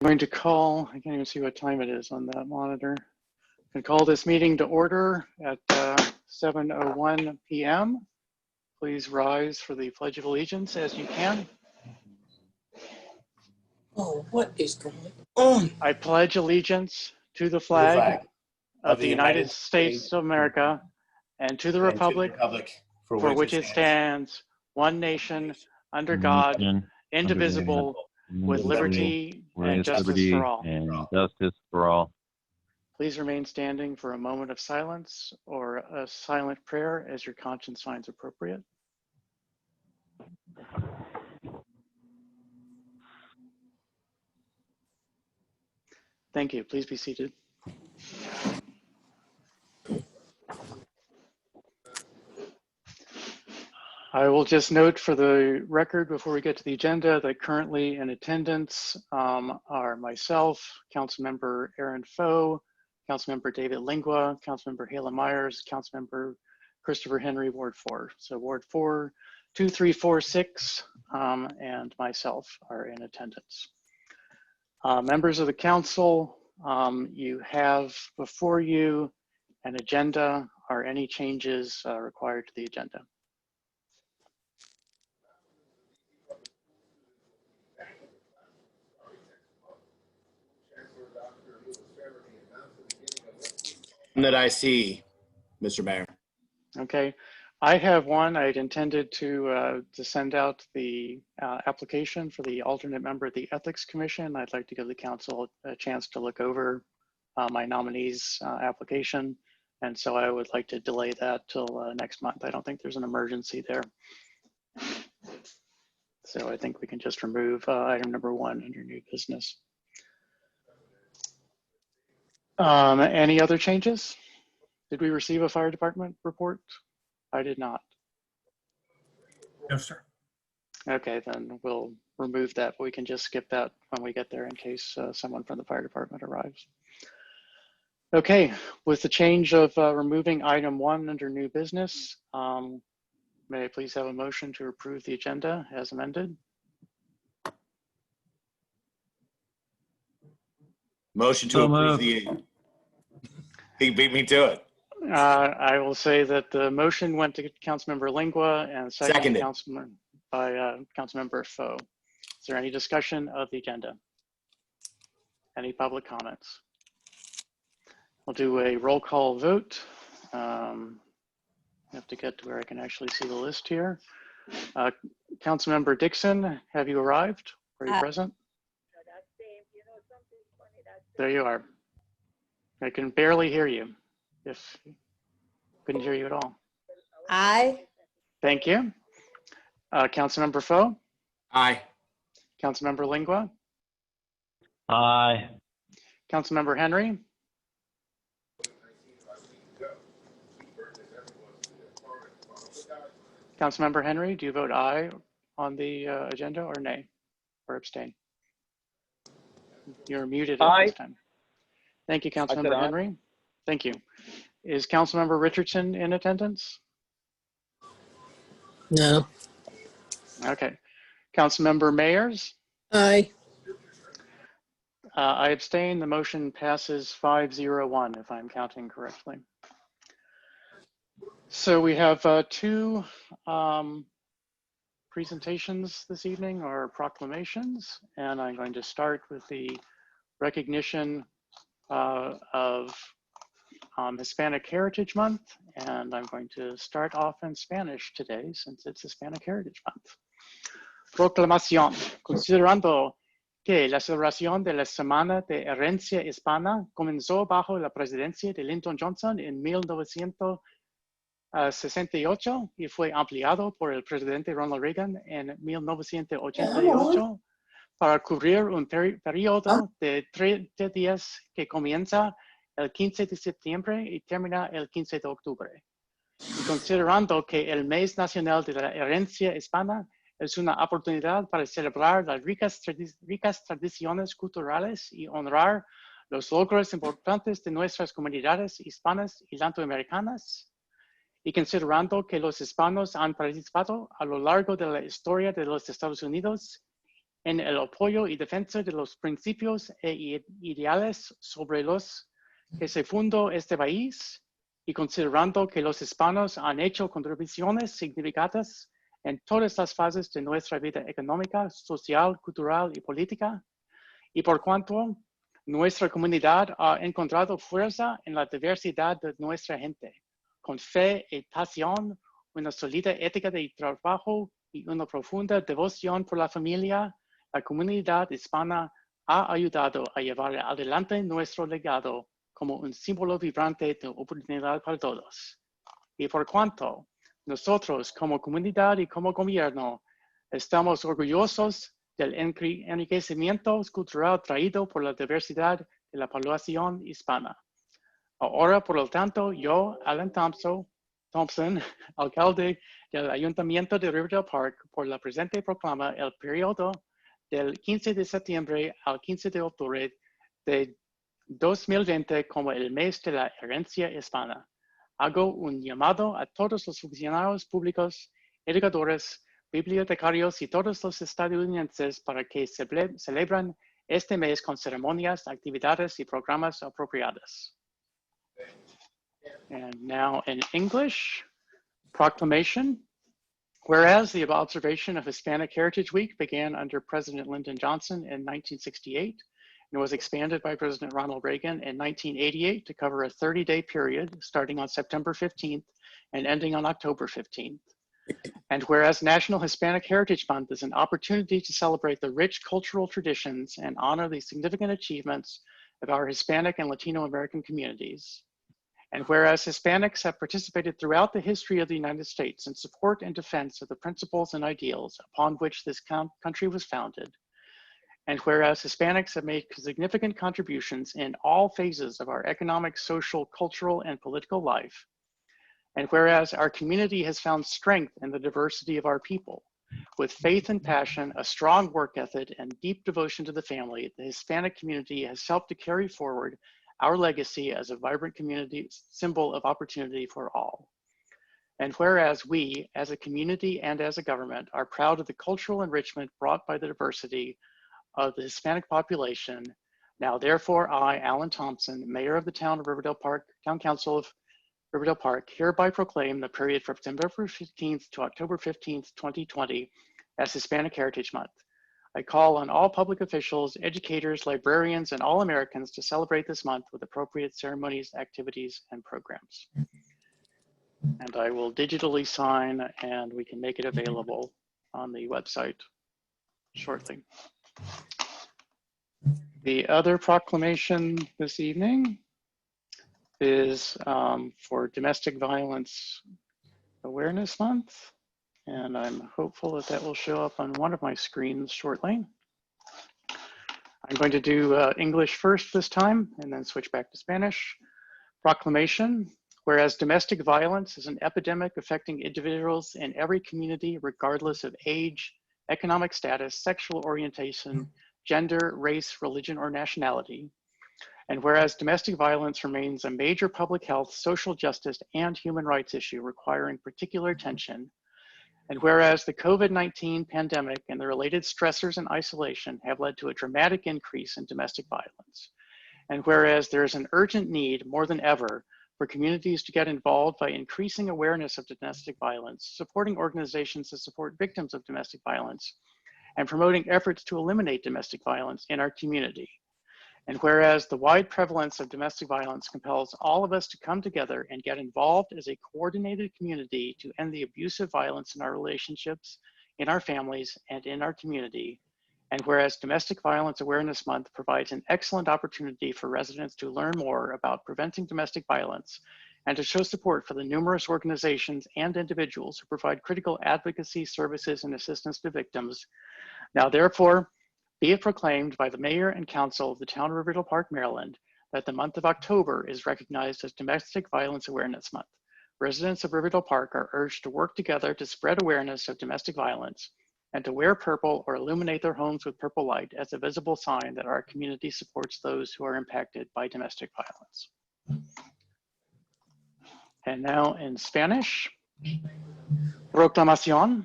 I'm going to call, I can't even see what time it is on that monitor. I call this meeting to order at 7:01 p.m. Please rise for the Pledge of Allegiance as you can. Oh, what is going on? I pledge allegiance to the flag of the United States of America and to the republic for which it stands, one nation, under God, indivisible, with liberty and justice for all. Please remain standing for a moment of silence or a silent prayer as your conscience finds appropriate. Thank you. Please be seated. I will just note for the record before we get to the agenda that currently in attendance are myself, Councilmember Aaron Foe, Councilmember David Lingua, Councilmember Hala Myers, Councilmember Christopher Henry, Ward 4. So Ward 4, 2, 3, 4, 6, and myself are in attendance. Members of the council, you have before you an agenda. Are any changes required to the agenda? That I see, Mr. Mayor. Okay, I have one. I'd intended to send out the application for the alternate member of the Ethics Commission. I'd like to give the council a chance to look over my nominee's application. And so I would like to delay that till next month. I don't think there's an emergency there. So I think we can just remove item number 1 under new business. Any other changes? Did we receive a fire department report? I did not. No, sir. Okay, then we'll remove that. We can just skip that when we get there in case someone from the fire department arrives. Okay, with the change of removing item 1 under new business, may I please have a motion to approve the agenda as amended? Motion to approve the. He beat me to it. I will say that the motion went to Councilmember Lingua and seconded by Councilmember Foe. Is there any discussion of the agenda? Any public comments? We'll do a roll call vote. I have to get to where I can actually see the list here. Councilmember Dixon, have you arrived? Are you present? There you are. I can barely hear you. If couldn't hear you at all. Aye. Thank you. Councilmember Foe? Aye. Councilmember Lingua? Aye. Councilmember Henry? Councilmember Henry, do you vote aye on the agenda or nay or abstain? You're muted at this time. Thank you, Councilmember Henry. Thank you. Is Councilmember Richardson in attendance? No. Okay. Councilmember Mayers? Aye. I abstain. The motion passes 5-0-1 if I'm counting correctly. So we have 2 presentations this evening, or proclamations, and I'm going to start with the recognition of Hispanic Heritage Month, and I'm going to start off in Spanish today since it's Hispanic Heritage Month. Proclamación. Considerando que la celebración de la Semana de Herencia Hispana comenzó bajo la presidencia de Lyndon Johnson en 1968 y fue ampliado por el presidente Ronald Reagan en 1988 para cubrir un periodo de 30 días que comienza el 15 de septiembre y termina el 15 de octubre. Y considerando que el Mes Nacional de la Herencia Hispana es una oportunidad para celebrar las ricas tradiciones culturales y honrar los logros importantes de nuestras comunidades hispanas y latinoamericanas, y considerando que los hispanos han participado a lo largo de la historia de los Estados Unidos en el apoyo y defensa de los principios e ideales sobre los que se fundó este país, y considerando que los hispanos han hecho contribuciones significativas en todas las fases de nuestra vida económica, social, cultural y política, y por cuanto nuestra comunidad ha encontrado fuerza en la diversidad de nuestra gente, con fe y pasión, una sólida ética de trabajo y una profunda devoción por la familia, la comunidad hispana ha ayudado a llevar adelante nuestro legado como un símbolo vibrante de oportunidad para todos. Y por cuanto nosotros como comunidad y como gobierno estamos orgullosos del enriquecimiento cultural traído por la diversidad de la población hispana. Ahora, por lo tanto, yo, Alan Thompson, alcalde del Ayuntamiento de Riverdale Park, por la presente proclama el periodo del 15 de septiembre al 15 de octubre de 2020 como el mes de la herencia hispana. Hago un llamado a todos los funcionarios públicos, educadores, bibliotecarios y todos los estadounidenses para que celebren este mes con ceremonias, actividades y programas apropiados. And now in English, proclamation. Whereas the observation of Hispanic Heritage Week began under President Lyndon Johnson in 1968 and was expanded by President Ronald Reagan in 1988 to cover a 30-day period starting on September 15th and ending on October 15th. And whereas National Hispanic Heritage Month is an opportunity to celebrate the rich cultural traditions and honor the significant achievements of our Hispanic and Latino American communities. And whereas Hispanics have participated throughout the history of the United States in support and defense of the principles and ideals upon which this country was founded. And whereas Hispanics have made significant contributions in all phases of our economic, social, cultural, and political life. And whereas our community has found strength in the diversity of our people, with faith and passion, a strong work ethic, and deep devotion to the family, the Hispanic community has helped to carry forward our legacy as a vibrant community symbol of opportunity for all. And whereas we, as a community and as a government, are proud of the cultural enrichment brought by the diversity of the Hispanic population, now therefore I, Alan Thompson, Mayor of the Town of Riverdale Park, Town Council of Riverdale Park, hereby proclaim the period from September 15th to October 15th, 2020 as Hispanic Heritage Month. I call on all public officials, educators, librarians, and all Americans to celebrate this month with appropriate ceremonies, activities, and programs. And I will digitally sign, and we can make it available on the website shortly. The other proclamation this evening is for Domestic Violence Awareness Month. And I'm hopeful that that will show up on one of my screens shortly. I'm going to do English first this time and then switch back to Spanish. Proclamation. Whereas domestic violence is an epidemic affecting individuals in every community, regardless of age, economic status, sexual orientation, gender, race, religion, or nationality. And whereas domestic violence remains a major public health, social justice, and human rights issue requiring particular attention. And whereas the COVID-19 pandemic and the related stressors and isolation have led to a dramatic increase in domestic violence. And whereas there is an urgent need more than ever for communities to get involved by increasing awareness of domestic violence, supporting organizations that support victims of domestic violence, and promoting efforts to eliminate domestic violence in our community. And whereas the wide prevalence of domestic violence compels all of us to come together and get involved as a coordinated community to end the abusive violence in our relationships, in our families, and in our community. And whereas Domestic Violence Awareness Month provides an excellent opportunity for residents to learn more about preventing domestic violence and to show support for the numerous organizations and individuals who provide critical advocacy services and assistance to victims. Now, therefore, be it proclaimed by the Mayor and Council of the Town of Riverdale Park, Maryland, that the month of October is recognized as Domestic Violence Awareness Month. Residents of Riverdale Park are urged to work together to spread awareness of domestic violence and to wear purple or illuminate their homes with purple light as a visible sign that our community supports those who are impacted by domestic violence. And now in Spanish. Proclamación.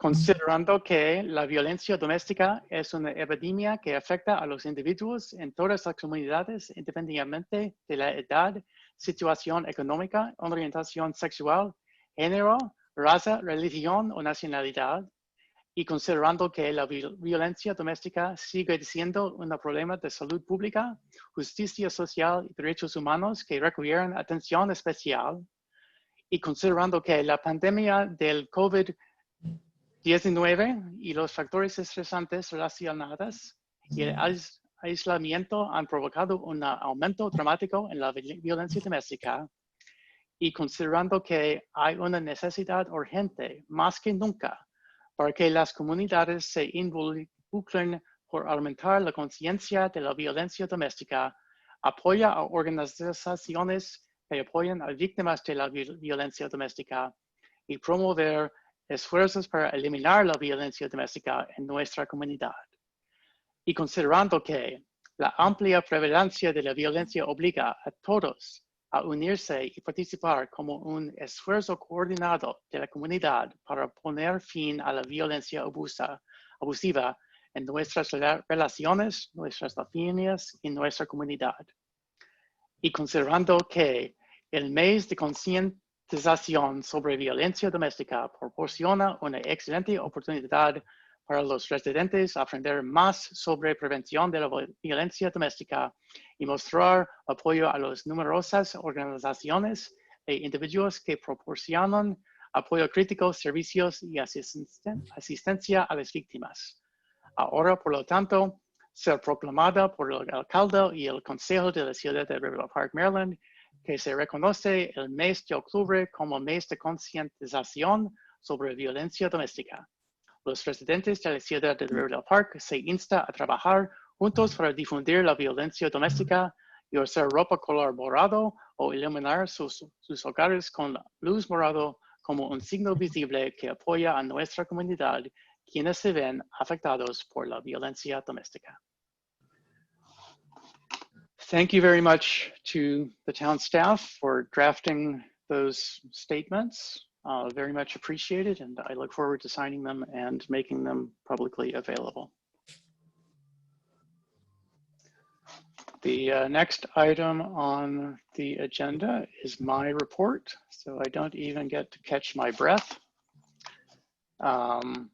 Considerando que la violencia doméstica es una epidemia que afecta a los individuos en todas las comunidades, independientemente de la edad, situación económica, orientación sexual, género, raza, religión o nacionalidad, y considerando que la violencia doméstica sigue siendo un problema de salud pública, justicia social y derechos humanos que requieren atención especial, y considerando que la pandemia del COVID-19 y los factores estresantes relacionados y el aislamiento han provocado un aumento dramático en la violencia doméstica, y considerando que hay una necesidad urgente, más que nunca, para que las comunidades se involucren por aumentar la conciencia de la violencia doméstica, apoya a organizaciones que apoyan a víctimas de la violencia doméstica y promover esfuerzos para eliminar la violencia doméstica en nuestra comunidad. Y considerando que la amplia prevalencia de la violencia obliga a todos a unirse y participar como un esfuerzo coordinado de la comunidad para poner fin a la violencia abusiva en nuestras relaciones, nuestras familias y nuestra comunidad. Y considerando que el mes de concientización sobre violencia doméstica proporciona una excelente oportunidad para los residentes aprender más sobre prevención de la violencia doméstica y mostrar apoyo a las numerosas organizaciones e individuos que proporcionan apoyo crítico, servicios y asistencia a las víctimas. Ahora, por lo tanto, ser proclamada por el alcalde y el Consejo de la Ciudad de River Park, Maryland, que se reconoce el mes de octubre como mes de concientización sobre violencia doméstica. Los residentes de la ciudad de Riverdale Park se insta a trabajar juntos para difundir la violencia doméstica y usar ropa color morado o iluminar sus hogares con luz morado como un signo visible que apoya a nuestra comunidad, quienes se ven afectados por la violencia doméstica. Thank you very much to the town staff for drafting those statements. Very much appreciated, and I look forward to signing them and making them publicly available. The next item on the agenda is my report, so I don't even get to catch my breath. I'm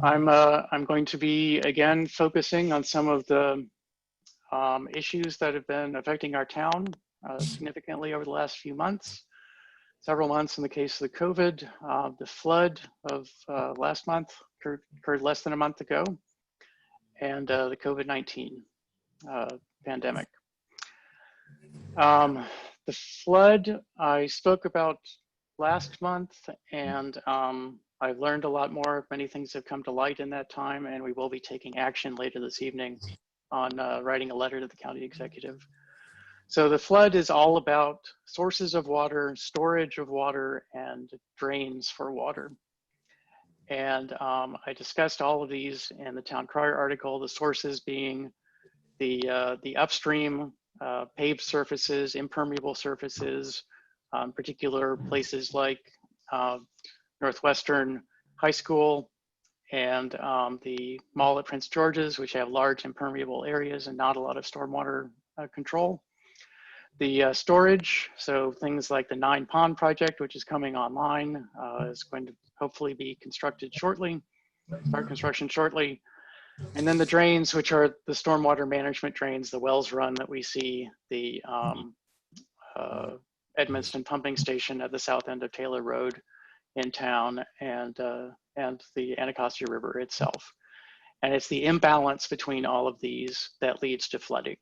going to be again focusing on some of the issues that have been affecting our town significantly over the last few months. Several months in the case of the COVID, the flood of last month occurred less than a month ago, and the COVID-19 pandemic. The flood I spoke about last month, and I've learned a lot more. Many things have come to light in that time, and we will be taking action later this evening on writing a letter to the county executive. So the flood is all about sources of water, storage of water, and drains for water. And I discussed all of these in the Town Crier article, the sources being the upstream paved surfaces, impermeable surfaces, particular places like Northwestern High School and the mall at Prince George's, which have large impermeable areas and not a lot of stormwater control. The storage, so things like the 9 Pond project, which is coming online, is going to hopefully be constructed shortly, start construction shortly. And then the drains, which are the stormwater management drains, the Wells Run that we see, the Edmonston pumping station at the south end of Taylor Road in town, and the Anacostia River itself. And it's the imbalance between all of these that leads to flooding.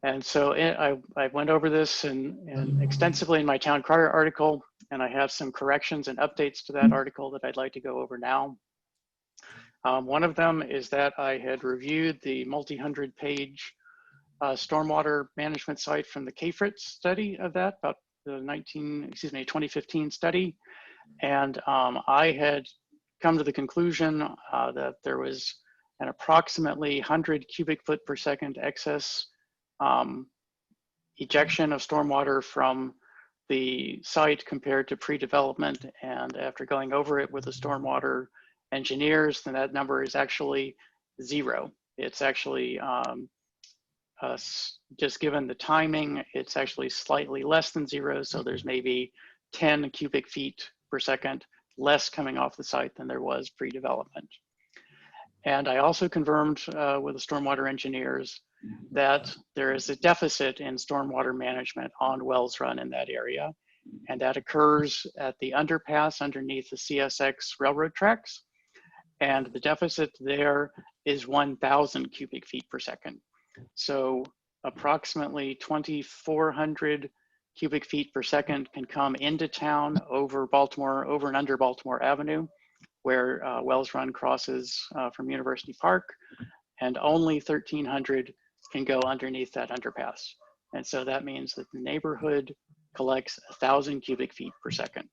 And so I went over this and extensively in my Town Crier article, and I have some corrections and updates to that article that I'd like to go over now. One of them is that I had reviewed the multi-hundred-page stormwater management site from the KFRIT study of that, about the 2015 study. And I had come to the conclusion that there was an approximately 100 cubic foot per second excess ejection of stormwater from the site compared to pre-development, and after going over it with the stormwater engineers, then that number is actually 0. It's actually just given the timing, it's actually slightly less than 0. So there's maybe 10 cubic feet per second less coming off the site than there was pre-development. And I also confirmed with the stormwater engineers that there is a deficit in stormwater management on Wells Run in that area. And that occurs at the underpass underneath the CSX railroad tracks. And the deficit there is 1,000 cubic feet per second. So approximately 2,400 cubic feet per second can come into town over Baltimore, over and under Baltimore Avenue, where Wells Run crosses from University Park, and only 1,300 can go underneath that underpass. And so that means that the neighborhood collects 1,000 cubic feet per second.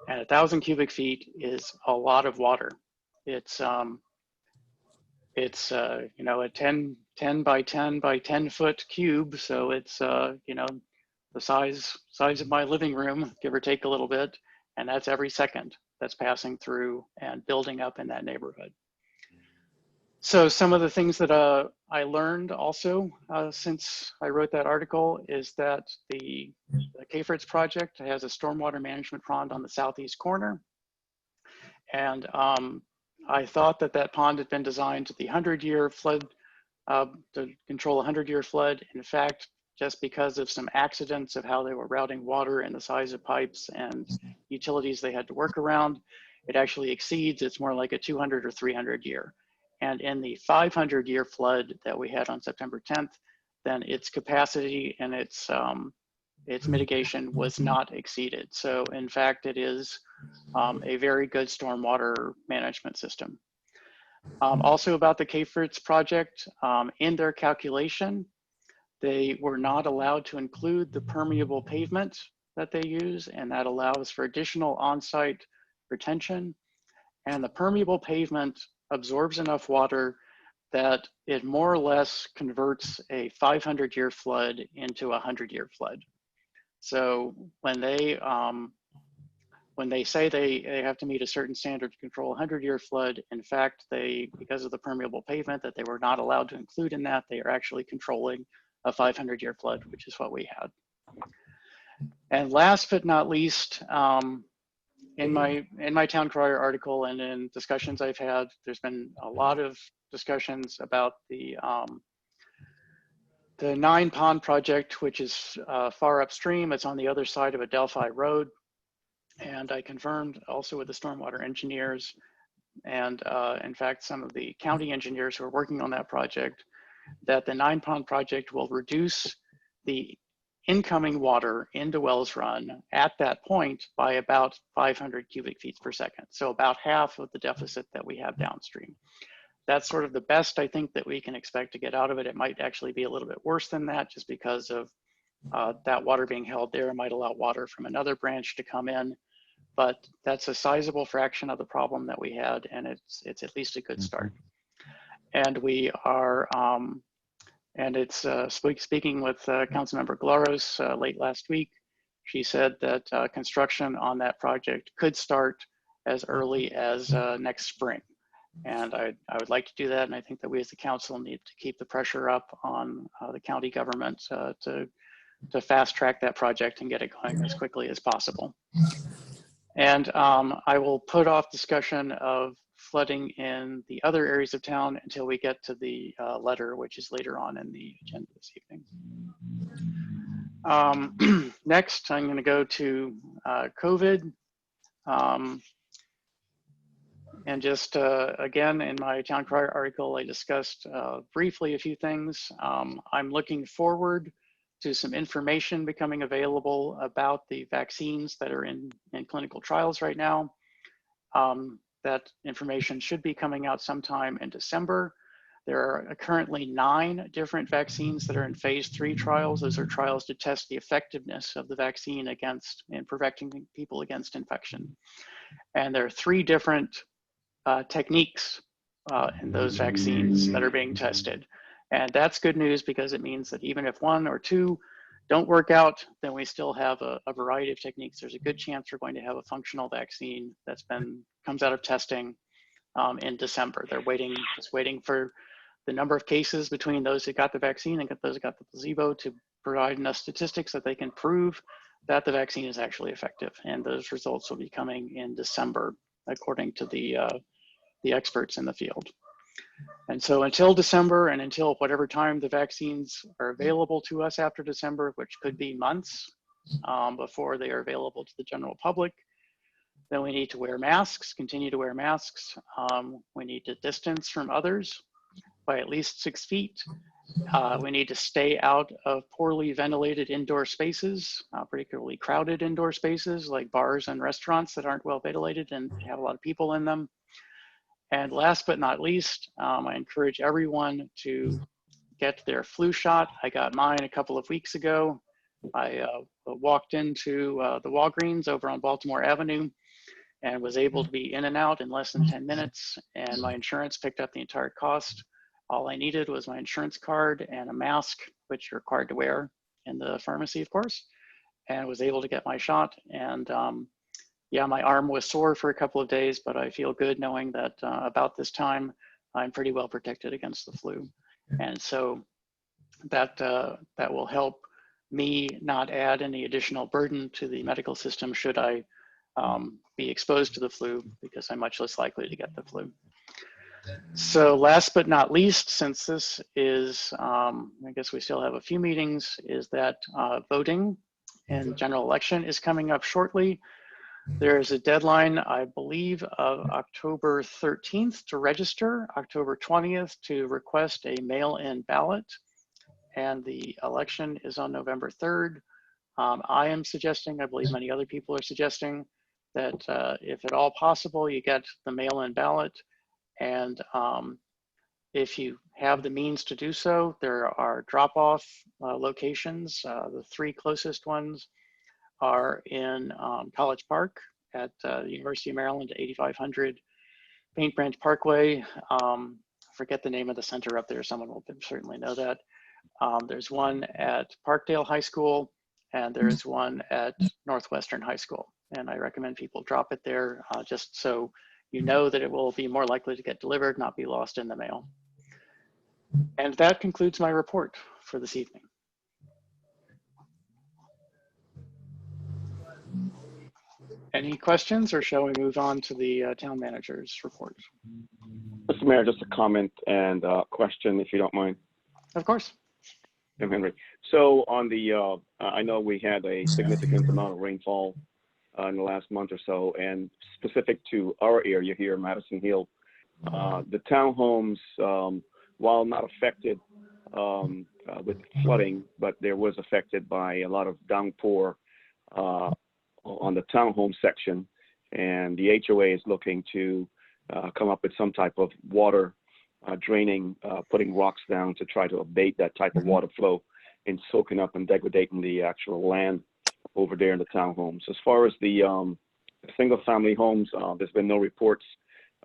And 1,000 cubic feet is a lot of water. It's you know, a 10 by 10 by 10 foot cube. So it's, you know, the size of my living room, give or take a little bit. And that's every second that's passing through and building up in that neighborhood. So some of the things that I learned also since I wrote that article is that the K-Fritz project has a stormwater management pond on the southeast corner. And I thought that that pond had been designed to the 100-year flood, to control a 100-year flood. In fact, just because of some accidents of how they were routing water and the size of pipes and utilities they had to work around, it actually exceeds. It's more like a 200 or 300 year. And in the 500-year flood that we had on September 10th, then its capacity and its mitigation was not exceeded. So in fact, it is a very good stormwater management system. Also about the K-Fritz project, in their calculation, they were not allowed to include the permeable pavement that they use, and that allows for additional on-site retention. And the permeable pavement absorbs enough water that it more or less converts a 500-year flood into a 100-year flood. So when they say they have to meet a certain standard to control a 100-year flood, in fact, because of the permeable pavement that they were not allowed to include in that, they are actually controlling a 500-year flood, which is what we had. And last but not least, in my Town Crier article and in discussions I've had, there's been a lot of discussions about the 9 Pond project, which is far upstream. It's on the other side of Adelphi Road. And I confirmed also with the stormwater engineers and in fact, some of the county engineers who are working on that project, that the 9 Pond project will reduce the incoming water into Wells Run at that point by about 500 cubic feet per second. So about half of the deficit that we have downstream. That's sort of the best I think that we can expect to get out of it. It might actually be a little bit worse than that just because of that water being held there might allow water from another branch to come in. But that's a sizable fraction of the problem that we had, and it's at least a good start. And we are, and it's speaking with Councilmember Glaros late last week. She said that construction on that project could start as early as next spring. And I would like to do that. And I think that we as the council need to keep the pressure up on the county government to fast track that project and get it going as quickly as possible. And I will put off discussion of flooding in the other areas of town until we get to the letter, which is later on in the agenda this evening. Next, I'm going to go to COVID. And just again, in my Town Crier article, I discussed briefly a few things. I'm looking forward to some information becoming available about the vaccines that are in clinical trials right now. That information should be coming out sometime in December. There are currently 9 different vaccines that are in phase 3 trials. Those are trials to test the effectiveness of the vaccine in protecting people against infection. And there are 3 different techniques in those vaccines that are being tested. And that's good news because it means that even if 1 or 2 don't work out, then we still have a variety of techniques. There's a good chance we're going to have a functional vaccine that's comes out of testing in December. They're just waiting for the number of cases between those who got the vaccine and those who got the placebo to provide enough statistics that they can prove that the vaccine is actually effective. And those results will be coming in December, according to the experts in the field. And so until December, and until whatever time the vaccines are available to us after December, which could be months before they are available to the general public, then we need to wear masks, continue to wear masks. We need to distance from others by at least 6 feet. We need to stay out of poorly ventilated indoor spaces, particularly crowded indoor spaces like bars and restaurants that aren't well ventilated and have a lot of people in them. And last but not least, I encourage everyone to get their flu shot. I got mine a couple of weeks ago. I walked into the Walgreens over on Baltimore Avenue and was able to be in and out in less than 10 minutes. And my insurance picked up the entire cost. All I needed was my insurance card and a mask, which you're required to wear in the pharmacy, of course, and was able to get my shot. And yeah, my arm was sore for a couple of days, but I feel good knowing that about this time, I'm pretty well protected against the flu. And so that will help me not add any additional burden to the medical system should I be exposed to the flu, because I'm much less likely to get the flu. So last but not least, since this is, I guess we still have a few meetings, is that voting in general election is coming up shortly. There is a deadline, I believe, of October 13th to register, October 20th to request a mail-in ballot, and the election is on November 3rd. I am suggesting, I believe many other people are suggesting, that if at all possible, you get the mail-in ballot. And if you have the means to do so, there are drop-off locations. The 3 closest ones are in College Park at the University of Maryland, 8500 Paint Branch Parkway. Forget the name of the center up there. Someone will certainly know that. There's one at Parkdale High School, and there's one at Northwestern High School. And I recommend people drop it there just so you know that it will be more likely to get delivered, not be lost in the mail. And that concludes my report for this evening. Any questions, or shall we move on to the town manager's report? Mr. Mayor, just a comment and question, if you don't mind. Of course. Tim Henry. So on the, I know we had a significant amount of rainfall in the last month or so, and specific to our area here in Madison Hill, the townhomes, while not affected with flooding, but there was affected by a lot of downpour on the townhome section, and the HOA is looking to come up with some type of water draining, putting rocks down to try to abate that type of water flow and soaking up and degrading the actual land over there in the townhomes. As far as the single family homes, there's been no reports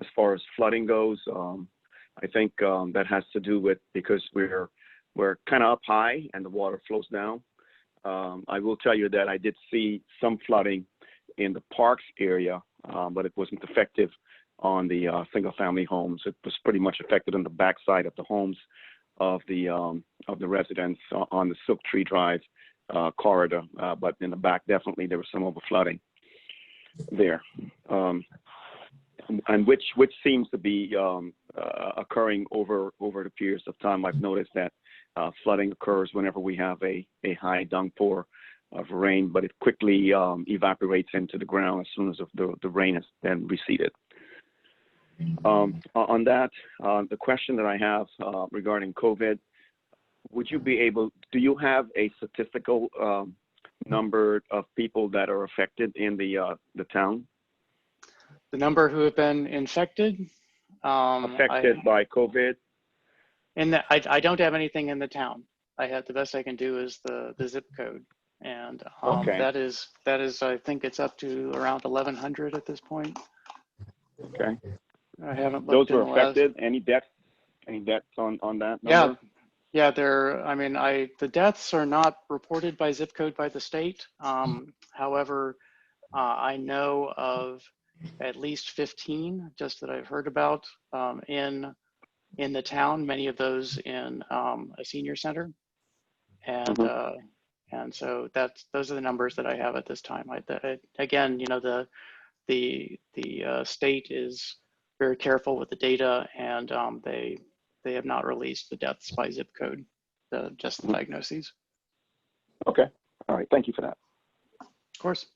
as far as flooding goes. I think that has to do with because we're kind of up high and the water flows down. I will tell you that I did see some flooding in the parks area, but it wasn't effective on the single family homes. It was pretty much affected on the backside of the homes of the residents on the Silk Tree Drive corridor, but in the back, definitely there was some overflooding there, and which seems to be occurring over the periods of time. I've noticed that flooding occurs whenever we have a high downpour of rain, but it quickly evaporates into the ground as soon as the rain has then receded. On that, the question that I have regarding COVID, would you be able, do you have a statistical number of people that are affected in the town? The number who have been infected? Affected by COVID? I don't have anything in the town. I have, the best I can do is the zip code. And okay. that is, I think it's up to around 1,100 at this point. Okay. I haven't looked. Those were affected. Any deaths on that number? Yeah, Yeah, the deaths are not reported by zip code by the state. However, I know of at least 15 just that I've heard about in the town, many of those in a senior center. And so those are the numbers that I have at this time. Again, the state is very careful with the data, and they have not released the deaths by zip code, just the diagnoses. Okay. All right. Thank you for that. Of course.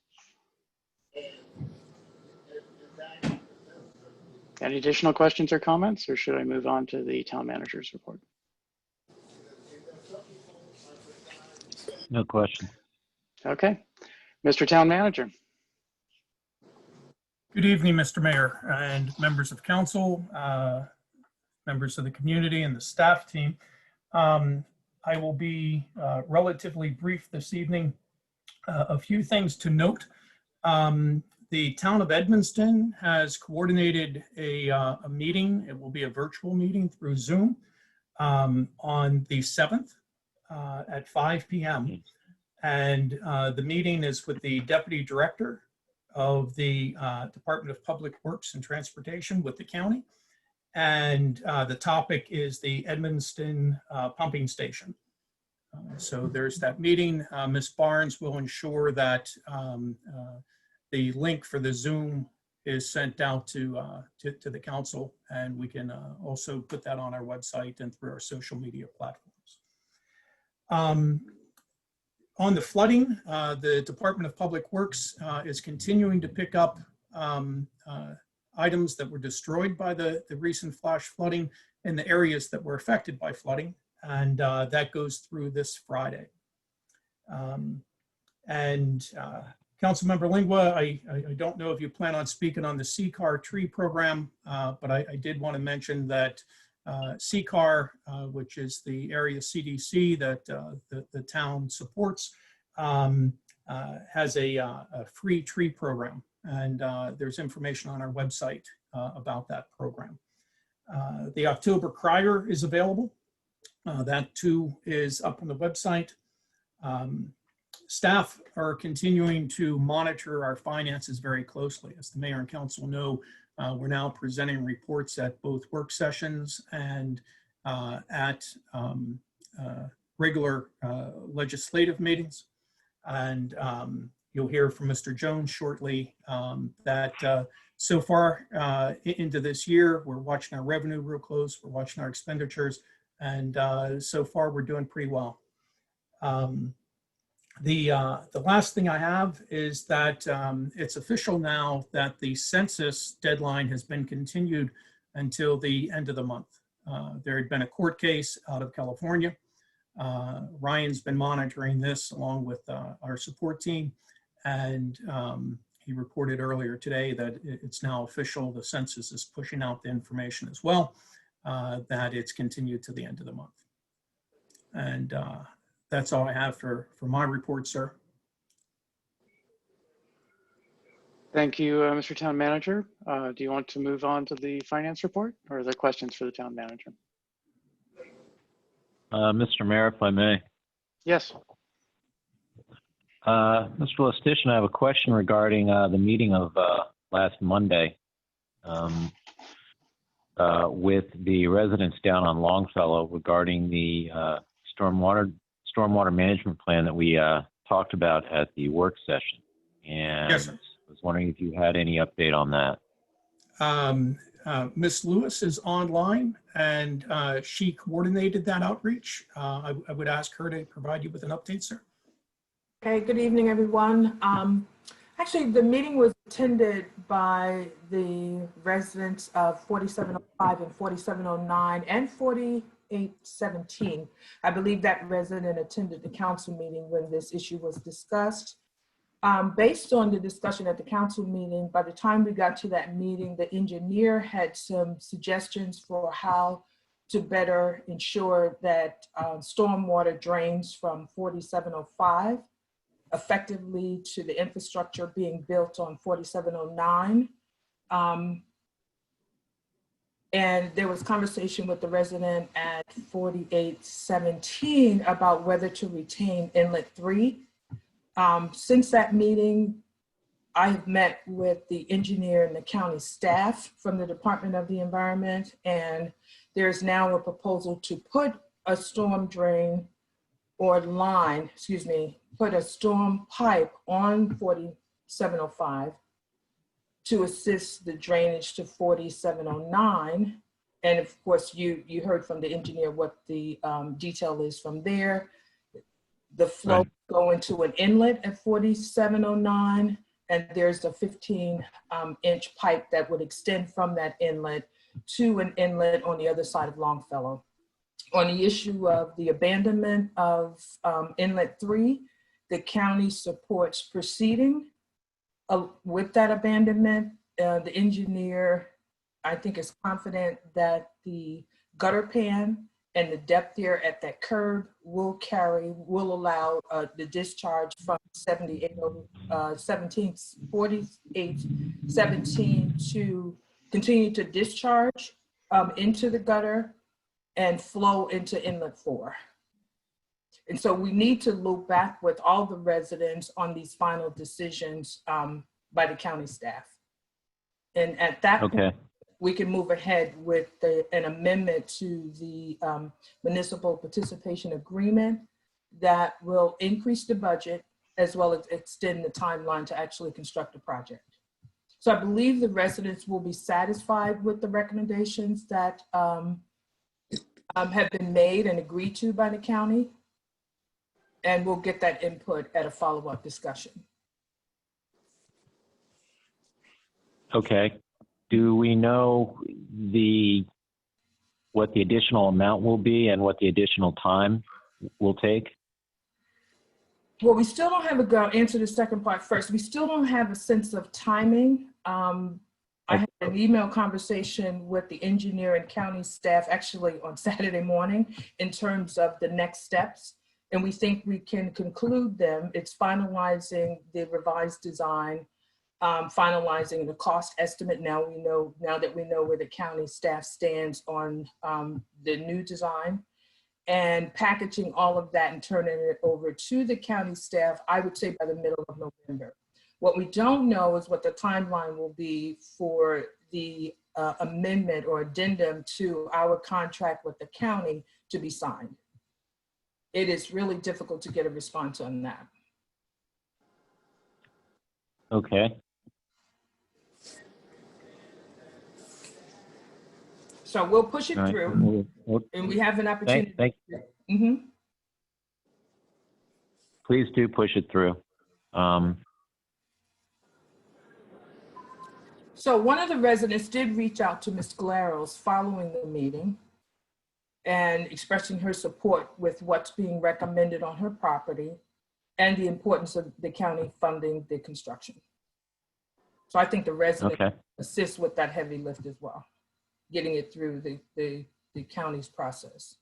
Any additional questions or comments, or should I move on to the town manager's report? No question. Okay. Mr. Town Manager. Good evening, Mr. Mayor and members of council, members of the community and the staff team. I will be relatively brief this evening. A few things to note. The town of Edmundston has coordinated a meeting. It will be a virtual meeting through Zoom on the 7th at 5 p.m. And the meeting is with the Deputy Director of the Department of Public Works and Transportation with the county. And the topic is the Edmundston pumping station. So there's that meeting. Ms. Barnes will ensure that the link for the Zoom is sent out to the council, and we can also put that on our website and through our social media platforms. On the flooding, the Department of Public Works is continuing to pick up items that were destroyed by the recent flash flooding in the areas that were affected by flooding, and that goes through this Friday. Councilmember Lingua, I don't know if you plan on speaking on the CCAR tree program, but I did want to mention that CCAR, which is the area CDC that the town supports, has a free tree program, and there's information on our website about that program. The October Crier is available. That too is up on the website. Staff are continuing to monitor our finances very closely. As the mayor and council know, we're now presenting reports at both work sessions and at regular legislative meetings. And you'll hear from Mr. Jones shortly that so far into this year, we're watching our revenue real close, we're watching our expenditures, and so far we're doing pretty well. The last thing I have is that it's official now that the census deadline has been continued until the end of the month. There had been a court case out of California. Ryan's been monitoring this along with our support team, and he reported earlier today that it's now official. The census is pushing out the information as well, that it's continued to the end of the month. And that's all I have for my report, sir. Thank you, Mr. Town Manager. Do you want to move on to the finance report, or are there questions for the town manager? Mr. Mayor, if I may. Yes. Mr. Lestitian, I have a question regarding the meeting of last Monday with the residents down on Longfellow regarding the stormwater management plan that we talked about at the work session. And Yes, sir. I was wondering if you had any update on that. Ms. Lewis is online, and she coordinated that outreach. I would ask her to provide you with an update, sir. Okay, good evening, everyone. Actually, the meeting was attended by the residents of 4705 and 4709 and 4817. I believe that resident attended the council meeting when this issue was discussed. Based on the discussion at the council meeting, by the time we got to that meeting, the engineer had some suggestions for how to better ensure that stormwater drains from 4705 effectively to the infrastructure being built on 4709. And there was conversation with the resident at 4817 about whether to retain inlet 3. Since that meeting, I have met with the engineer and the county staff from the Department of the Environment, and there's now a proposal to put a storm drain or line, put a storm pipe on 4705 to assist the drainage to 4709. And of course, you heard from the engineer what the detail is from there. The flow Right. go into an inlet at 4709, and there's a 15-inch pipe that would extend from that inlet to an inlet on the other side of Longfellow. On the issue of the abandonment of inlet 3, the county supports proceeding with that abandonment. The engineer, I think, is confident that the gutter pan and the depth there at that curb will allow the discharge from 4817 to continue to discharge into the gutter and flow into inlet 4. And so we need to loop back with all the residents on these final decisions by the county staff. And at that point, we can move ahead with an amendment to the municipal participation agreement that will increase the budget as well as extend the timeline to actually construct the project. So I believe the residents will be satisfied with the recommendations that have been made and agreed to by the county. And we'll get that input at a follow-up discussion. Okay. Do we know what the additional amount will be and what the additional time will take? Well, we still don't have answer the second part first. We still don't have a sense of timing. I had an email conversation with the engineer and county staff actually on Saturday morning in terms of the next steps. And we think we can conclude them. It's finalizing the revised design, finalizing the cost estimate. Now that we know where the county staff stands on the new design, and packaging all of that and turning it over to the county staff, I would say by the middle of November. What we don't know is what the timeline will be for the amendment or addendum to our contract with the county to be signed. It is really difficult to get a response on that. Okay. So we'll push it All right. through, Well, and we have an opportunity. please do push it through. So one of the residents did reach out to Ms. Galeros following the meeting and expressing her support with what's being recommended on her property and the importance of the county funding the construction. So I think the resident assists with that heavy lift as well, getting it through the county's process.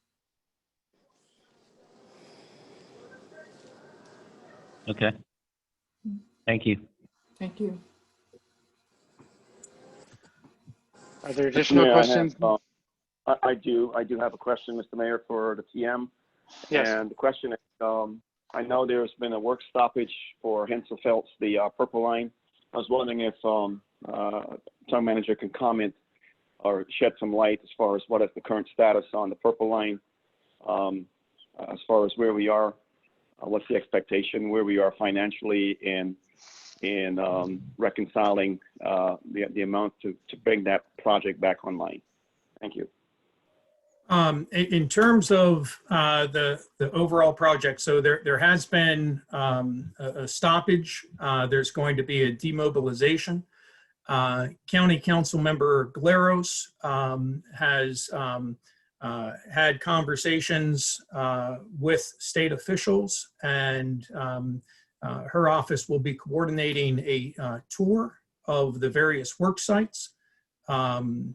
Okay. Thank you. Thank you. Are there additional questions? I do have a question, Mr. Mayor, for the TM. Yes. And the question is, I know there's been a work stoppage for Hensel Phelps, the Purple Line. I was wondering if town manager can comment or shed some light as far as what is the current status on the Purple Line, as far as where we are, what's the expectation, where we are financially in reconciling the amount to bring that project back online. Thank you. In terms of the overall project, so there has been a stoppage. There's going to be a demobilization. County Council Member Galeros has had conversations with state officials, and her office will be coordinating a tour of the various work sites. And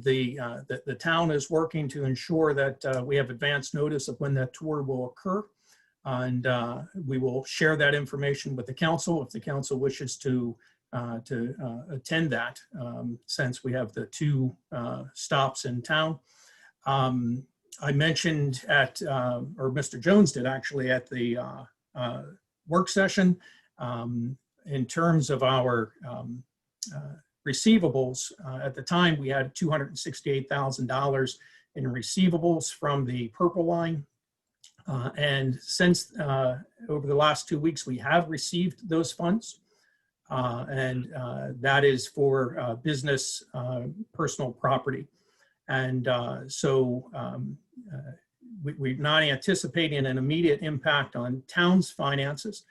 the town is working to ensure that we have advance notice of when that tour will occur. And we will share that information with the council if the council wishes to to attend that, since we have the two stops in town. I mentioned or Mr. Jones did actually at the work session, in terms of our receivables. At the time, we had $268,000 in receivables from the Purple Line. And since over the last 2 weeks, we have received those funds. And that is for business personal property. And so we're not anticipating an immediate impact on town's finances.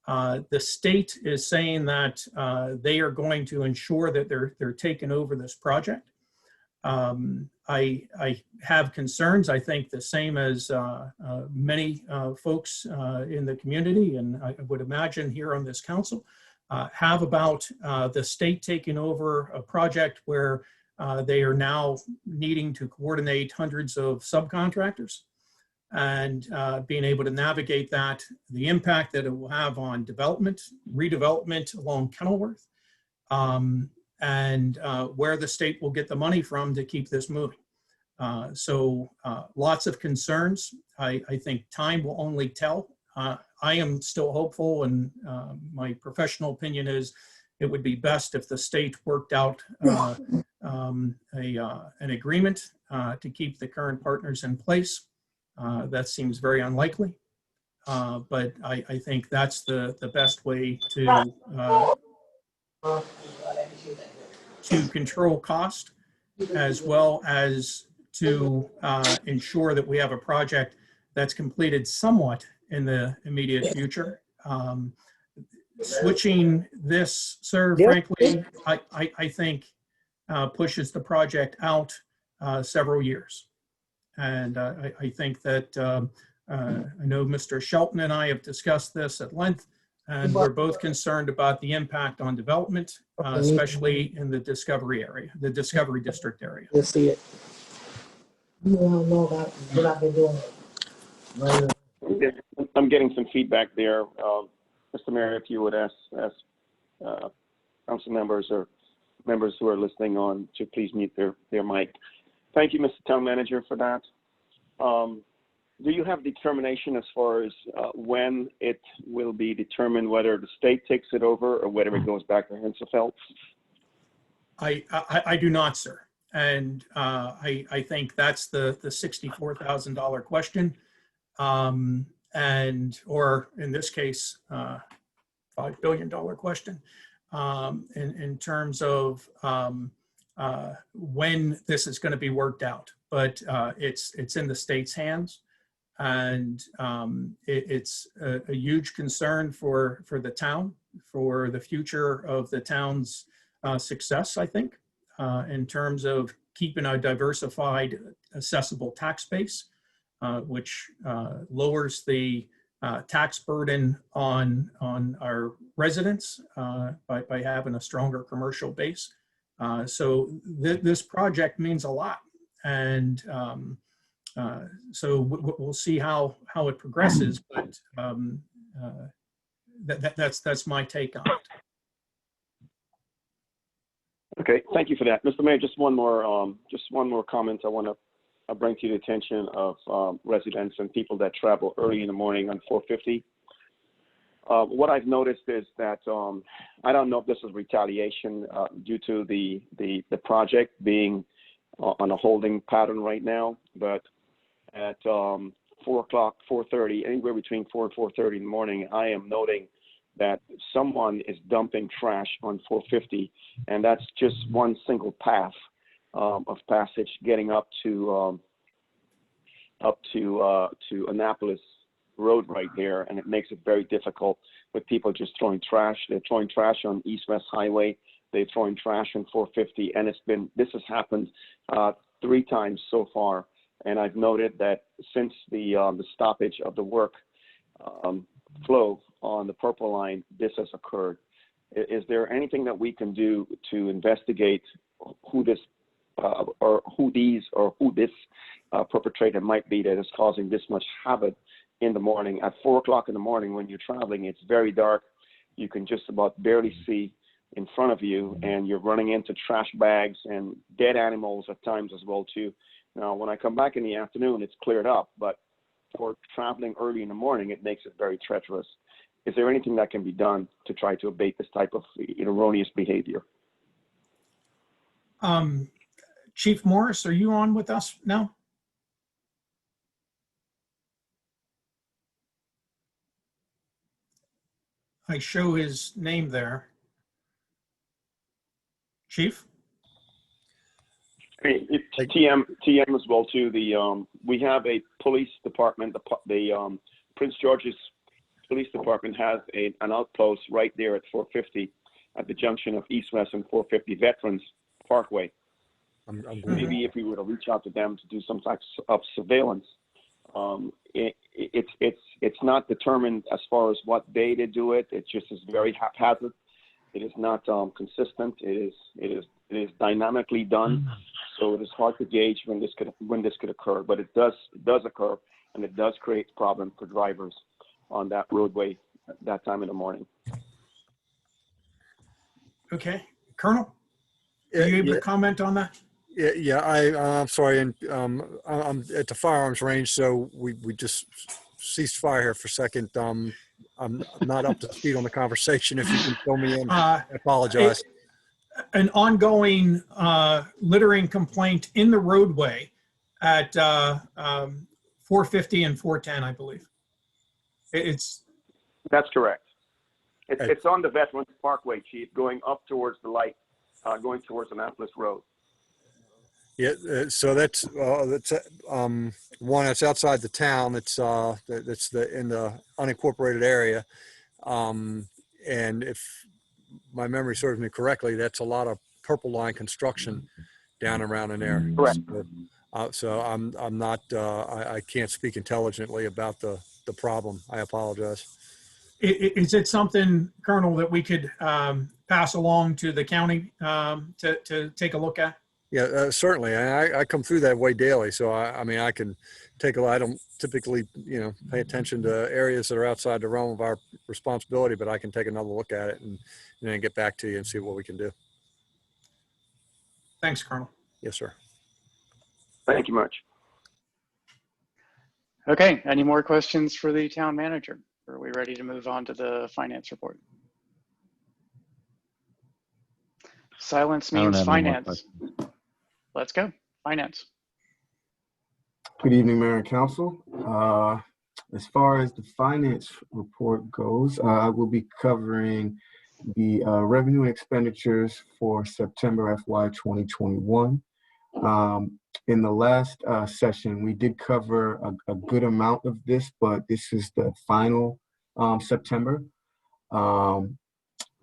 The state is saying that they are going to ensure that they're taking over this project. I have concerns, I think the same as many folks in the community, and I would imagine here on this council, have about the state taking over a project where they are now needing to coordinate hundreds of subcontractors, and being able to navigate that, the impact that it will have on development, redevelopment along Kenilworth, and where the state will get the money from to keep this moving. So lots of concerns. I think time will only tell. I am still hopeful, and my professional opinion is it would be best if the state worked out an agreement to keep the current partners in place. That seems very unlikely, but I think that's the best way to control cost, as well as to ensure that we have a project that's completed somewhat in the immediate future. Switching this, sir, frankly, I think pushes the project out several years. And I think that I know Mr. Shelton and I have discussed this at length, and we're both concerned about the impact on development, especially in the Discovery area, the Discovery District area. You'll see it. You don't know about what I've been doing. I'm getting some feedback there. Mr. Mayor, if you would ask council members or members who are listening on to please mute their mic. Thank you, Mr. Town Manager, for that. Do you have determination as far as when it will be determined whether the state takes it over or whether it goes back to Hensel? I do not, sir. And I think that's the $64,000 question. Or in this case, $5 billion question, in terms of when this is going to be worked out. But it's in the state's hands, and it's a huge concern for the town, for the future of the town's success, I think, in terms of keeping a diversified, accessible tax base, which lowers the tax burden on our residents by having a stronger commercial base. So this project means a lot, and so we'll see how it progresses. But that's my take on it. Okay, thank you for that, Mr. Mayor. Just one more comment I want to bring to the attention of residents and people that travel early in the morning on 450. What I've noticed is that I don't know if this is retaliation due to the project being on a holding pattern right now, but at 4 o'clock, 4:30, anywhere between 4 and 4:30 in the morning, I am noting that someone is dumping trash on 450, and that's just one single path of passage getting up to Annapolis Road right there, and it makes it very difficult with people just throwing trash. They're throwing trash on East-West Highway. They're throwing trash on 450, and this has happened 3 times so far. And I've noted that since the stoppage of the work flow on the Purple Line, this has occurred. Is there anything that we can do to investigate who this perpetrator might be that is causing this much havoc in the morning? At 4 o'clock in the morning when you're traveling, it's very dark. You can just about barely see in front of you, and you're running into trash bags and dead animals at times as well too. Now, when I come back in the afternoon, it's cleared up, but for traveling early in the morning, it makes it very treacherous. Is there anything that can be done to try to abate this type of erroneous behavior? Chief Morris, are you on with us now? I show his name there. Chief? Hey, TM as well too. We have a police department. The Prince George's Police Department has an outpost right there at 450 at the junction of East West and 450 Veterans Parkway. Maybe if we were to reach out to them to do some type of surveillance, it's not determined as far as what day they do it. It just is very haphazard. It is not consistent. It is dynamically done, so it is hard to gauge when this could occur. But it does occur, and it does create problems for drivers on that roadway at that time in the morning. Okay, Colonel, are you able to comment on that? Yeah, I'm sorry, and I'm at the firearms range, so we just ceased fire here for a second. I'm not up to speed on the conversation. If you can fill me in, I apologize. An ongoing littering complaint in the roadway at 450 and 410, I believe. That's correct. It's on the Veterans Parkway, Chief, going up towards the light, going towards Annapolis Road. Yeah, so that's one that's outside the town. That's in the unincorporated area, and if my memory serves me correctly, that's a lot of Purple Line construction down around in there. Correct. So I'm not I can't speak intelligently about the problem. I apologize. Is it something, Colonel, that we could pass along to the county to take a look at? Yeah, certainly. I come through that way daily, so I mean, I can take a look. I don't typically, pay attention to areas that are outside the realm of our responsibility, but I can take another look at it and then get back to you and see what we can do. Thanks, Colonel. Yes, sir. Thank you much. Okay, any more questions for the town manager? Or are we ready to move on to the finance report? Silence I don't means have any more finance. Let's go, finance. Good evening, Mayor and Council. As far as the finance report goes, I will be covering the revenue and expenditures for September FY 2021. In the last session, we did cover a good amount of this, but this is the final September.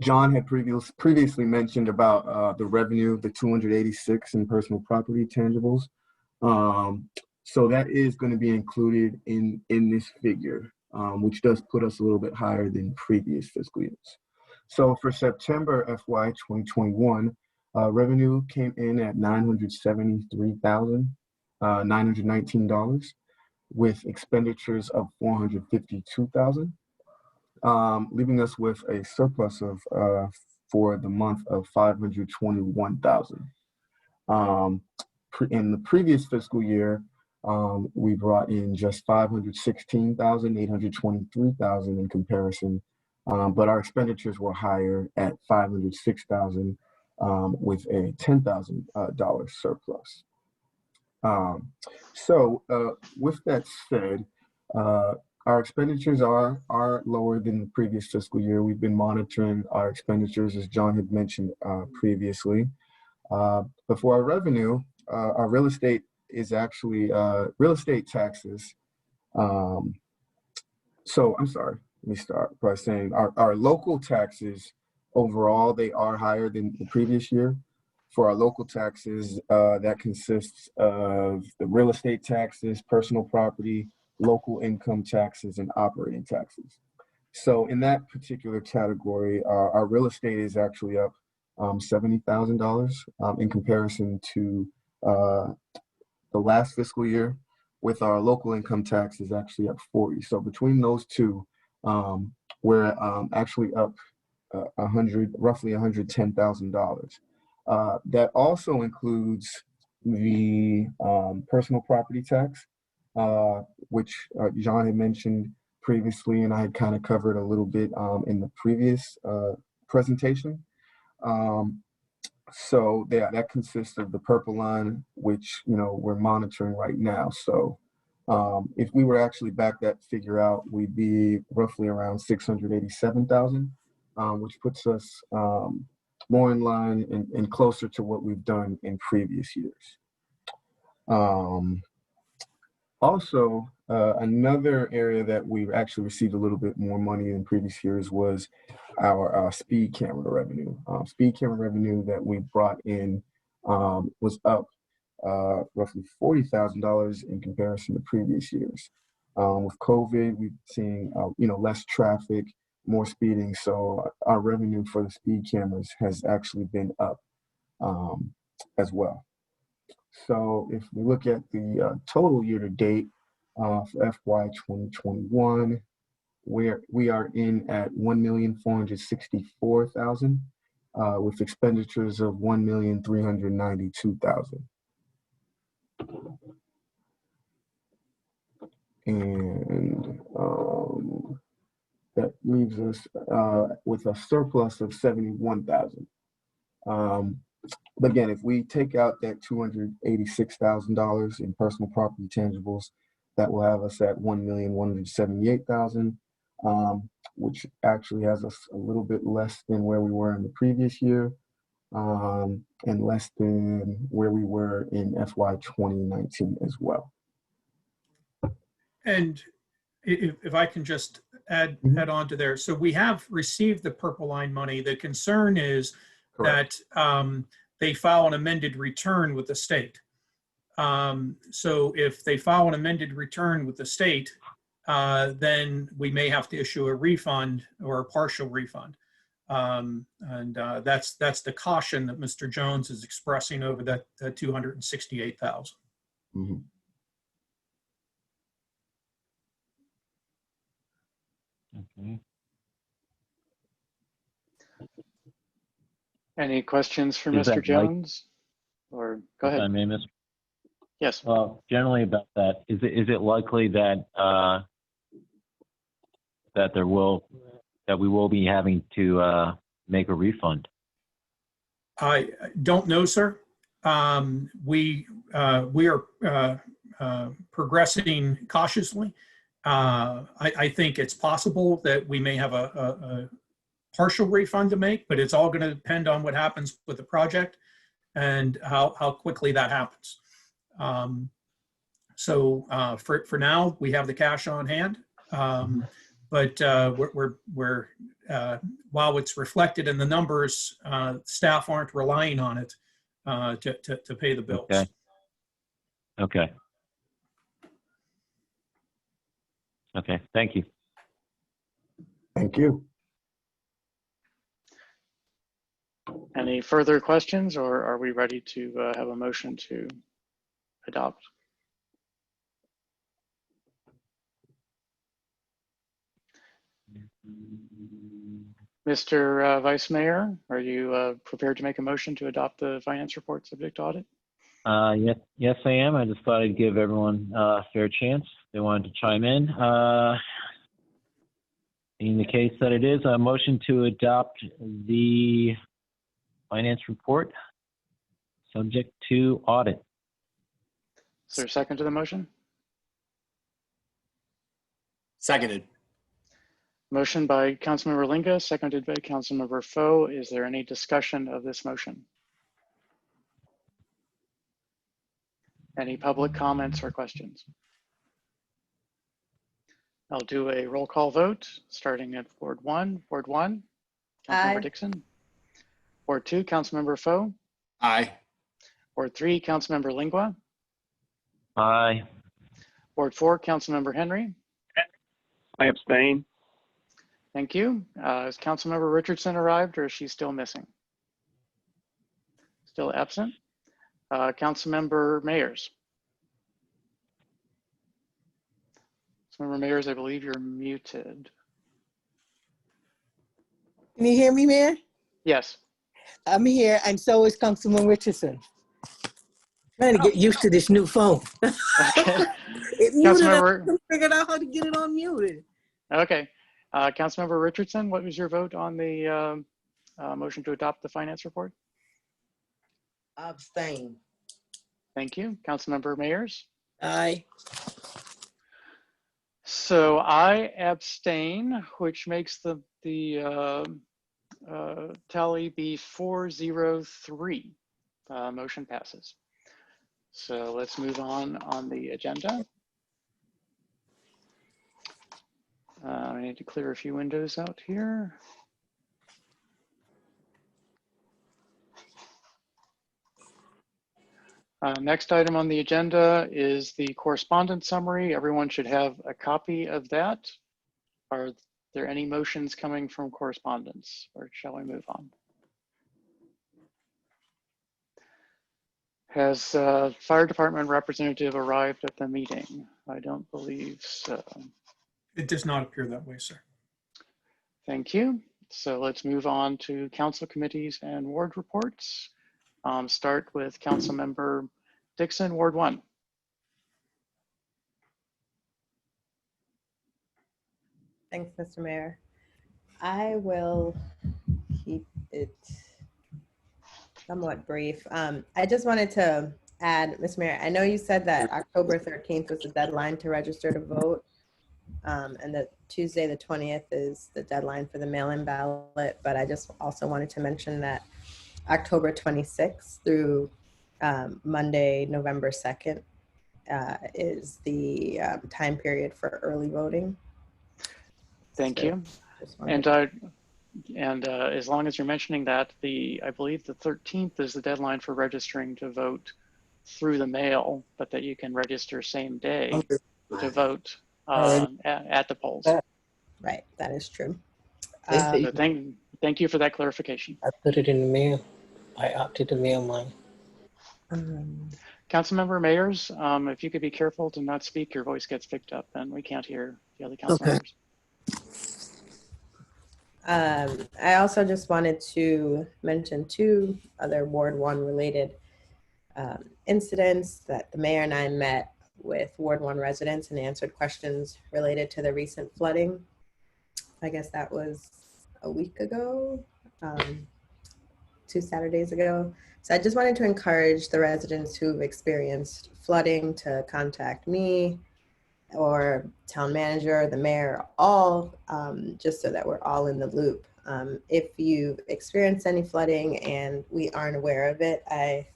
John had previously mentioned about the revenue, the 286 in personal property tangibles. So that is going to be included in this figure, which does put us a little bit higher than previous fiscal years. So for September FY 2021, revenue came in at $973,919 with expenditures of $452,000. Leaving us with a surplus of for the month of $521,000. In the previous fiscal year, we brought in just $516,823 in comparison, but our expenditures were higher at $506,000 with a $10,000 surplus. So with that said, our expenditures are lower than the previous fiscal year. We've been monitoring our expenditures, as John had mentioned previously. But for our revenue, our real estate is actually real estate taxes. So I'm sorry, let me start by saying our local taxes overall, they are higher than the previous year. For our local taxes, that consists of the real estate taxes, personal property, local income taxes, and operating taxes. So in that particular category, our real estate is actually up $70,000 in comparison to the last fiscal year, with our local income tax is actually up 40. So between those two, we're actually up roughly $110,000. That also includes the personal property tax, which John had mentioned previously, and I had kind of covered a little bit in the previous presentation. So that consists of the purple line, which we're monitoring right now. So if we were to actually back that figure out, we'd be roughly around 687,000, which puts us more in line and closer to what we've done in previous years. Also, another area that we've actually received a little bit more money in previous years was our speed camera revenue. Speed camera revenue that we brought in was up roughly $40,000 in comparison to previous years. With COVID, we've seen less traffic, more speeding, so our revenue for the speed cameras has actually been up as well. So if we look at the total year to date for FY 2021, we are in at 1,464,000 with expenditures of 1,392,000. And that leaves us with a surplus of 71,000. But again, if we take out that $286,000 in personal property tangibles, that will have us at 1,178,000, which actually has us a little bit less than where we were in the previous year, and less than where we were in FY 2019 as well. And if I can just add on to there. So we have received the Purple Line money. The concern is Correct. That they file an amended return with the state. So if they file an amended return with the state, then we may have to issue a refund or a partial refund. That's the caution that Mr. Jones is expressing over that 268,000. Mm-hmm. Okay. Any questions for Is Mr. that Jones? Or go ahead. If I may, Mr. Yes. Well, generally about that, is it likely that that we will be having to make a refund? I don't know, sir. We are progressing cautiously. I think it's possible that we may have a partial refund to make, but it's all going to depend on what happens with the project and how quickly that happens. So for now, we have the cash on hand, but we're while it's reflected in the numbers, staff aren't relying on it to pay the bills. Okay. Okay. Okay. Thank you. Thank you. Any further questions, or are we ready to have a motion to adopt? Mr. Vice Mayor, are you prepared to make a motion to adopt the finance report subject to audit? Yes, I am. I just thought I'd give everyone a fair chance. They wanted to chime in. In the case that it is, a motion to adopt the finance report subject to audit. Is there a second to the motion? Seconded. Motion by Councilmember Linga, seconded by Councilmember Foe. Is there any discussion of this motion? Any public comments or questions? I'll do a roll call vote, starting at Ward 1. Ward 1, Councilmember Dixon. Ward 2, Councilmember Foe. Aye. Ward 3, Councilmember Lingua. Aye. Ward 4, Councilmember Henry. I abstain. Thank you. Has Councilmember Richardson arrived, or is she still missing? Still absent. Councilmember Mayers. Councilmember Mayers, I believe you're muted. Can you hear me, Mayor? Yes. I'm here, and so is Councilman Richardson. Trying to get used to this new phone. Okay. It muted up. Councilmember, I figured out how to get it on muted. okay. Councilmember Richardson, what was your vote on the motion to adopt the finance report? Abstain. Thank you. Councilmember Mayers? Aye. So I abstain, which makes the tally be 403. Motion passes. So let's move on the agenda. I need to clear a few windows out here. Next item on the agenda is the correspondence summary. Everyone should have a copy of that. Are there any motions coming from correspondence, or shall we move on? Has fire department representative arrived at the meeting? I don't believe so. It does not appear that way, sir. Thank you. So let's move on to council committees and ward reports. Start with Councilmember Dixon, Ward 1. Thanks, Mr. Mayor. I will keep it somewhat brief. I just wanted to add, Mr. Mayor, I know you said that October 13th was the deadline to register to vote, and that Tuesday the 20th is the deadline for the mail-in ballot, but I just also wanted to mention that October 26th through Monday, November 2nd is the time period for early voting. Thank you. And as long as you're mentioning that, I believe the 13th is the deadline for registering to vote through the mail, but that you can register same day to vote at the polls. Right, that is true. So thank you for that clarification. I put it in the mail. I opted to mail mine. Councilmember Mayers, if you could be careful to not speak, your voice gets picked up and we can't hear the other council members. I also just wanted to mention 2 other Ward 1 related incidents that the mayor and I met with Ward 1 residents and answered questions related to the recent flooding. I guess that was a week ago, 2 Saturdays ago. So I just wanted to encourage the residents who've experienced flooding to contact me or town manager, the mayor, all just so that we're all in the loop. If you've experienced any flooding and we aren't aware of it,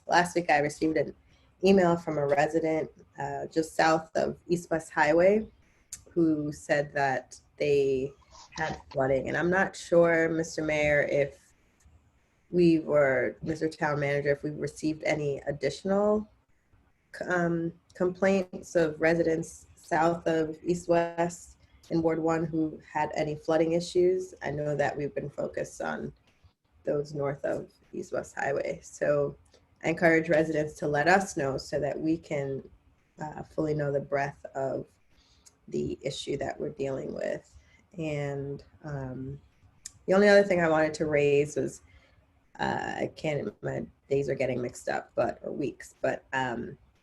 last week I received an email from a resident just south of East West Highway who said that they had flooding. And I'm not sure, Mr. Mayor, if Mr. Town Manager, if we've received any additional complaints of residents south of East West in Ward 1 who had any flooding issues. I know that we've been focused on those north of East West Highway. So I encourage residents to let us know so that we can fully know the breadth of the issue that we're dealing with. And the only other thing I wanted to raise was, my days are getting mixed up, or weeks, but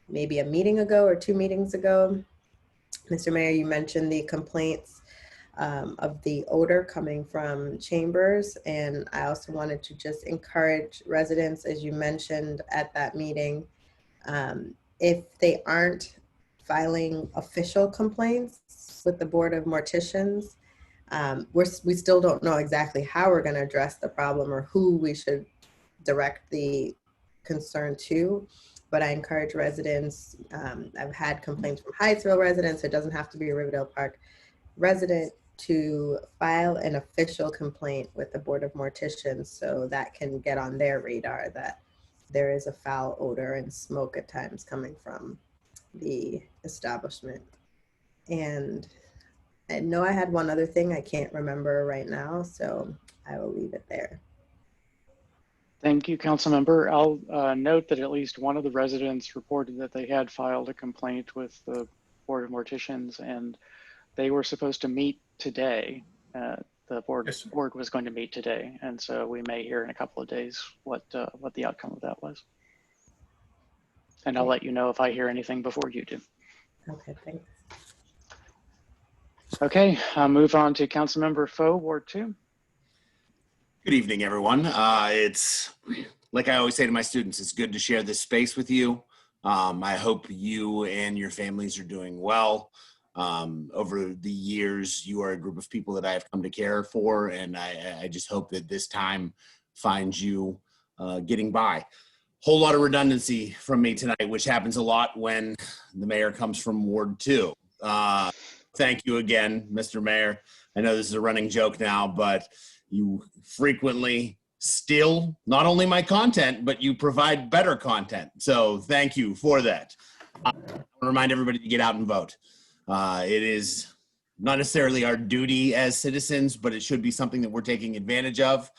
maybe a meeting ago or 2 meetings ago, Mr. Mayor, you mentioned the complaints of the odor coming from Chambers. And I also wanted to just encourage residents, as you mentioned at that meeting, if they aren't filing official complaints with the Board of Morticians, we still don't know exactly how we're going to address the problem or who we should direct the concern to. But I encourage residents, I've had complaints from Hyattsville residents, it doesn't have to be a Riverdale Park resident, to file an official complaint with the Board of Morticians so that can get on their radar that there is a foul odor and smoke at times coming from the establishment. And I know I had one other thing I can't remember right now, so I will leave it there. Thank you, Councilmember. I'll note that at least one of the residents reported that they had filed a complaint with the Board of Morticians, and they were supposed to meet today the board Yes, sir. board was going to meet today, and so we may hear in a couple of days what the outcome of that was. And I'll let you know if I hear anything before you do. Okay, thanks. Okay, I'll move on to Councilmember Foe, Ward 2. Good evening, everyone. It's like I always say to my students, it's good to share this space with you. I hope you and your families are doing well. Over the years, you are a group of people that I have come to care for, and I just hope that this time finds you getting by. Whole lot of redundancy from me tonight, which happens a lot when the mayor comes from Ward 2. Thank you again, Mr. Mayor. I know this is a running joke now, but you frequently steal not only my content, but you provide better content. So thank you for that. I want to remind everybody to get out and vote. It is not necessarily our duty as citizens, but it should be something that we're taking advantage of.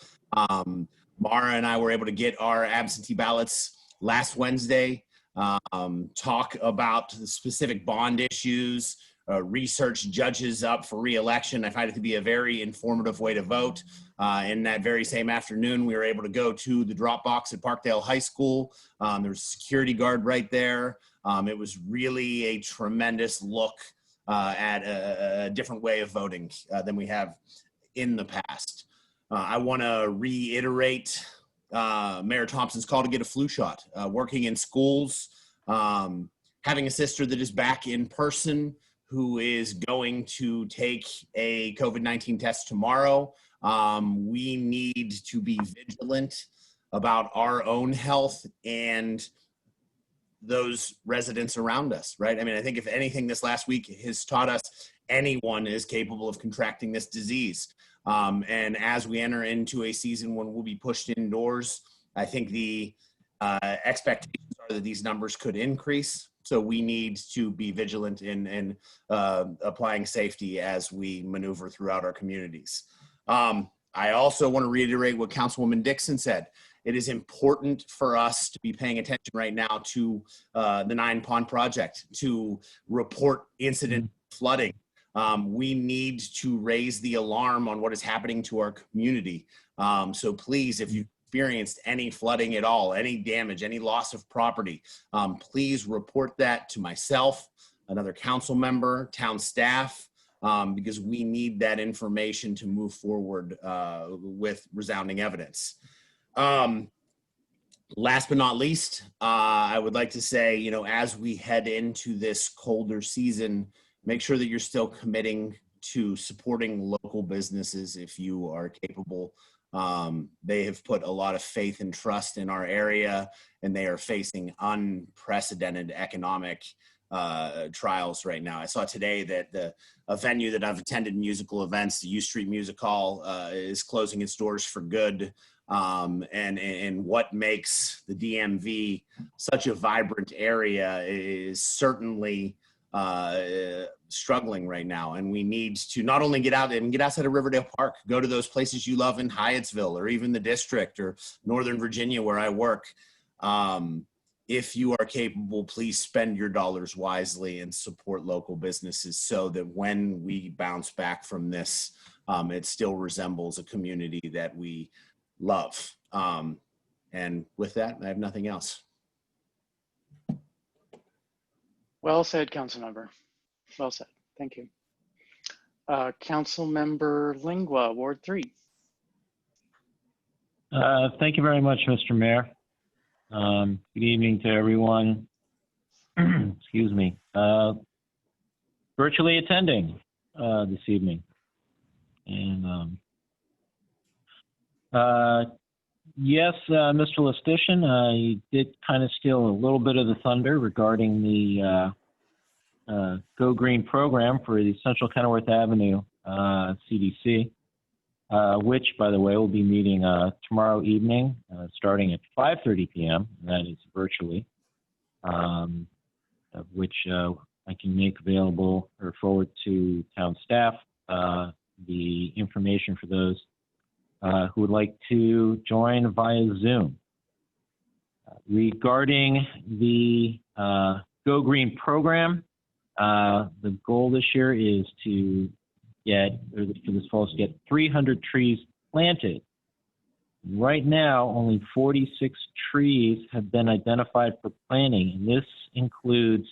Mara and I were able to get our absentee ballots last Wednesday, talk about the specific bond issues, research judges up for re-election. I find it to be a very informative way to vote. In that very same afternoon, we were able to go to the drop box at Parkdale High School. There was a security guard right there. It was really a tremendous look at a different way of voting than we have in the past. I want to reiterate Mayor Thompson's call to get a flu shot. Working in schools, having a sister that is back in person who is going to take a COVID-19 test tomorrow. We need to be vigilant about our own health and those residents around us, right? I mean, I think if anything this last week has taught us anyone is capable of contracting this disease. And as we enter into a season when we'll be pushed indoors, I think the expectations are that these numbers could increase. So we need to be vigilant in applying safety as we maneuver throughout our communities. I also want to reiterate what Councilwoman Dixon said. It is important for us to be paying attention right now to the Nine Pond Project, to report incident flooding. We need to raise the alarm on what is happening to our community. So please, if you've experienced any flooding at all, any damage, any loss of property, please report that to myself, another council member, town staff, because we need that information to move forward with resounding evidence. Last but not least, I would like to say, you know, as we head into this colder season, make sure that you're still committing to supporting local businesses if you are capable. They have put a lot of faith and trust in our area, and they are facing unprecedented economic trials right now. I saw today that a venue that I've attended musical events, the U Street Music Hall, is closing its doors for good. And what makes the DMV such a vibrant area is certainly struggling right now, and we need to not only get out and get outside of Riverdale Park, go to those places you love in Hyattsville or even the district or Northern Virginia where I work. If you are capable, please spend your dollars wisely and support local businesses so that when we bounce back from this, it still resembles a community that we love. And with that, I have nothing else. Well said, Councilmember. Well said. Thank you. Councilmember Lingua, Ward 3. Thank you very much, Mr. Mayor. Good evening to everyone. Excuse me. Virtually attending this evening. And yes, Mr. Lestitian, you did kind of steal a little bit of the thunder regarding the Go Green program for the Central Kenilworth Avenue CDC, which, by the way, will be meeting tomorrow evening, starting at 5:30 p.m. That is virtually, which I can make available or forward to town staff the information for those who would like to join via Zoom. Regarding the Go Green program, the goal this year is to get, or for this fall, is to get 300 trees planted. Right now, only 46 trees have been identified for planting, and this includes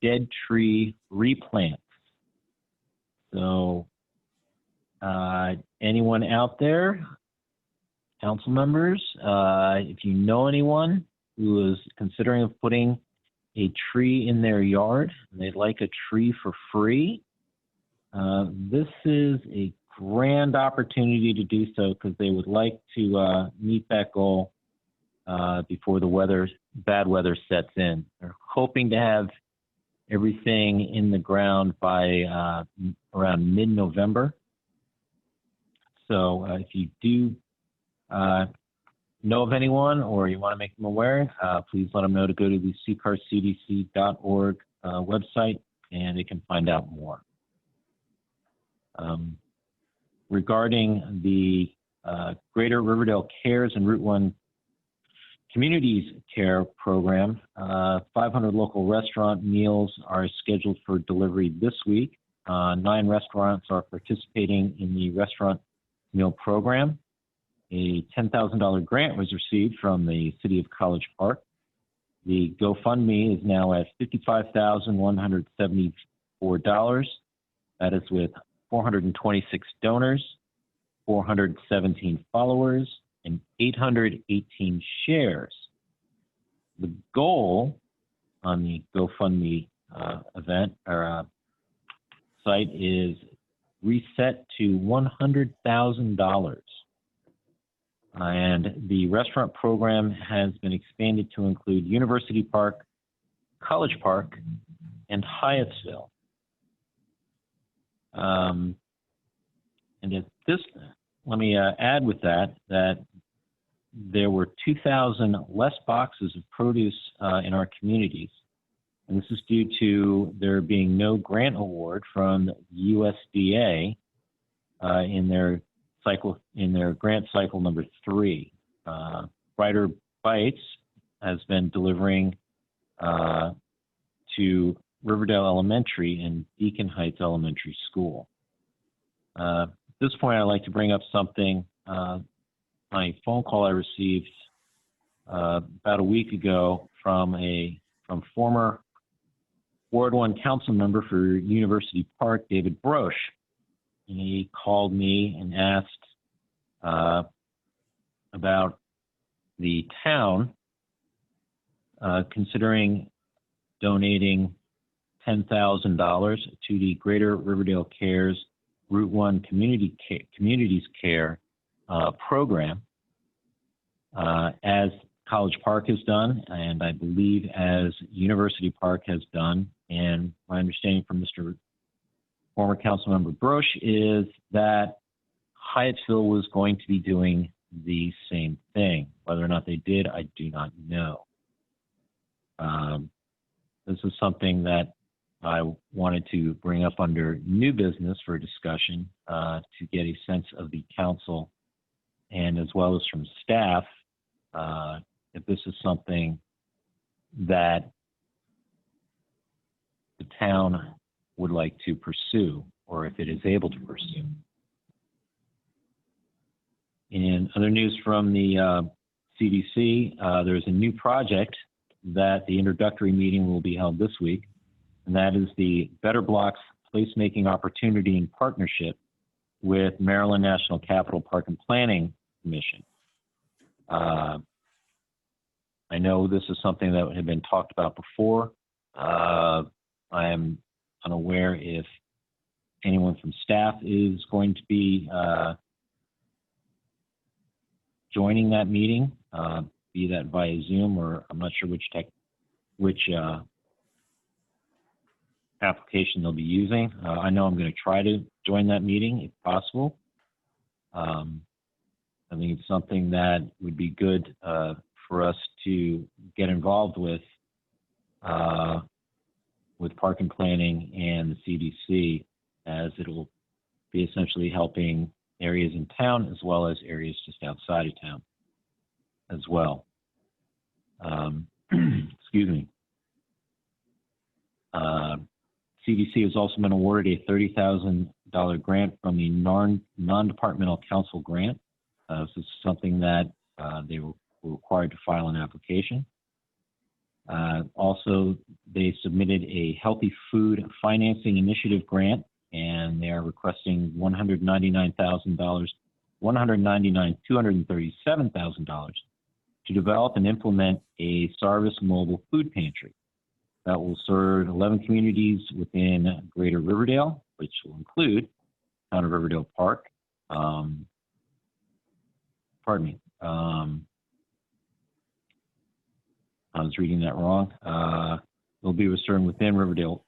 dead tree replants. So anyone out there, council members, if you know anyone who is considering putting a tree in their yard and they'd like a tree for free, this is a grand opportunity to do so because they would like to meet that goal before the bad weather sets in. They're hoping to have everything in the ground by around mid-November. So if you do know of anyone or you want to make them aware, please let them know to go to the ccarcdc.org website and they can find out more. Regarding the Greater Riverdale Cares and Route 1 Communities Care Program, 500 local restaurant meals are scheduled for delivery this week. 9 restaurants are participating in the restaurant meal program. A $10,000 grant was received from the City of College Park. The GoFundMe is now at $55,174. That is with 426 donors, 417 followers, and 818 shares. The goal on the GoFundMe event or site is reset to $100,000. And the restaurant program has been expanded to include University Park, College Park, and Hyattsville. And at this, let me add with that there were 2,000 less boxes of produce in our communities. And this is due to there being no grant award from USDA in their grant cycle number 3. Brighter Bites has been delivering to Riverdale Elementary and Deacon Heights Elementary School. At this point, I'd like to bring up something, my phone call I received about a week ago from former Ward 1 council member for University Park, David Broche. And he called me and asked about the town considering donating $10,000 to the Greater Riverdale Cares Route 1 Communities Care program, as College Park has done, and I believe as University Park has done. And my understanding from Mr. former Councilmember Broche is that Hyattsville was going to be doing the same thing. Whether or not they did, I do not know. This is something that I wanted to bring up under new business for discussion to get a sense of the council and as well as from staff, if this is something that the town would like to pursue or if it is able to pursue. In other news from the CDC, there's a new project that the introductory meeting will be held this week, and that is the Better Blocks Placemaking Opportunity in partnership with Maryland National Capital Park and Planning Commission. I know this is something that had been talked about before. I am unaware if anyone from staff is going to be joining that meeting, be that via Zoom or I'm not sure which application they'll be using. I know I'm going to try to join that meeting if possible. I think it's something that would be good for us to get involved with Park and Planning and the CDC, as it'll be essentially helping areas in town as well as areas just outside of town as well. Excuse me. CDC has also been awarded a $30,000 grant from the non-departmental council grant. This is something that they were required to file an application. Also, they submitted a Healthy Food Financing Initiative grant, and they are requesting $237,000 to develop and implement a Sarvis mobile food pantry that will serve 11 communities within Greater Riverdale, which will include Town of Riverdale Park. I was reading that wrong. They'll be reserved within Riverdale,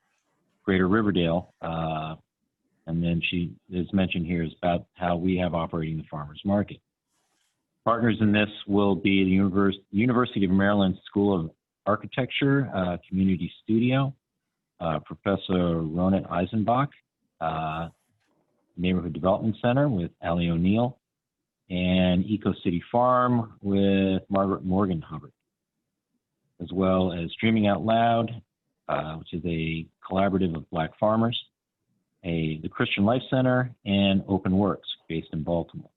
Greater Riverdale. And then she is mentioned here is about how we have operating the farmers market. Partners in this will be the University of Maryland School of Architecture, Community Studio, Professor Ronit Eisenbach, Neighborhood Development Center with Ali O'Neill, and Eco City Farm with Margaret Morgan Hubbard, as well as Dreaming Out Loud, which is a collaborative of Black farmers, the Christian Life Center, and Open Works, based in Baltimore.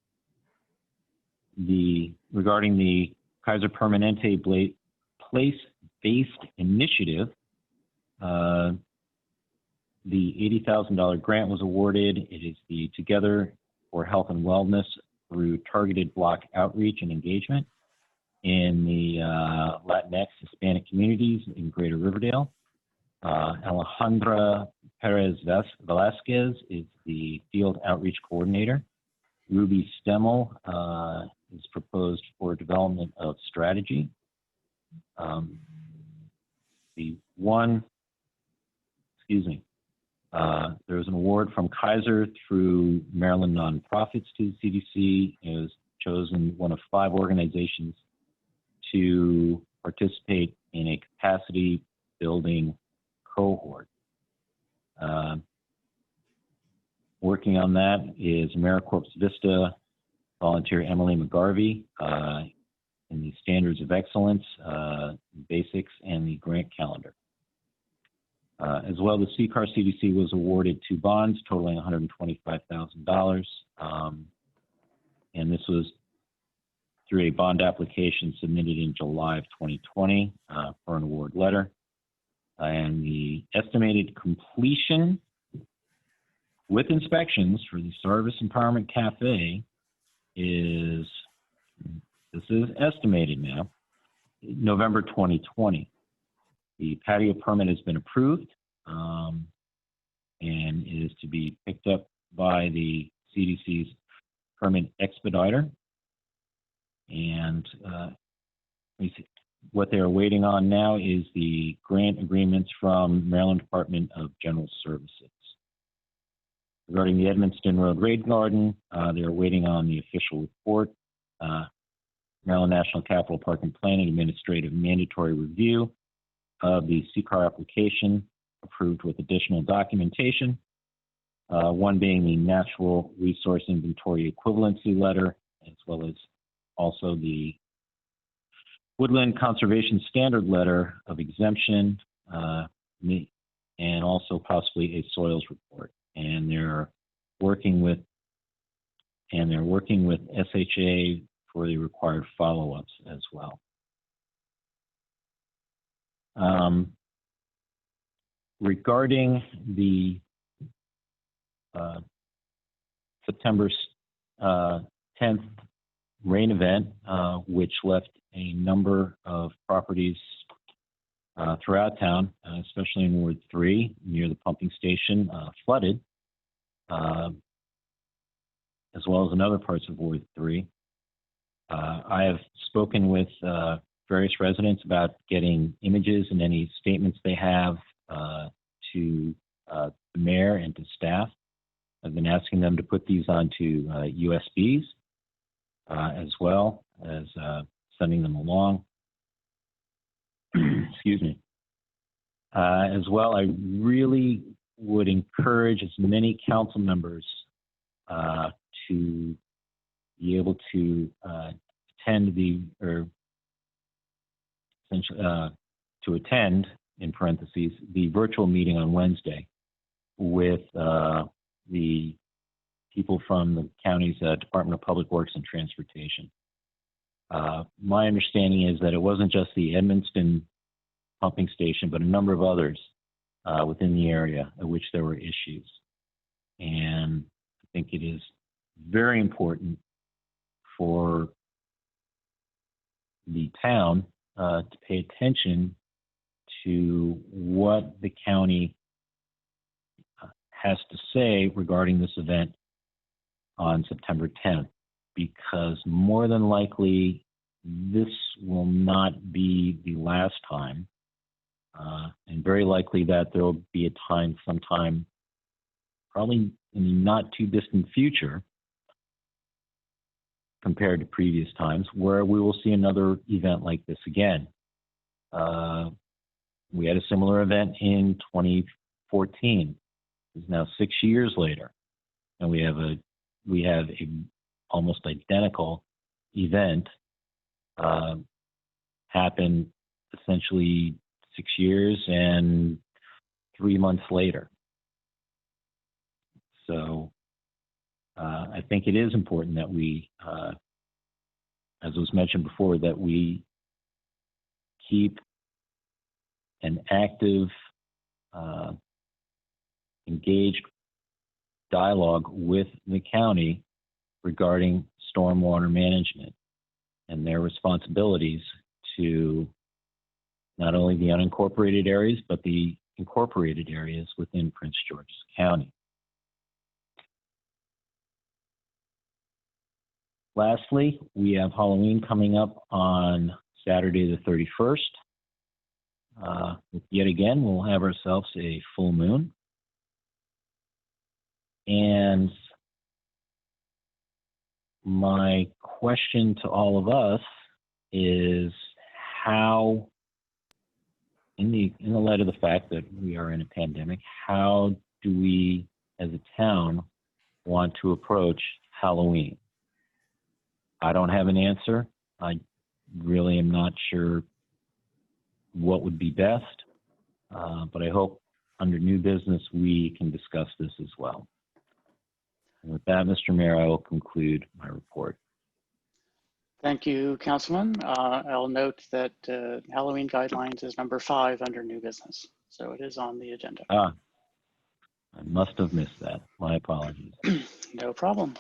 Regarding the Kaiser Permanente place-based initiative, the $80,000 grant was awarded. It is the Together for Health and Wellness through targeted block outreach and engagement in the Latinx Hispanic communities in Greater Riverdale. Alejandra Perez Velasquez is the field outreach coordinator. Ruby Stemmel is proposed for development of strategy. There was an award from Kaiser through Maryland Nonprofits to the CDC. It was chosen one of 5 organizations to participate in a capacity building cohort. Working on that is AmeriCorps Vista volunteer Emily McGarvey in the Standards of Excellence, Basics, and the Grant Calendar. As well, the CCAR CDC was awarded 2 bonds totaling $125,000. And this was through a bond application submitted in July of 2020 for an award letter. And the estimated completion with inspections for the Sarvis Empowerment Cafe is, this is estimated now, November 2020. The patio permit has been approved and is to be picked up by the CDC's permit expediter. And what they're waiting on now is the grant agreements from Maryland Department of General Services. Regarding the Edmonston Road Raid Garden, they're waiting on the official report. Maryland National Capital Park and Planning Administrative Mandatory Review of the CCAR application, approved with additional documentation, one being the Natural Resource Inventory Equivalency Letter, as well as also the Woodland Conservation Standard Letter of Exemption, and also possibly a soils report. And they're working with SHA for the required follow-ups as well. Regarding the September 10th rain event, which left a number of properties throughout town, especially in Ward 3 near the pumping station, flooded, as well as in other parts of Ward 3. I have spoken with various residents about getting images and any statements they have to the mayor and to staff. I've been asking them to put these onto USBs as well as sending them along. Excuse me. As well, I really would encourage as many council members to be able to attend to attend, in parentheses, the virtual meeting on Wednesday with the people from the county's Department of Public Works and Transportation. My understanding is that it wasn't just the Edmonston pumping station, but a number of others within the area at which there were issues. And I think it is very important for the town to pay attention to what the county has to say regarding this event on September 10th, because more than likely this will not be the last time, and very likely that there will be a time sometime, probably in the not too distant future, compared to previous times, where we will see another event like this again. We had a similar event in 2014. It's now 6 years later, and we have a almost identical event happen essentially 6 years and 3 months later. So I think it is important that we, as was mentioned before, that we keep an active, engaged dialogue with the county regarding stormwater management and their responsibilities to not only the unincorporated areas, but the incorporated areas within Prince George's County. Lastly, we have Halloween coming up on Saturday the 31st. Yet again, we'll have ourselves a full moon. And my question to all of us is how, in the light of the fact that we are in a pandemic, how do we as a town want to approach Halloween? I don't have an answer. I really am not sure what would be best, but I hope under new business we can discuss this as well. And with that, Mr. Mayor, I will conclude my report. Thank you, Councilman. I'll note that Halloween guidelines is number 5 under new business, so it is on the agenda. I must have missed that. My apologies. No problem.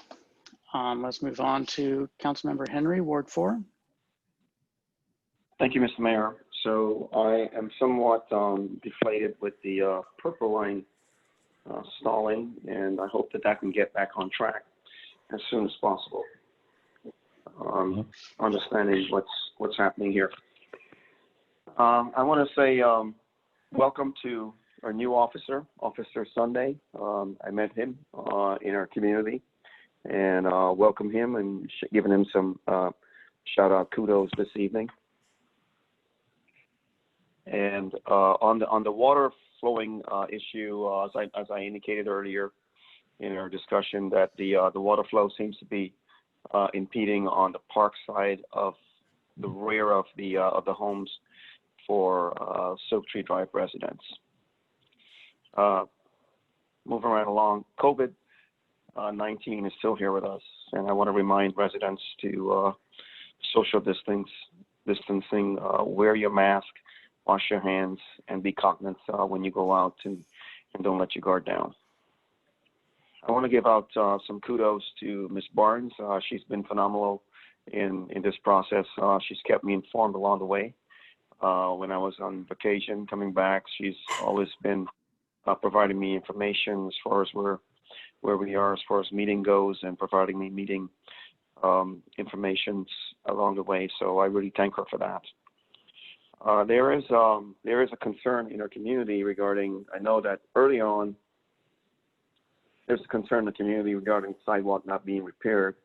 Let's move on to Councilmember Henry, Ward 4. Thank you, Mr. Mayor. So I am somewhat deflated with the Purple Line stalling, and I hope that that can get back on track as soon as possible. Understanding what's happening here. I want to say welcome to our new officer, Officer Sunday. I met him in our community, and welcome him and giving him some shout out kudos this evening. And on the water flowing issue, as I indicated earlier in our discussion, that the water flow seems to be impeding on the park side of the rear of the homes for Silk Tree Drive residents. Moving right along, COVID-19 is still here with us, and I want to remind residents to social distancing, wear your mask, wash your hands, and be cognizant when you go out, and don't let your guard down. I want to give out some kudos to Ms. Barnes. She's been phenomenal in this process. She's kept me informed along the way. When I was on vacation, coming back, she's always been providing me information as far as where we are as far as meeting goes, and providing me meeting information along the way. So I really thank her for that. There is a concern in our community regarding, I know that early on, there's a concern in the community regarding sidewalk not being repaired.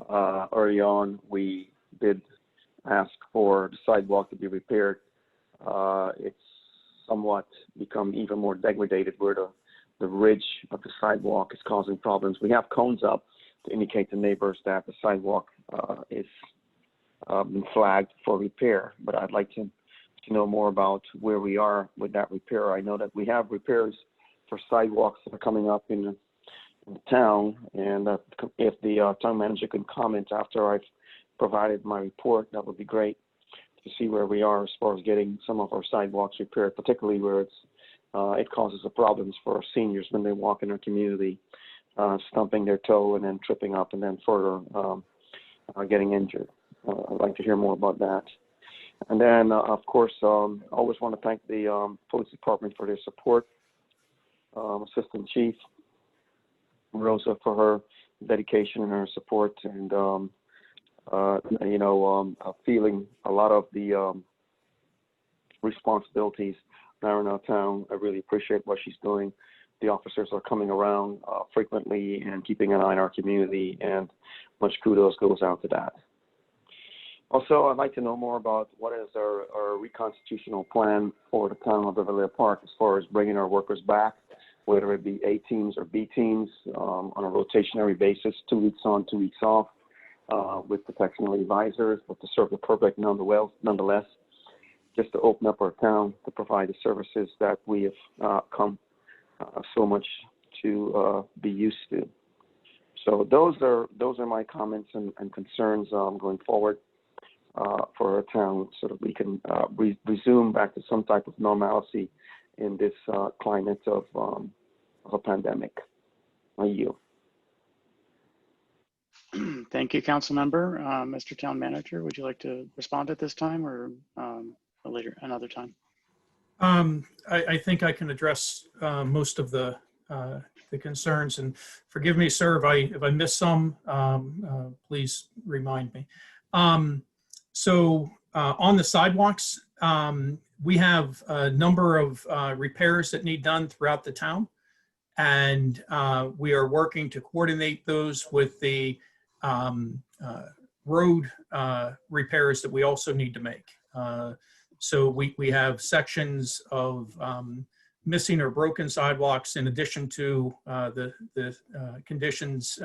Early on, we did ask for the sidewalk to be repaired. It's somewhat become even more degraded where the ridge of the sidewalk is causing problems. We have cones up to indicate to neighbors that the sidewalk is been flagged for repair, but I'd like to know more about where we are with that repair. I know that we have repairs for sidewalks that are coming up in in the town. And if the town manager can comment after I've provided my report, that would be great to see where we are as far as getting some of our sidewalks repaired, particularly where it causes the problems for our seniors when they walk in our community, stumping their toe and then tripping up and then further getting injured. I'd like to hear more about that. And then, of course, I always want to thank the police department for their support. Assistant Chief Rosa for her dedication and her support, and feeling a lot of the responsibilities now in our town. I really appreciate what she's doing. The officers are coming around frequently and keeping an eye on our community, and much kudos goes out to that. Also, I'd like to know more about what is our reconstitutional plan for the town of Beverly Park as far as bringing our workers back, whether it be A teams or B teams, on a rotationary basis, 2 weeks on, 2 weeks off, with protectional advisors, but to serve the public nonetheless, just to open up our town to provide the services that we have come so much to be used to. So those are my comments and concerns going forward for our town, so that we can resume back to some type of normalcy in this climate of a pandemic. You. Thank you, Council Member. Mr. Town Manager, would you like to respond at this time, or later, another time? I think I can address most of the concerns, and forgive me, sir, if I miss some. Please remind me. So on the sidewalks, we have a number of repairs that need done throughout the town, and we are working to coordinate those with the road repairs that we also need to make. So we have sections of missing or broken sidewalks, in addition to the conditions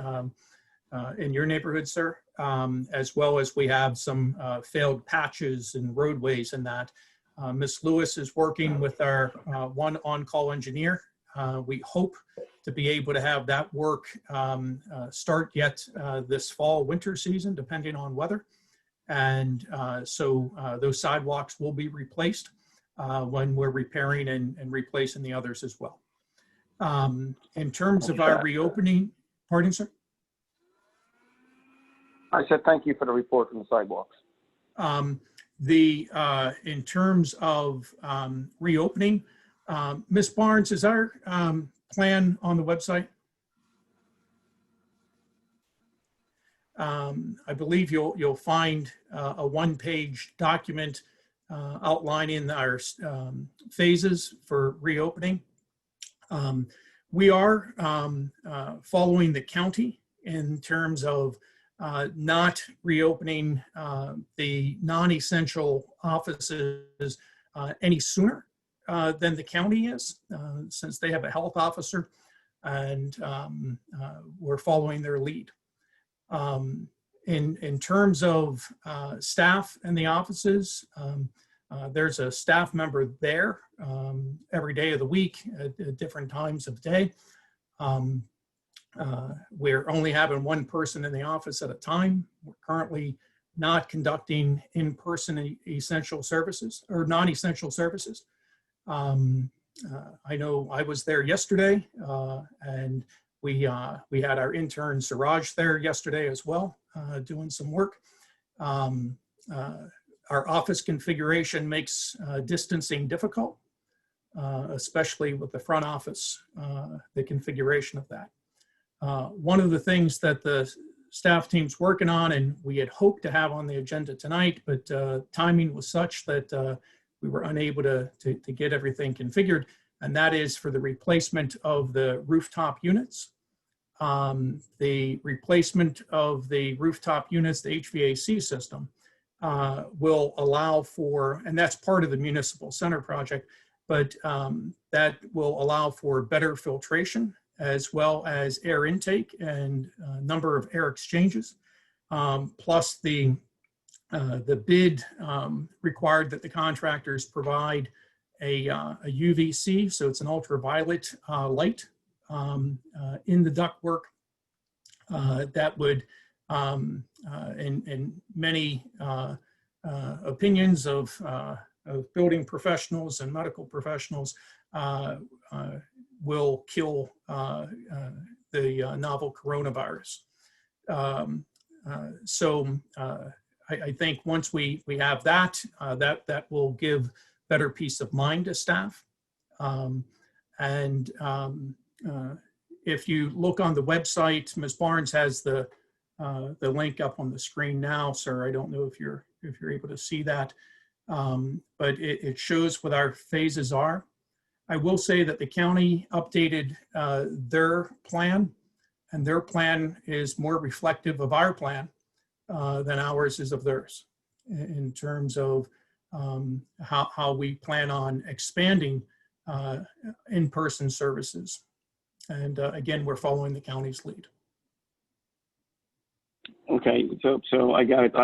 in your neighborhood, sir, as well as we have some failed patches and roadways and that. Ms. Lewis is working with our one on-call engineer. We hope to be able to have that work start yet this fall, winter season, depending on weather. And so those sidewalks will be replaced when we're repairing and replacing the others as well. In terms of our reopening, pardon, sir? I said thank you for the report on the sidewalks. In terms of reopening, Ms. Barnes, is our plan on the website? I believe you'll find a one-page document outlining our phases for reopening. We are following the county in terms of not reopening the non-essential offices any sooner than the county is, since they have a health officer, and we're following their lead. In terms of staff in the offices, there's a staff member there every day of the week at different times of day. We're only having one person in the office at a time. We're currently not conducting in-person essential services or non-essential services. I know I was there yesterday, and we had our intern Siraj there yesterday as well, doing some work. Our office configuration makes distancing difficult, especially with the front office, the configuration of that. One of the things that the staff team's working on, and we had hoped to have on the agenda tonight, but timing was such that we were unable to get everything configured, and that is for the replacement of the rooftop units. The replacement of the rooftop units, the HVAC system, will allow for, and that's part of the municipal center project, but that will allow for better filtration as well as air intake and number of air exchanges, plus the bid required that the contractors provide a UVC, so it's an ultraviolet light in the ductwork that would, in many opinions of building professionals and medical professionals, will kill the novel coronavirus. So I think once we have that, that will give better peace of mind to staff. If you look on the website, Ms. Barnes has the link up on the screen now, sir. I don't know if you're able to see that, but it shows what our phases are. I will say that the county updated their plan, and their plan is more reflective of our plan than ours is of theirs in terms of how we plan on expanding in-person services. And again, we're following the county's lead. Okay, so I got it.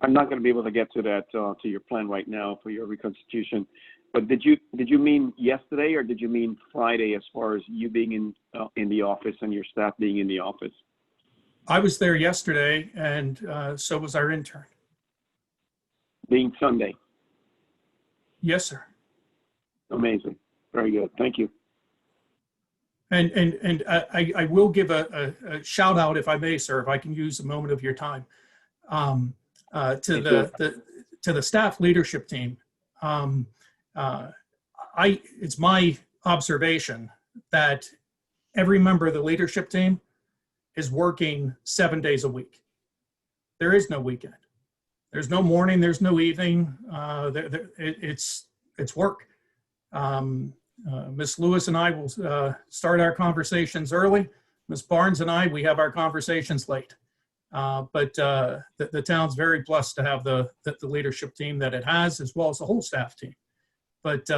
I'm not going to be able to get to that to your plan right now for your reconstitution. But did you mean yesterday, or did you mean Friday, as far as you being in the office and your staff being in the office? I was there yesterday, and so was our intern. Being Sunday. Yes, sir. Amazing. Very good. Thank you. And I will give a shout out, if I may, sir, if I can use a moment of your time, to the staff leadership team. It's my observation that every member of the leadership team is working 7 days a week. There is no weekend. There's no morning. There's no evening. It's work. Ms. Lewis and I will start our conversations early. Ms. Barnes and I, we have our conversations late. But the town's very blessed to have the leadership team that it has, as well as the whole staff team. But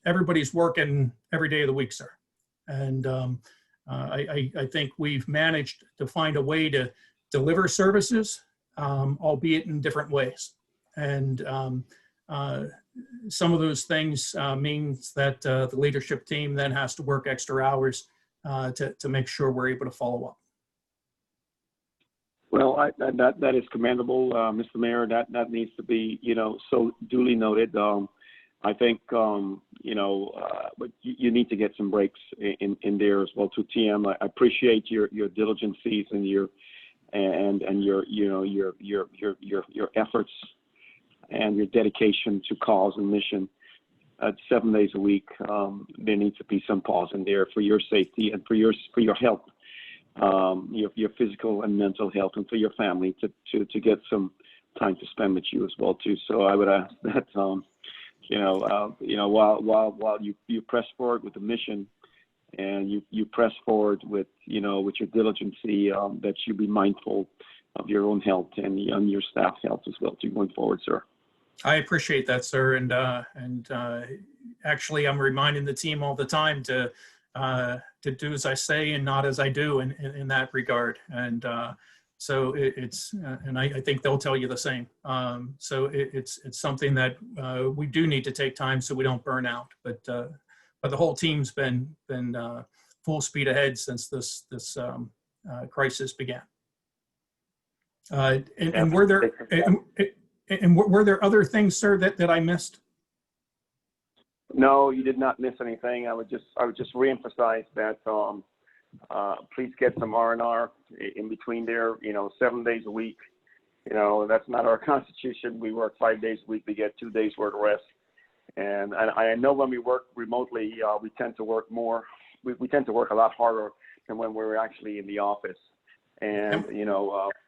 everybody's working every day of the week, sir. And I think we've managed to find a way to deliver services, albeit in different ways. And some of those things means that the leadership team then has to work extra hours to make sure we're able to follow up. Well, that is commendable, Mr. Mayor. That needs to be, so duly noted. I think, but you need to get some breaks in there as well too, TM. I appreciate your diligencies and your efforts and your dedication to cause and mission. 7 days a week, there needs to be some pause in there for your safety and for your health, your physical and mental health, and for your family to get some time to spend with you as well too. So I would ask that, while you press forward with the mission, and you press forward with with your diligency, that you be mindful of your own health and your staff health as well too going forward, sir. I appreciate that, sir. And actually, I'm reminding the team all the time to do as I say and not as I do in that regard. And so and I think they'll tell you the same. So it's something that we do need to take time so we don't burn out. But the whole team's been full speed ahead since this crisis began. And were there were there other things, sir, that I missed? No, you did not miss anything. I would just reemphasize that please get some R&R in between there. 7 days a week. That's not our constitution. We work 5 days a week. We get 2 days worth of rest. And I know when we work remotely, we tend to work more. We tend to work a lot harder than when we're actually in the office. And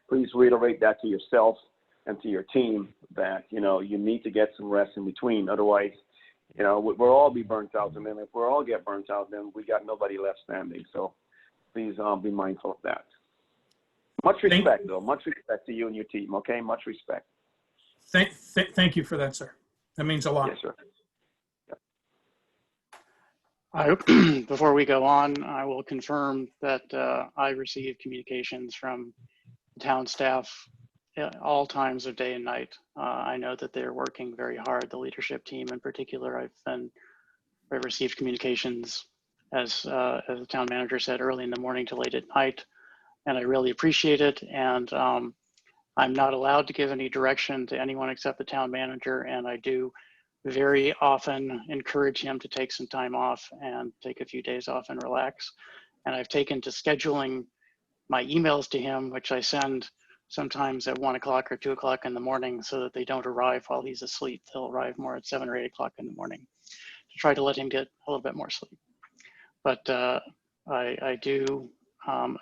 please reiterate that to yourself and to your team that you need to get some rest in between. Otherwise, we'll all be burnt out, and then if we all get burnt out, then we got nobody left standing. So please be mindful of that. Much respect, though. Much respect to you and your team. Okay, much respect. Thank you for that, sir. That means a lot. Yes, sir. Before we go on, I will confirm that I received communications from town staff at all times of day and night. I know that they're working very hard. The leadership team in particular, I've received communications as the town manager said, early in the morning to late at night. And I really appreciate it. And I'm not allowed to give any direction to anyone except the town manager. And I do very often encourage him to take some time off and take a few days off and relax. And I've taken to scheduling my emails to him, which I send sometimes at 1 o'clock or 2 o'clock in the morning so that they don't arrive while he's asleep. They'll arrive more at 7 or 8 o'clock in the morning to try to let him get a little bit more sleep. But I do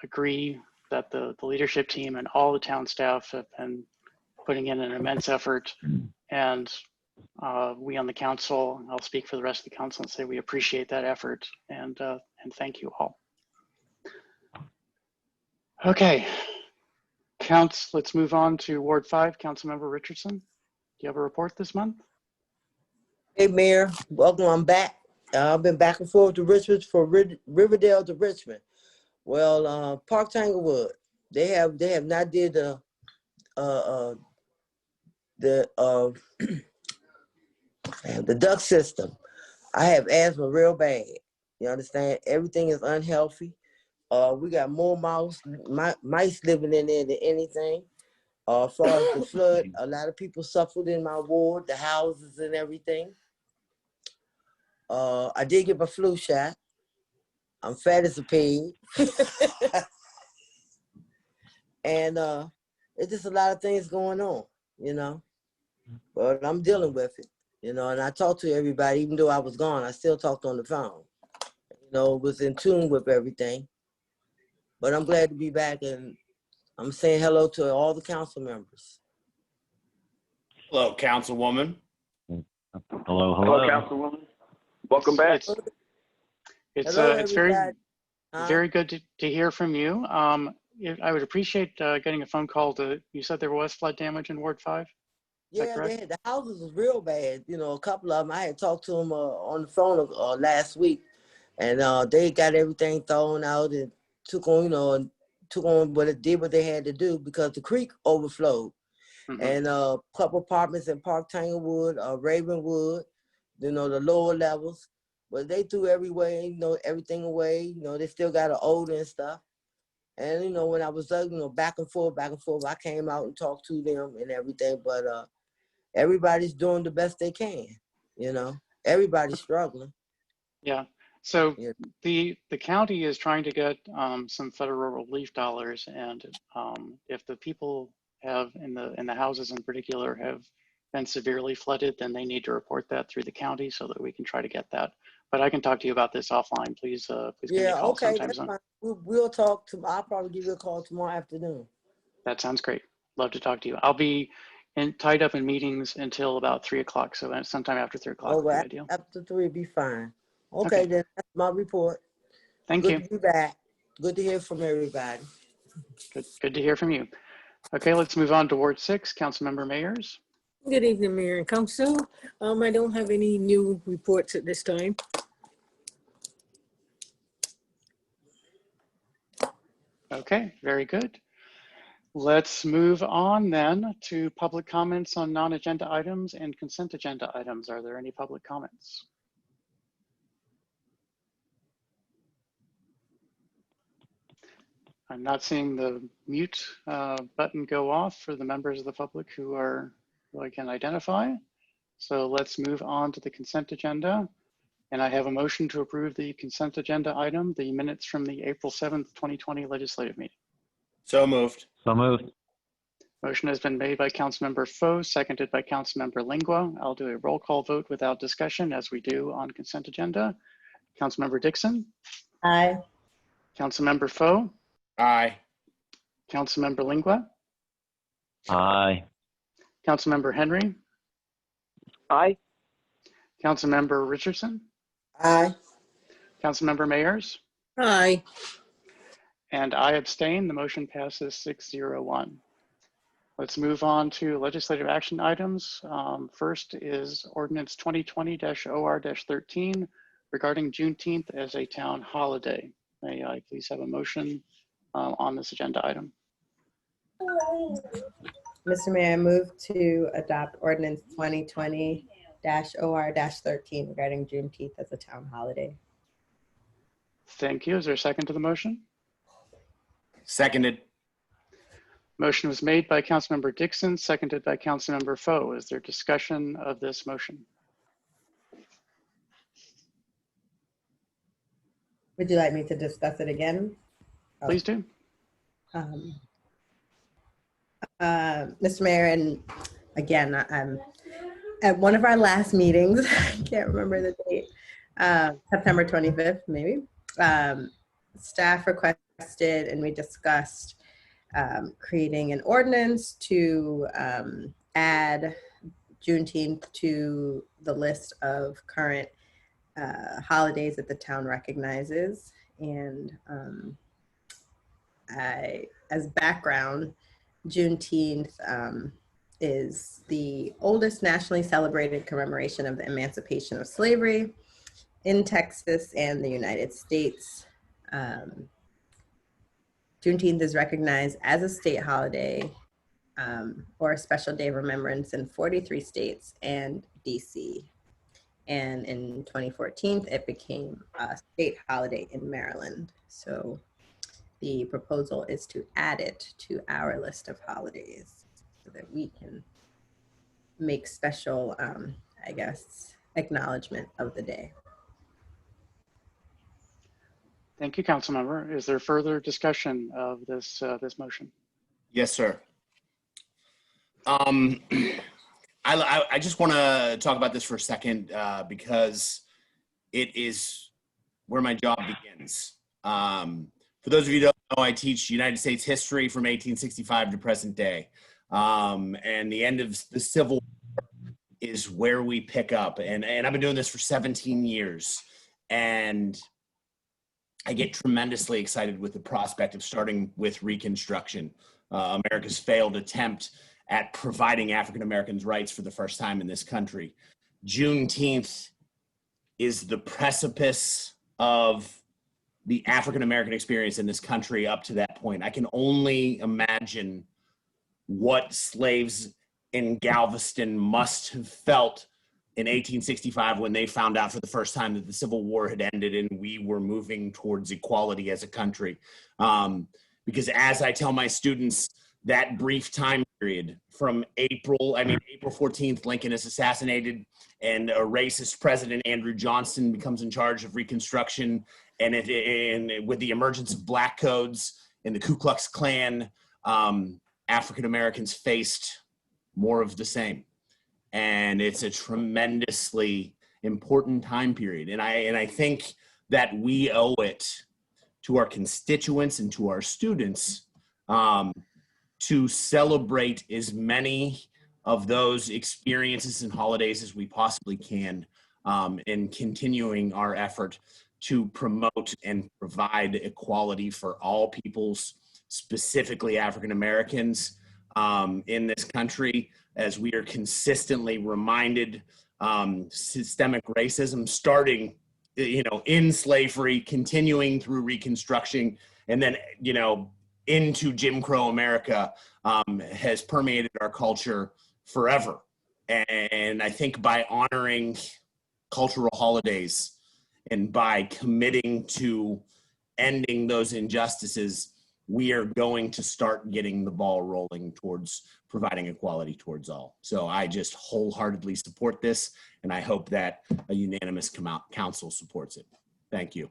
agree that the leadership team and all the town staff have been putting in an immense effort. And we on the council, I'll speak for the rest of the council and say we appreciate that effort and thank you all. Okay, let's move on to Ward 5, Councilmember Richardson. Do you have a report this month? Hey, Mayor, welcome. I'm back. I've been back and forth to Richmond for Riverdale to Richmond. Well, Park Tanglewood, they have not did the duct system. I have asthma real bad. You understand? Everything is unhealthy. We got more mice living in there than anything. As far as the flood, a lot of people suffered in my ward, the houses and everything. I did get my flu shot. I'm fat as a pig. And it's just a lot of things going on, you know. But I'm dealing with it, you know, and I talk to everybody, even though I was gone, I still talked on the phone. You know, was in tune with everything. But I'm glad to be back, and I'm saying hello to all the council members. Hello, Councilwoman. Hello, Hello, Councilwoman. Welcome back. It's Hello, it's very good to hear from you. I would appreciate getting a phone call you said there was flood damage in Ward 5? Yeah, the houses was real bad. You know, a couple of them, I had talked to them on the phone last week, and they got everything thrown out and took on what they had to do because the creek overflowed. Mm-hmm. And a couple apartments in Park Tanglewood, Ravenwood, you know, the lower levels, but they threw everything away. You know, they still got an odor and stuff. And, you know, when I was, back and forth, I came out and talked to them and everything, but everybody's doing the best they can, you know. Everybody's struggling. Yeah. So yeah. The county is trying to get some federal relief dollars, and if the people have in the houses in particular have been severely flooded, then they need to report that through the county so that we can try to get that. But I can talk to you about this offline. Please give me a call sometime soon. We'll talk. I'll probably give you a call tomorrow afternoon. That sounds great. Love to talk to you. I'll be tied up in meetings until about 3 o'clock. So sometime after 3 o'clock would be ideal. After 3 would be fine. Okay, then that's my report. Thank you. Good to be back. Good to hear from everybody. Good to hear from you. Okay, let's move on to Ward 6, Councilmember Mayers. Good evening, Mayor and Council. I don't have any new reports at this time. Okay, very good. Let's move on then to public comments on non-agenda items and consent agenda items. Are there any public comments? I'm not seeing the mute button go off for the members of the public who I can identify. So let's move on to the consent agenda. And I have a motion to approve the consent agenda item, the minutes from the April 7th, 2020 legislative meeting. So moved. So moved. Motion has been made by Councilmember Foe, seconded by Councilmember Lingua. I'll do a roll call vote without discussion as we do on consent agenda. Councilmember Dixon. Aye. Councilmember Foe. Aye. Councilmember Lingua. Aye. Councilmember Henry. Aye. Councilmember Richardson. Aye. Councilmember Mayers. Aye. And I abstain. The motion passes 6-0-1. Let's move on to legislative action items. First is ordinance 2020-OR-13 regarding Juneteenth as a town holiday. May I please have a motion on this agenda item? Mr. Mayor, I move to adopt ordinance 2020-OR-13 regarding Juneteenth as a town holiday. Thank you. Is there a second to the motion? Seconded. Motion was made by Councilmember Dixon, seconded by Councilmember Foe. Is there discussion of this motion? Would you like me to discuss it again? Please do. Mr. Mayor, and again, I'm at one of our last meetings, I can't remember the date, September 25th, maybe. Staff requested and we discussed creating an ordinance to add Juneteenth to the list of current holidays that the town recognizes. And as background, Juneteenth is the oldest nationally celebrated commemoration of the emancipation of slavery in Texas and the United States. Juneteenth is recognized as a state holiday or a special day of remembrance in 43 states and DC. And in 2014, it became a state holiday in Maryland. So the proposal is to add it to our list of holidays so that we can make special, I guess, acknowledgement of the day. Thank you, Councilmember. Is there further discussion of this this motion? Yes, sir. I just want to talk about this for a second because it is where my job begins. For those of you who don't know, I teach United States history from 1865 to present day. And the end of the Civil War is where we pick up. And I've been doing this for 17 years. And I get tremendously excited with the prospect of starting with Reconstruction, America's failed attempt at providing African Americans rights for the first time in this country. Juneteenth is the precipice of the African American experience in this country up to that point. I can only imagine what slaves in Galveston must have felt in 1865 when they found out for the first time that the Civil War had ended and we were moving towards equality as a country. Because as I tell my students, that brief time period from April 14th, Lincoln is assassinated and a racist president, Andrew Johnson, becomes in charge of Reconstruction. And with the emergence of black codes and the Ku Klux Klan, African Americans faced more of the same. And it's a tremendously important time period. And I think that we owe it to our constituents and to our students to celebrate as many of those experiences and holidays as we possibly can, in continuing our effort to promote and provide equality for all peoples, specifically African Americans, in this country, as we are consistently reminded systemic racism starting, in slavery, continuing through Reconstruction, and then, into Jim Crow America has permeated our culture forever. And I think by honoring cultural holidays and by committing to ending those injustices, we are going to start getting the ball rolling towards providing equality towards all. So I just wholeheartedly support this, and I hope that a unanimous council supports it. Thank you.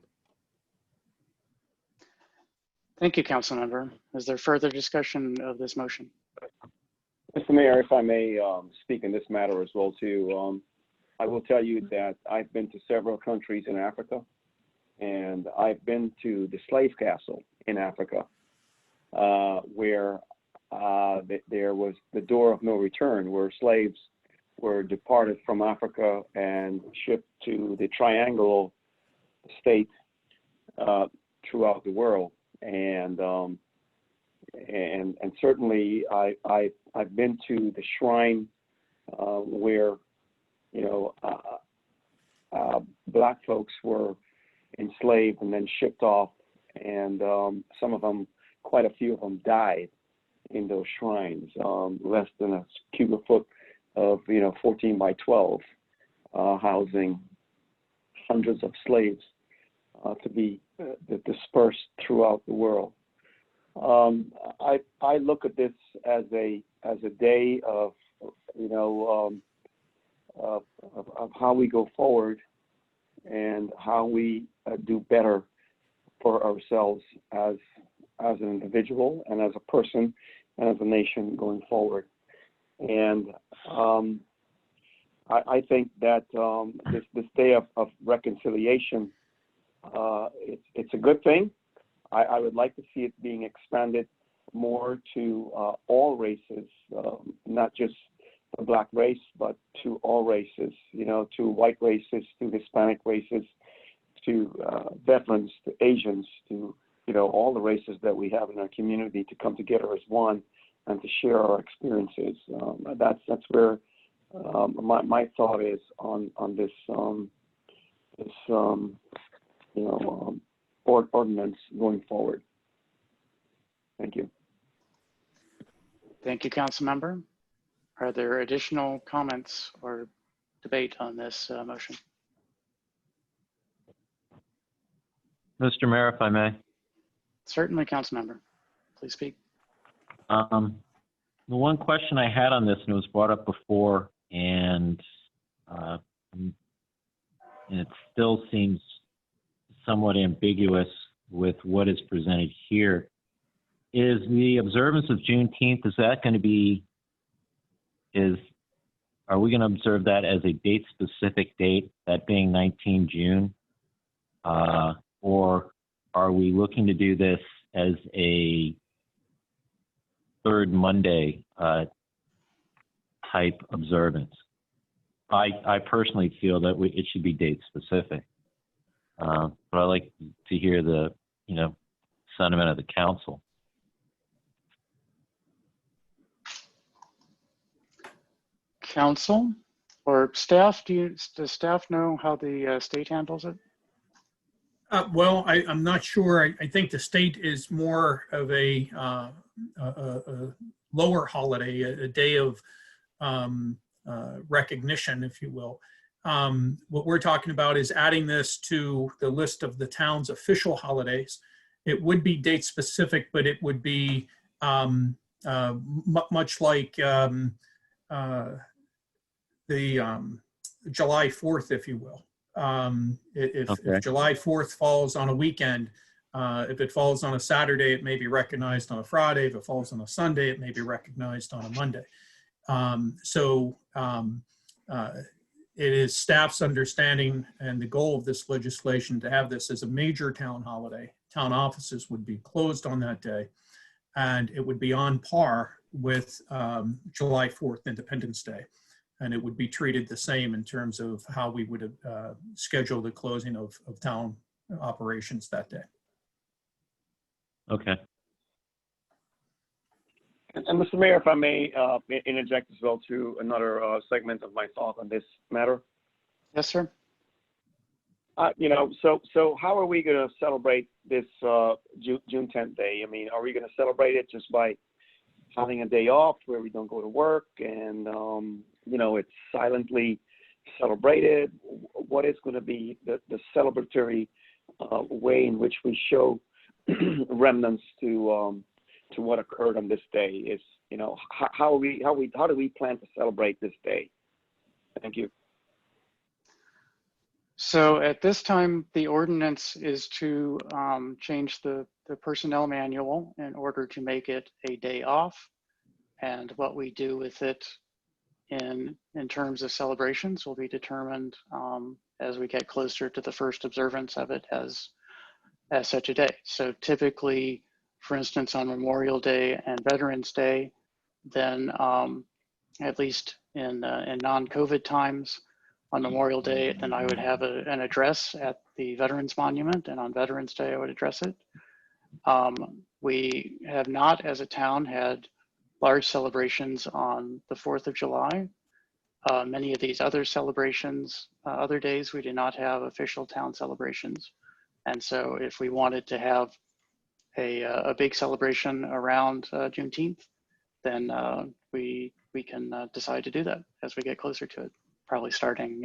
Thank you, Councilmember. Is there further discussion of this motion? Mr. Mayor, if I may speak in this matter as well too, I will tell you that I've been to several countries in Africa, and I've been to the slave castle in Africa, where there was the door of no return, where slaves were departed from Africa and shipped to the triangle state throughout the world. And certainly I've been to the shrine where black folks were enslaved and then shipped off, and some of them, quite a few of them, died in those shrines, less than a cubic foot of 14 by 12, housing hundreds of slaves to be dispersed throughout the world. I look at this as a day of of how we go forward and how we do better for ourselves as an individual and as a person and as a nation going forward. And I think that this day of reconciliation, it's a good thing. I would like to see it being expanded more to all races, not just the Black race, but to all races, to white races, to Hispanic races, to veterans, to Asians, to, all the races that we have in our community, to come together as one and to share our experiences. That's where my thought is on this ordinance going forward. Thank you. Thank you, council member. Are there additional comments or debate on this motion? Mr. Mayor, if I may. Certainly, council member. Please speak. The one question I had on this, and it was brought up before, and it still seems somewhat ambiguous with what is presented here, is the observance of Juneteenth, is that going to be, are we going to observe that as a date-specific date, that being 19 June? Or are we looking to do this as a third Monday type observance? I personally feel that it should be date-specific. But I'd like to hear the, sentiment of the council. Council or staff, does staff know how the state handles it? Well, I'm not sure. I think the state is more of a lower holiday, a day of recognition, if you will. What we're talking about is adding this to the list of the town's official holidays. It would be date specific, but it would be much like the July 4th, if you will. If July 4th falls on a weekend, if it falls on a Saturday, it may be recognized on a Friday. If it falls on a Sunday, it may be recognized on a Monday. It is staff's understanding and the goal of this legislation to have this as a major town holiday. Town offices would be closed on that day, and it would be on par with July 4th, Independence Day. And it would be treated the same in terms of how we would schedule the closing of town operations that day. Okay. And Mr. Mayor, if I may interject as well to another segment of my thought on this matter. Yes, sir. So how are we going to celebrate this June 10th day? I mean, are we going to celebrate it just by having a day off where we don't go to work and it's silently celebrated? What is going to be the celebratory way in which we show remnants to what occurred on this day? Is how do we plan to celebrate this day? Thank you. So at this time, the ordinance is to change the personnel manual in order to make it a day off, and what we do with it in terms of celebrations will be determined as we get closer to the first observance of it as such a day. So typically, for instance, on Memorial Day and Veterans Day, then at least in non-COVID times, on Memorial Day, then I would have an address at the Veterans Monument, and on Veterans Day, I would address it. We have not, as a town, had large celebrations on the 4th of July. Many of these other celebrations, other days, we do not have official town celebrations. And so if we wanted to have a big celebration around Juneteenth, then we can decide to do that as we get closer to it, probably starting,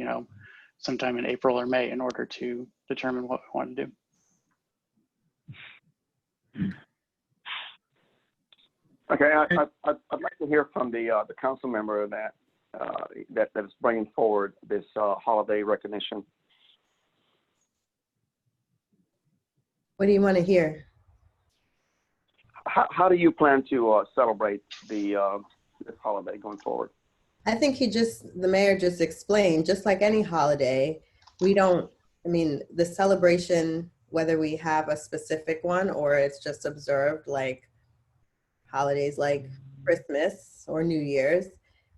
sometime in April or May in order to determine what we want to do. Okay, I'd like to hear from the council member that is bringing forward this holiday recognition. What do you want to hear? How do you plan to celebrate this holiday going forward? I think the mayor just explained, just like any holiday, the celebration, whether we have a specific one or it's just observed like holidays like Christmas or New Year's,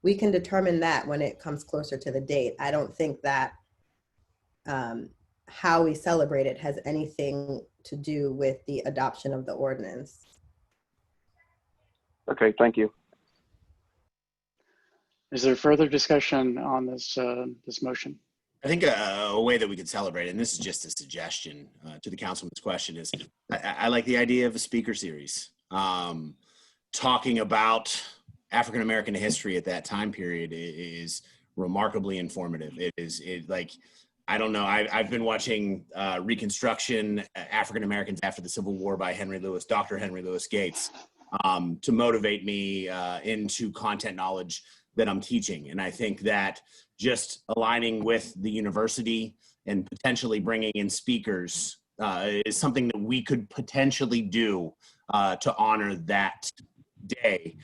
we can determine that when it comes closer to the date. I don't think that how we celebrate it has anything to do with the adoption of the ordinance. Okay, thank you. Is there further discussion on this motion? I think a way that we could celebrate, and this is just a suggestion to the councilman's question, is I like the idea of a speaker series. Talking about African American history at that time period is remarkably informative. I don't know, I've been watching Reconstruction, African Americans After the Civil War by Dr. Henry Louis Gates, to motivate me into content knowledge that I'm teaching. And I think that just aligning with the university and potentially bringing in speakers is something that we could potentially do to honor that day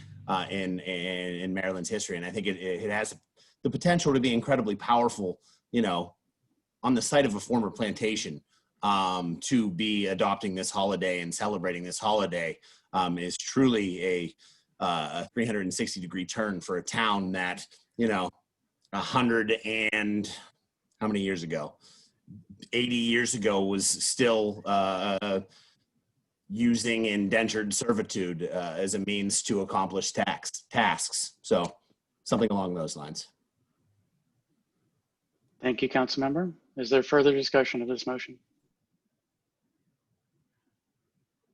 in Maryland's history. And I think it has the potential to be incredibly powerful, on the site of a former plantation, to be adopting this holiday and celebrating this holiday is truly a 360-degree turn for a town that, 100 and how many years ago? 80 years ago was still using indentured servitude as a means to accomplish tasks. So something along those lines. Thank you, Councilmember. Is there further discussion of this motion?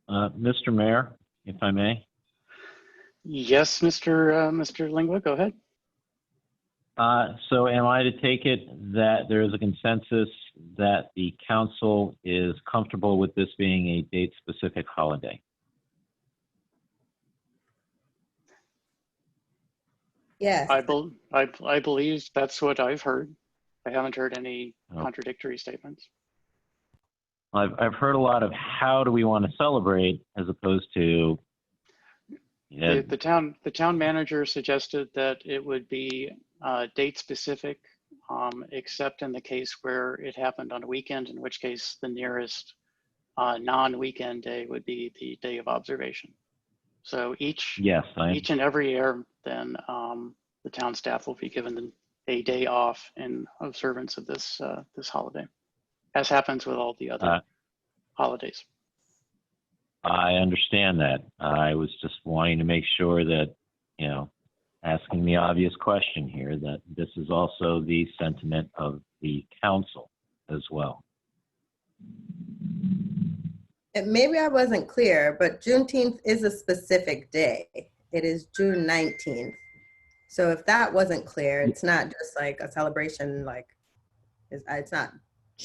Mr. Mayor, if I may. Yes, Mr. Lingua, go ahead. So am I to take it that there is a consensus that the council is comfortable with this being a date-specific holiday? Yes. I believe that's what I've heard. I haven't heard any contradictory statements. I've heard a lot of how do we want to celebrate as opposed to. Yeah. The town manager suggested that it would be date specific, except in the case where it happened on a weekend, in which case the nearest non-weekend day would be the day of observation. So each and every year, then the town staff will be given a day off in observance of this holiday, as happens with all the other holidays. I understand that. I was just wanting to make sure that, asking the obvious question here, that this is also the sentiment of the council as well. And maybe I wasn't clear, but Juneteenth is a specific day. It is June 19th. So if that wasn't clear, it's not just like a celebration, it's not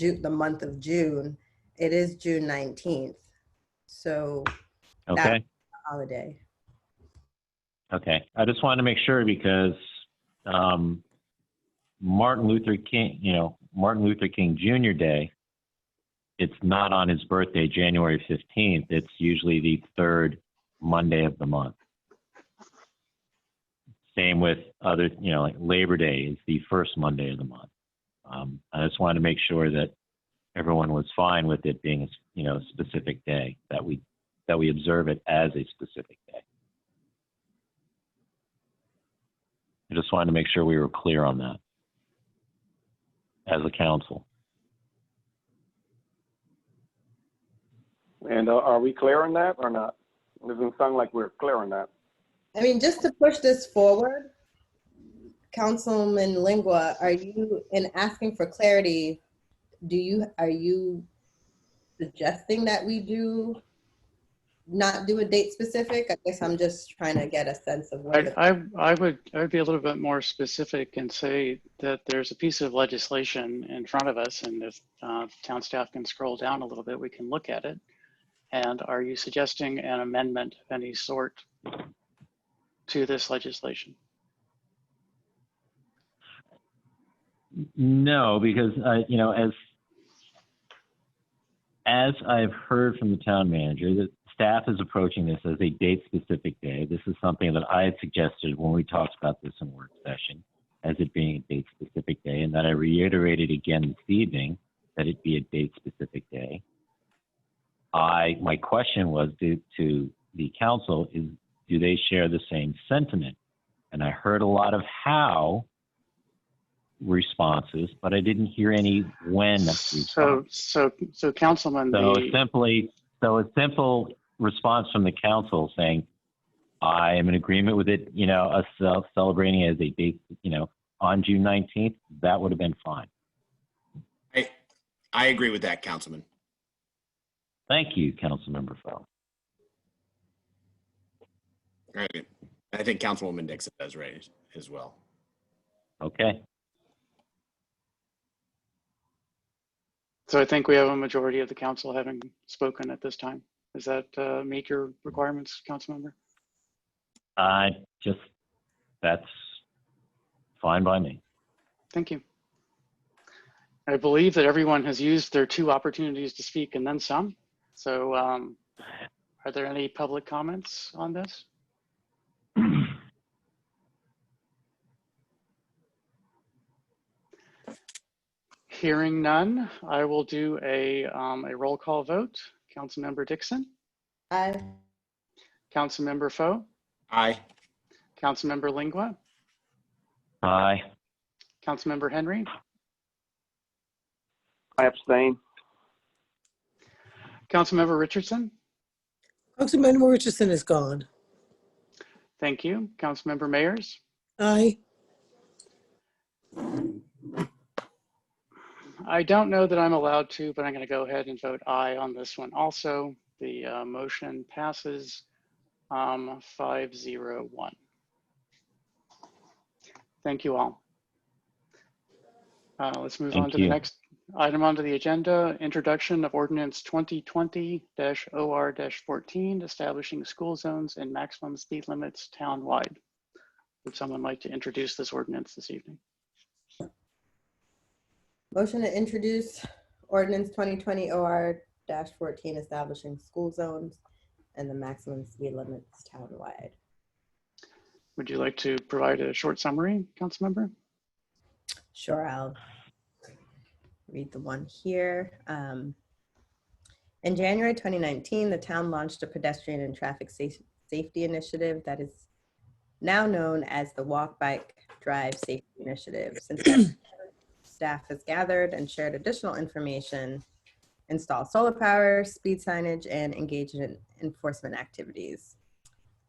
the month of June. It is June 19th. So okay. That's a holiday. Okay. I just wanted to make sure because Martin Luther King Jr. Day, it's not on his birthday, January 15th. It's usually the third Monday of the month. Same with other, like Labor Day is the first Monday of the month. I just wanted to make sure that everyone was fine with it being a specific day, that we observe it as a specific day. I just wanted to make sure we were clear on that as a council. And are we clear on that or not? It doesn't sound like we're clear on that. I mean, just to push this forward, Councilman Lingua, are you, in asking for clarity, are you suggesting that we not do a date specific? I guess I'm just trying to get a sense of where I would be a little bit more specific and say that there's a piece of legislation in front of us, and if town staff can scroll down a little bit, we can look at it. And are you suggesting an amendment of any sort to this legislation? No, because, you know, as I've heard from the town manager, the staff is approaching this as a date-specific day. This is something that I had suggested when we talked about this in work session, as it being a date-specific day, and that I reiterated again this evening that it be a date-specific day. My question was to the council is, do they share the same sentiment? And I heard a lot of how responses, but I didn't hear any when responses. So Councilman, So a simple response from the council saying, I am in agreement with it, you know, us celebrating as a date, you know, on June 19th, that would have been fine. I agree with that, Councilman. Thank you, Councilmember Foe. Right. I think Councilwoman Dixon does raise as well. Okay. So I think we have a majority of the council having spoken at this time. Does that meet your requirements, Councilmember? That's fine by me. Thank you. I believe that everyone has used their 2 opportunities to speak and then some. So are there any public comments on this? Hearing none, I will do a roll call vote. Councilmember Dixon? Aye. Councilmember Foe? Aye. Councilmember Lingua? Aye. Councilmember Henry? I abstain. Councilmember Richardson? Councilmember Richardson is gone. Thank you. Councilmember Mayers? Aye. I don't know that I'm allowed to, but I'm going to go ahead and vote aye on this one. Also, the motion passes 5-0-1. Thank you all. Let's move on to the next item onto the agenda, introduction of ordinance 2020-OR-14, establishing school zones and maximum speed limits townwide. Would someone like to introduce this ordinance this evening? Motion to introduce ordinance 2020 OR-14 establishing school zones and the maximum speed limits townwide. Would you like to provide a short summary, Councilmember? Sure, I'll read the one here. In January 2019, the town launched a pedestrian and traffic safety initiative that is now known as the Walk, Bike, Drive Safety Initiative. Since then, staff has gathered and shared additional information, installed solar power, speed signage, and engaged in enforcement activities.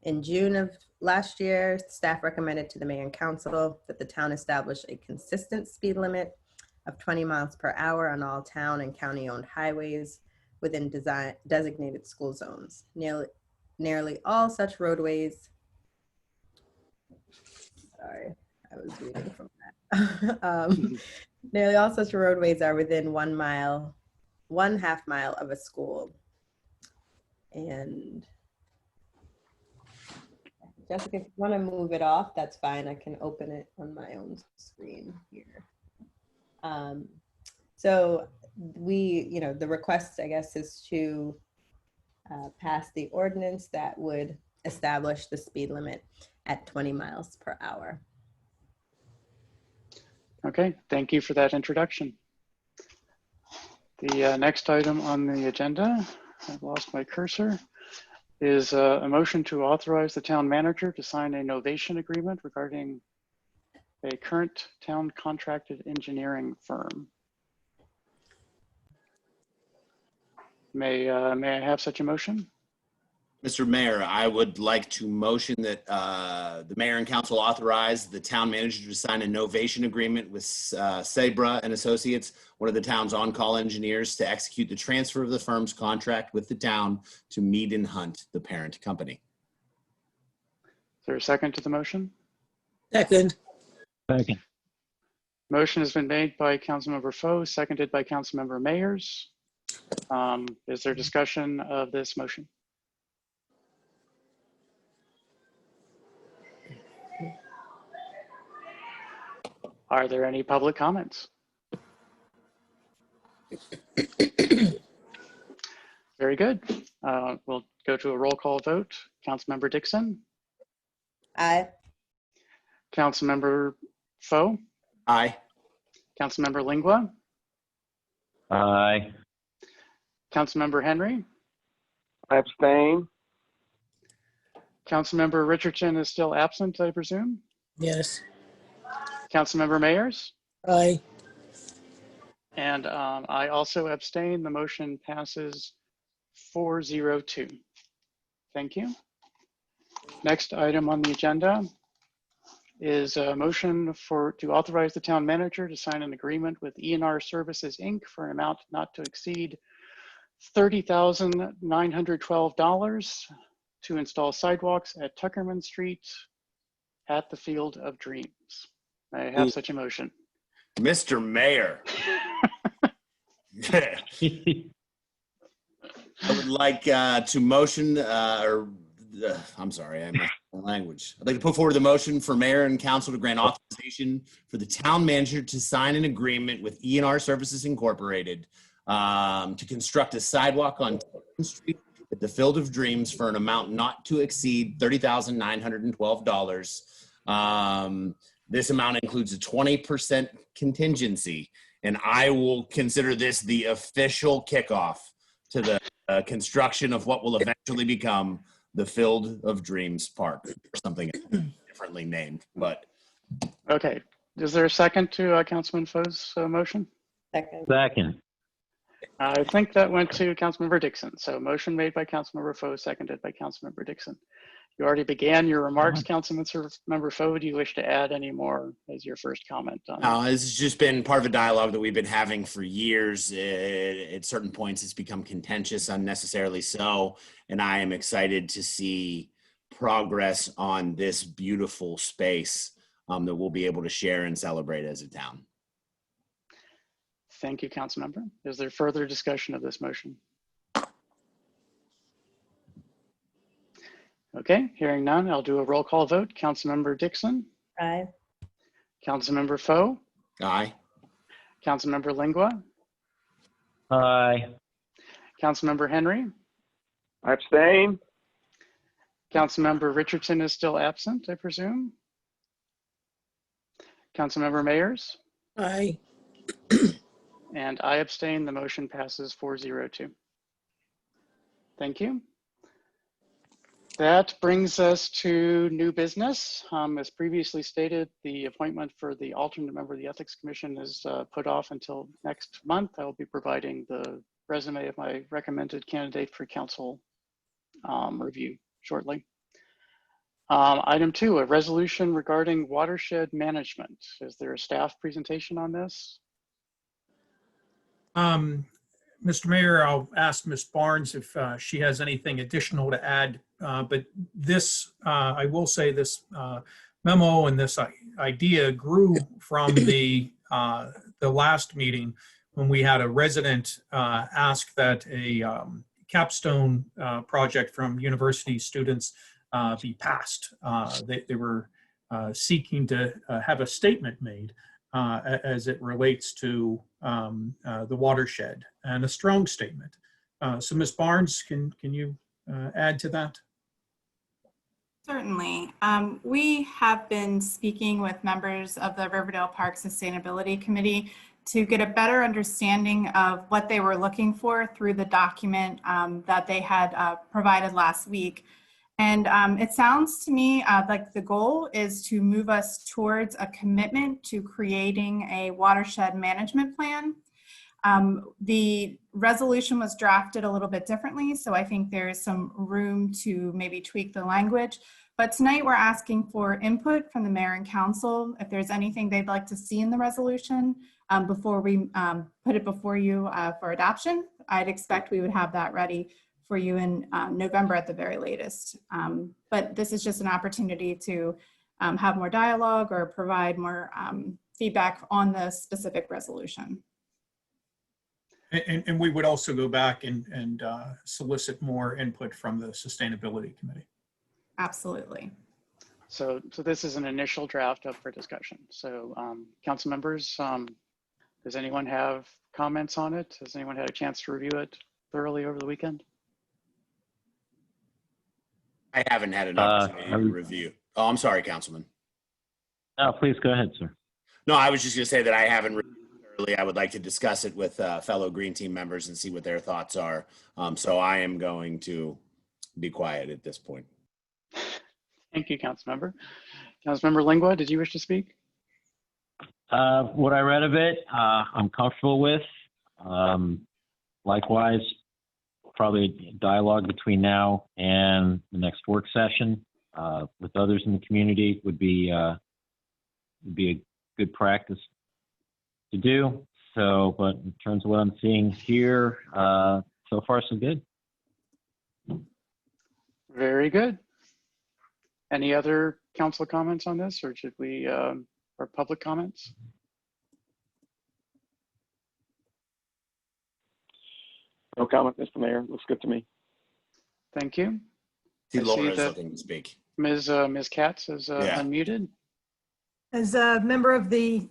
In June of last year, staff recommended to the mayor and council that the town establish a consistent speed limit of 20 miles per hour on all town and county-owned highways within designated school zones. Nearly all such roadways, sorry, I was reading from that. Nearly all such roadways are within 1 half mile of a school. And Jessica, if you want to move it off, that's fine. I can open it on my own screen here. So the request, I guess, is to pass the ordinance that would establish the speed limit at 20 miles per hour. Okay, thank you for that introduction. The next item on the agenda, I've lost my cursor, is a motion to authorize the town manager to sign a novation agreement regarding a current town contracted engineering firm. May I have such a motion? Mr. Mayor, I would like to motion that the mayor and council authorize the town manager to sign a novation agreement with Sabra and Associates, one of the town's on-call engineers, to execute the transfer of the firm's contract with the town to Mead and Hunt, the parent company. Is there a second to the motion? Second. Second. Motion has been made by Councilmember Foe, seconded by Councilmember Mayers. Is there discussion of this motion? Are there any public comments? Very good. We'll go to a roll call vote. Councilmember Dixon, Aye. Councilmember Foe, Aye. Councilmember Lingua, Aye. Councilmember Henry, I abstain. Councilmember Richardson is still absent, I presume. Yes. Councilmember Mayers, Aye. and I also abstain. The motion passes 402. Thank you. Next item on the agenda is a motion to authorize the town manager to sign an agreement with ENR Services, Inc. for an amount not to exceed $30,912 to install sidewalks at Tuckerman Street at the Field of Dreams. May I have such a motion? Mr. Mayor. I would like to motion, I'm sorry, I messed up my language. I'd like to put forward the motion for mayor and council to grant authorization for the town manager to sign an agreement with ENR Services Incorporated to construct a sidewalk on Tuckerman Street at the Field of Dreams for an amount not to exceed $30,912. This amount includes a 20% contingency, and I will consider this the official kickoff to the construction of what will eventually become the Field of Dreams Park, or something differently named. But Okay, is there a second to Councilman Foe's motion? Second. Second. I think that went to Councilmember Dixon. So motion made by Councilmember Foe, seconded by Councilmember Dixon. You already began your remarks, Councilmember Foe. Do you wish to add any more as your first comment on this has just been part of a dialogue that we've been having for years. At certain points, it's become contentious, unnecessarily so. And I am excited to see progress on this beautiful space that we'll be able to share and celebrate as a town. Thank you, Councilmember. Is there further discussion of this motion? Okay, hearing none, I'll do a roll call vote. Councilmember Dixon, Aye. Councilmember Foe, Aye. Councilmember Lingua, Aye. Councilmember Henry, I abstain. Councilmember Richardson is still absent, I presume. Councilmember Mayers, Aye. and I abstain. The motion passes 402. Thank you. That brings us to new business. As previously stated, the appointment for the alternate member of the Ethics Commission is put off until next month. I will be providing the resume of my recommended candidate for council review shortly. Item 2, a resolution regarding watershed management. Is there a staff presentation on this? Mr. Mayor, I'll ask Ms. Barnes if she has anything additional to add. But this, I will say this memo and this idea grew from the last meeting when we had a resident ask that a capstone project from university students be passed. They were seeking to have a statement made as it relates to the watershed, and a strong statement. So Ms. Barnes, can you add to that? Certainly. We have been speaking with members of the Riverdale Park Sustainability Committee to get a better understanding of what they were looking for through the document that they had provided last week. And it sounds to me like the goal is to move us towards a commitment to creating a watershed management plan. The resolution was drafted a little bit differently, so I think there's some room to maybe tweak the language. But tonight we're asking for input from the mayor and council if there's anything they'd like to see in the resolution before we put it before you for adoption. I'd expect we would have that ready for you in November at the very latest. But this is just an opportunity to have more dialogue or provide more feedback on the specific resolution. And we would also go back and solicit more input from the Sustainability Committee. Absolutely. So this is an initial draft up for discussion. So council members, does anyone have comments on it? Has anyone had a chance to review it thoroughly over the weekend? I haven't had an opportunity to review. Oh, I'm sorry, Councilman. No, please go ahead, sir. No, I was just going to say that I haven't reviewed it thoroughly. I would like to discuss it with fellow Green Team members and see what their thoughts are. So I am going to be quiet at this point. Thank you, Councilmember. Councilmember Lingua, did you wish to speak? What I read of it, I'm comfortable with. Likewise, probably dialogue between now and the next work session with others in the community would be a good practice to do. So, but in terms of what I'm seeing here, so far so good. Very good. Any other council comments on this, or should we, or public comments? No comment, Mr. Mayor. Looks good to me. Thank you. See, I Laura is that looking to speak. Ms. Katz is unmuted. As a member of the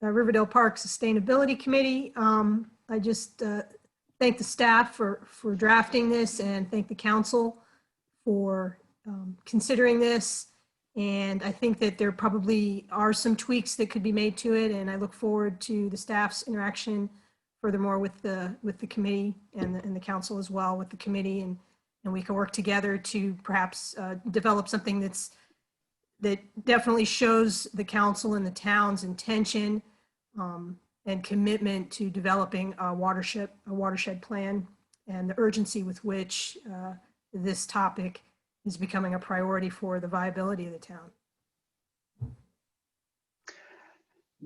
Riverdale Park Sustainability Committee, I just thank the staff for drafting this and thank the council for considering this. And I think that there probably are some tweaks that could be made to it. And I look forward to the staff's interaction furthermore with the committee and the council as well with the committee. And we can work together to perhaps develop something that definitely shows the council and the town's intention and commitment to developing a watershed plan and the urgency with which this topic is becoming a priority for the viability of the town.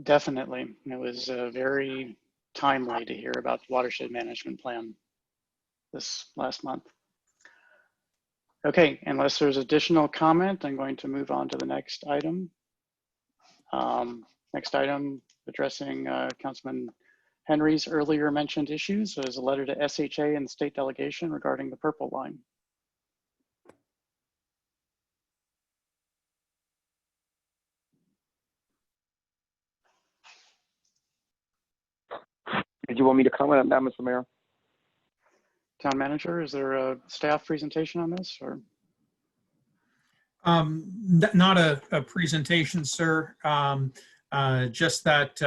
Definitely. It was very timely to hear about the watershed management plan this last month. Okay, unless there's additional comment, I'm going to move on to the next item. Next item addressing Councilman Henry's earlier mentioned issues is a letter to SHA and state delegation regarding the Purple Line. Did you want me to comment on that, Mr. Mayor? Town manager, is there a staff presentation on this or? Not a presentation, sir. Just that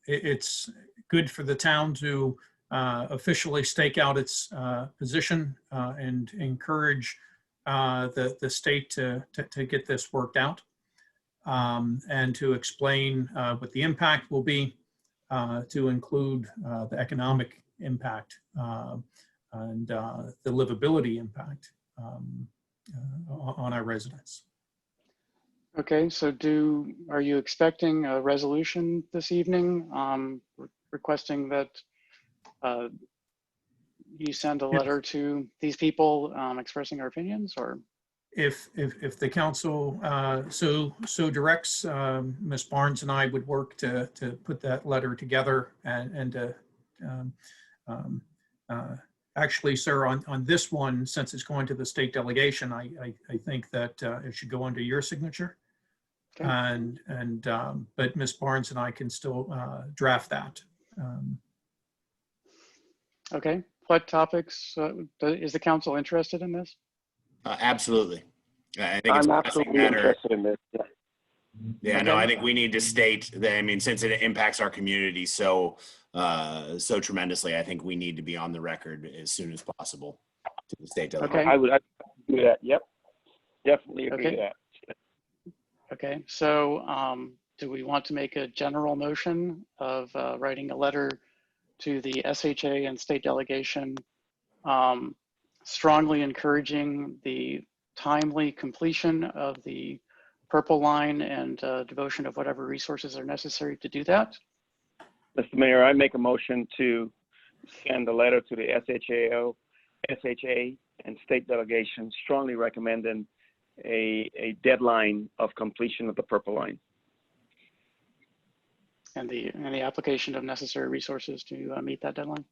it's good for the town to officially stake out its position and encourage the state to get this worked out and to explain what the impact will be, to include the economic impact and the livability impact on our residents. Okay, so are you expecting a resolution this evening requesting that you send a letter to these people expressing our opinions, or? If the council so directs, Ms. Barnes and I would work to put that letter together and to actually, sir, on this one, since it's going to the state delegation, I think that it should go under your signature. Okay. But Ms. Barnes and I can still draft that. Okay, what topics is the council interested in this? Absolutely. I think I'm absolutely interested in this. Yeah. Yeah, Okay. no, I think we need to state that, I mean, since it impacts our community so tremendously, I think we need to be on the record as soon as possible to the state delegation. Okay. I would do that. Yep. Definitely agree to that. Okay, so do we want to make a general motion of writing a letter to the SHA and state delegation strongly encouraging the timely completion of the Purple Line and devotion of whatever resources are necessary to do that? Mr. Mayor, I make a motion to send a letter to the SHA and state delegation strongly recommending a deadline of completion of the Purple Line. And the application of necessary resources to meet that deadline?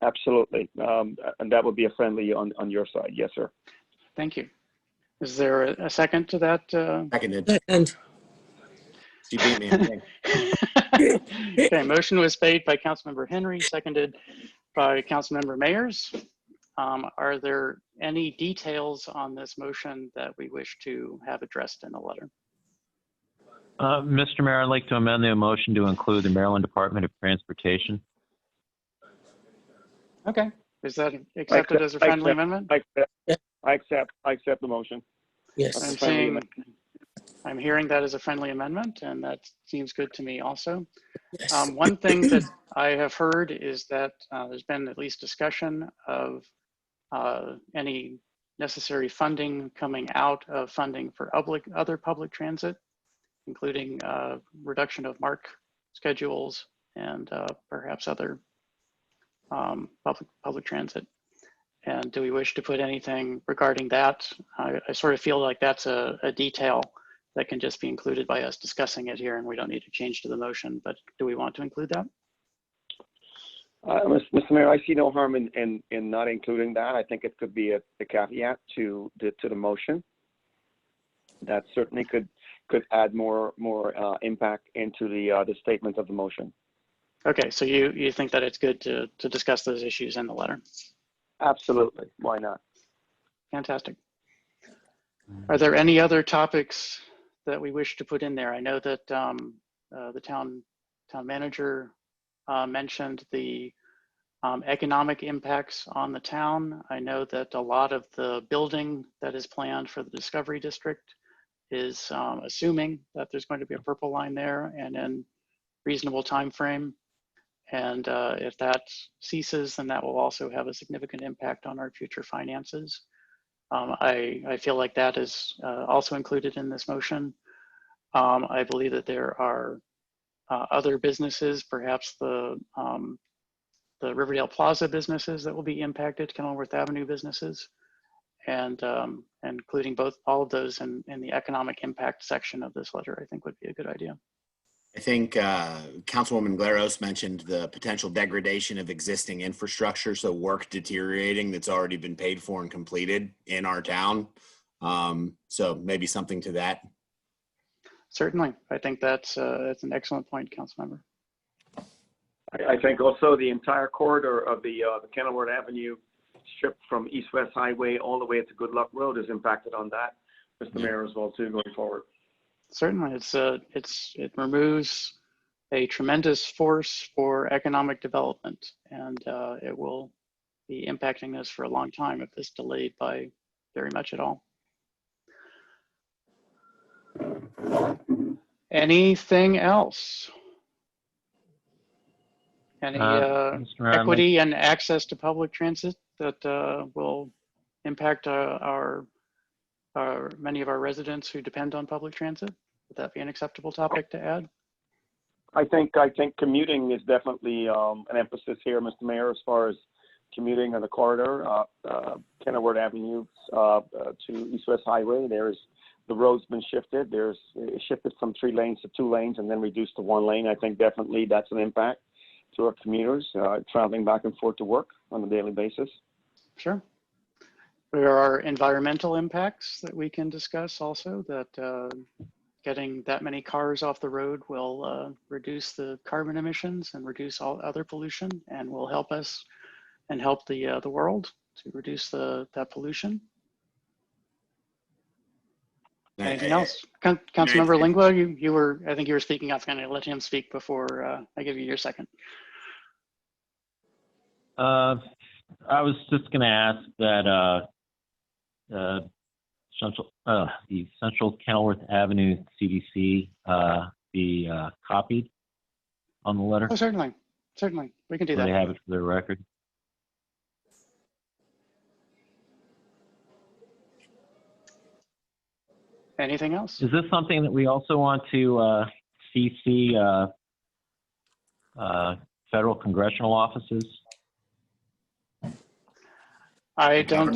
Absolutely. And that would be a friendly on your side. Yes, sir. Thank you. Is there a second to that? Seconded. And You beat me, I think. Okay, motion was made by Councilmember Henry, seconded by Councilmember Mayers. Are there any details on this motion that we wish to have addressed in the letter? Mr. Mayor, I'd like to amend the motion to include the Maryland Department of Transportation. Okay, is that accepted as a friendly amendment? I accept the motion. yes, I'm hearing that as a friendly amendment, and that seems good to me also. yes. One thing that I have heard is that there's been at least discussion of any necessary funding coming out of funding for other public transit, including reduction of MARC schedules and perhaps other public transit. And do we wish to put anything regarding that? I sort of feel like that's a detail that can just be included by us discussing it here, and we don't need to change to the motion, but do we want to include that? Mr. Mayor, I see no harm in not including that. I think it could be a caveat to the motion. That certainly could add more impact into the statement of the motion. Okay, so you think that it's good to discuss those issues in the letter? Absolutely. Why not? Fantastic. Are there any other topics that we wish to put in there? I know that the town manager mentioned the economic impacts on the town. I know that a lot of the building that is planned for the Discovery District is assuming that there's going to be a purple line there and in reasonable time frame. And if that ceases, then that will also have a significant impact on our future finances. I feel like that is also included in this motion. I believe that there are other businesses, perhaps the Riverdale Plaza businesses that will be impacted, Kenilworth Avenue businesses, and including all of those in the economic impact section of this letter, I think would be a good idea. I think Councilwoman Glaros mentioned the potential degradation of existing infrastructure, so work deteriorating that's already been paid for and completed in our town. So maybe something to that. Certainly, I think that's an excellent point, Councilmember. I think also the entire corridor of the Kenilworth Avenue strip from East-West Highway all the way to Good Luck Road is impacted on that, Mr. Mayor, as well too, going forward. Certainly, it removes a tremendous force for economic development, and it will be impacting us for a long time if it's delayed by very much at all. Anything else? Any equity and access to public transit that will impact many of our residents who depend on public transit? Would that be an acceptable topic to add? I think commuting is definitely an emphasis here, Mr. Mayor, as far as commuting on the corridor, Kenilworth Avenue to East-West Highway. The road's been shifted. It shifted from 3 lanes to 2 lanes and then reduced to 1 lane. I think definitely that's an impact to our commuters traveling back and forth to work on a daily basis. Sure. There are environmental impacts that we can discuss also, that getting that many cars off the road will reduce the carbon emissions and reduce all other pollution, and will help us and help the world to reduce that pollution. Anything else? Councilmember Lingua, I think you were speaking. I was going to let him speak before I give you your second. I was just going to ask that the Central Kenilworth Avenue CDC be copied on the letter. Oh, certainly. We can do that. They have it for their record. Anything else? Is this something that we also want to CC federal congressional offices? I don't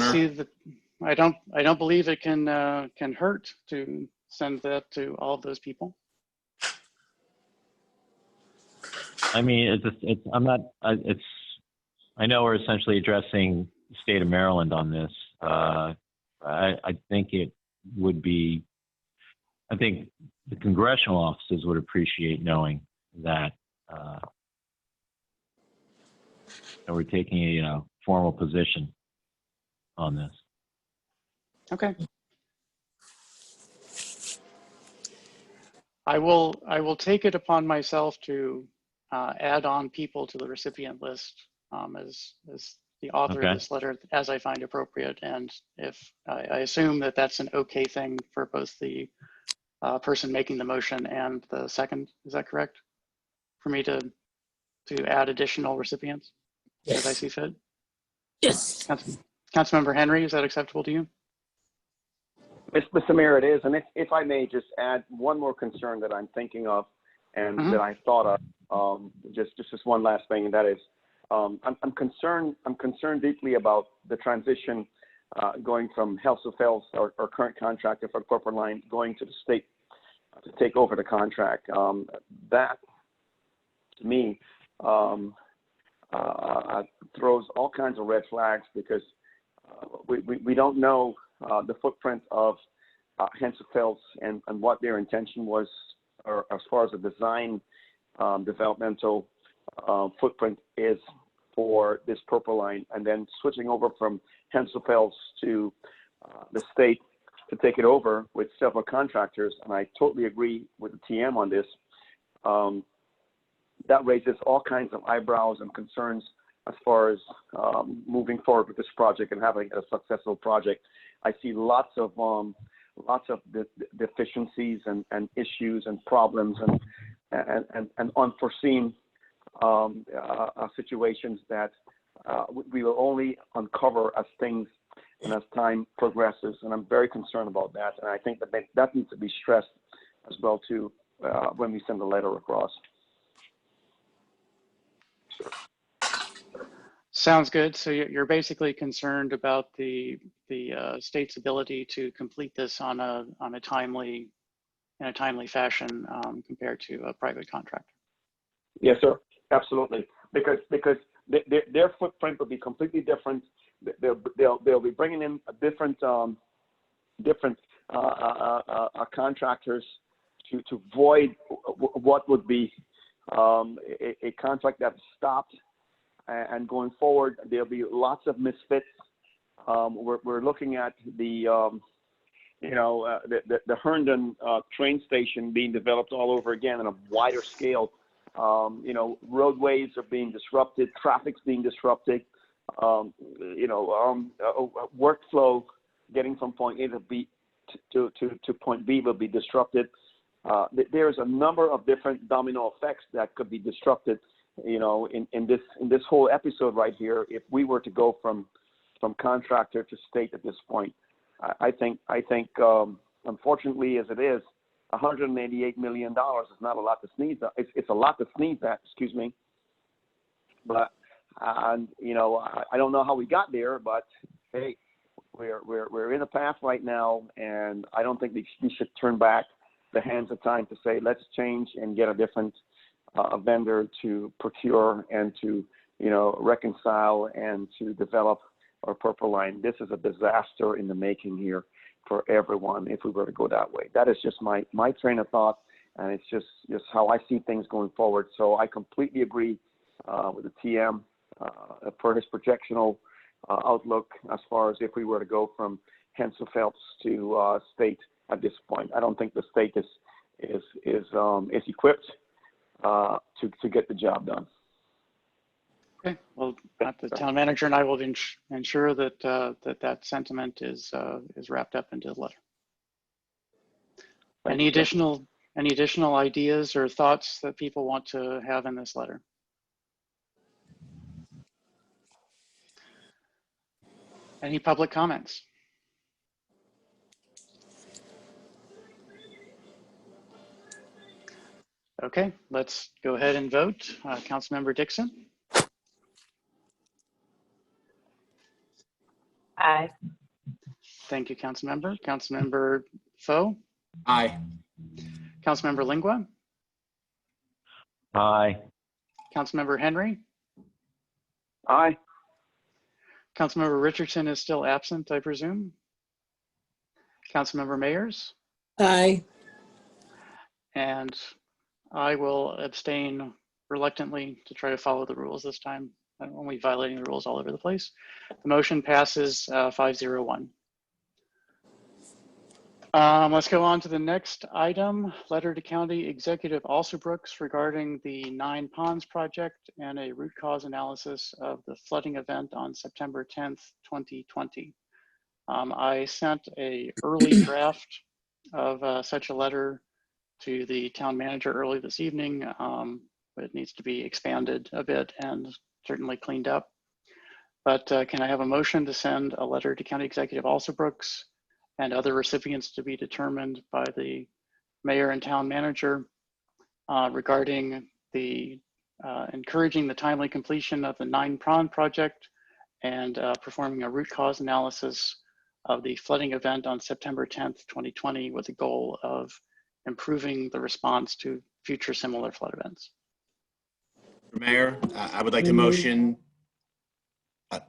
believe it can hurt to send that to all of those people. I mean, I know we're essentially addressing the state of Maryland on this. I think it would be, I think the congressional offices would appreciate knowing that that we're taking a formal position on this. Okay. I will take it upon myself to add on people to the recipient list as the author Okay. of this letter as I find appropriate. And if I assume that that's an okay thing for both the person making the motion and the second, is that correct? For me to add additional recipients as I see fit? Yes. Councilmember Henry, is that acceptable to you? Mr. Mayor, it is. And if I may just add one more concern that I'm thinking of and that I thought of, just one last thing, and that is, I'm concerned deeply about the transition going from Health Affairs, our current contractor for Corporate Line, going to the state to take over the contract. That, to me, throws all kinds of red flags because we don't know the footprint of Henson Phelps and what their intention was, or as far as the design developmental footprint is for this Purple Line, and then switching over from Henson Phelps to the state to take it over with several contractors. And I totally agree with the TM on this. That raises all kinds of eyebrows and concerns as far as moving forward with this project and having a successful project. I see lots of deficiencies and issues and problems and unforeseen situations that we will only uncover as things and as time progresses. And I'm very concerned about that. And I think that needs to be stressed as well too when we send the letter across. Sounds good. So you're basically concerned about the state's ability to complete this in a timely fashion compared to a private contractor. Yes, sir. Absolutely. Because their footprint will be completely different. They'll be bringing in a different contractors to void what would be a contract that's stopped. And going forward, there'll be lots of misfits. We're looking at the Herndon train station being developed all over again on a wider scale. Roadways are being disrupted, traffic's being disrupted. Workflow getting from point A to B to point B will be disrupted. There's a number of different domino effects that could be disrupted. In this whole episode right here, if we were to go from contractor to state at this point, I think unfortunately as it is, $188 million is not a lot to sneeze at. It's a lot to sneeze at, excuse me. But I don't know how we got there, but hey, we're in a path right now, and I don't think we should turn back the hands of time to say let's change and get a different a vendor to procure and to reconcile and to develop our Purple Line. This is a disaster in the making here for everyone if we were to go that way. That is just my train of thought, and it's just how I see things going forward. So I completely agree with the TM for his projectional outlook as far as if we were to go from Henson Phelps to state at this point. I don't think the state is equipped to get the job done. Okay, well, the town manager and I will ensure that that sentiment is wrapped up into the letter. Any additional ideas or thoughts that people want to have in this letter? Any public comments? Okay, let's go ahead and vote. Councilmember Dixon? Aye. Thank you, Councilmember. Councilmember Foe? Aye. Councilmember Lingua? Aye. Councilmember Henry? Aye. Councilmember Richardson is still absent, I presume. Councilmember Mayers, Aye. and I will abstain reluctantly to try to follow the rules this time. I'm only violating the rules all over the place. The motion passes 5-0-1. Let's go on to the next item, letter to County Executive Alsobrooks regarding the 9 Ponds project and a root cause analysis of the flooding event on September 10th, 2020. I sent a early draft of such a letter to the town manager early this evening, but it needs to be expanded a bit and certainly cleaned up. But can I have a motion to send a letter to County Executive Alsobrooks and other recipients to be determined by the mayor and town manager regarding the encouraging the timely completion of the 9 Pond project and performing a root cause analysis of the flooding event on September 10th, 2020 with the goal of improving the response to future similar flood events. Mr. Mayor, I would like to motion.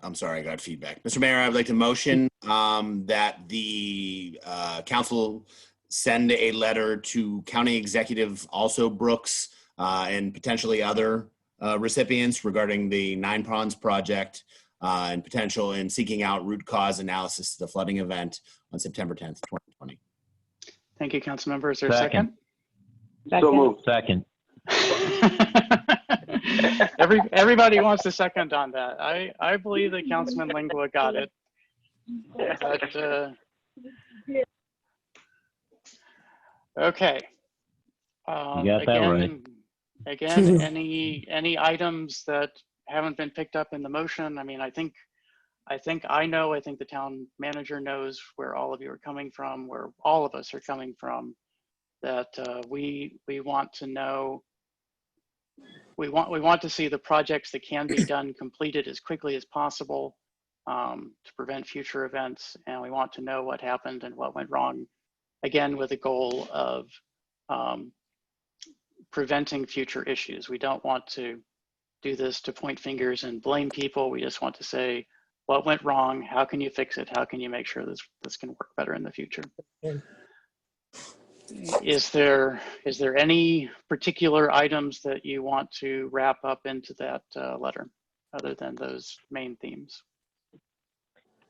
I'm sorry, I got feedback. Mr. Mayor, I would like to motion that the council send a letter to County Executive Alsobrooks and potentially other recipients regarding the 9 Ponds project and potential in seeking out root cause analysis of the flooding event on September 10th, 2020. Thank you, Councilmember. Is there a second? So moved. Second. Everybody wants a second on that. I believe that Councilman Lingua got it. But, okay. You got that right. Again, any items that haven't been picked up in the motion? I mean, I think the town manager knows where all of you are coming from, where all of us are coming from, that we want to know, we want to see the projects that can be done completed as quickly as possible to prevent future events. And we want to know what happened and what went wrong, again, with the goal of preventing future issues. We don't want to do this to point fingers and blame people. We just want to say, what went wrong? How can you fix it? How can you make sure this can work better in the future? Is there any particular items that you want to wrap up into that letter other than those main themes?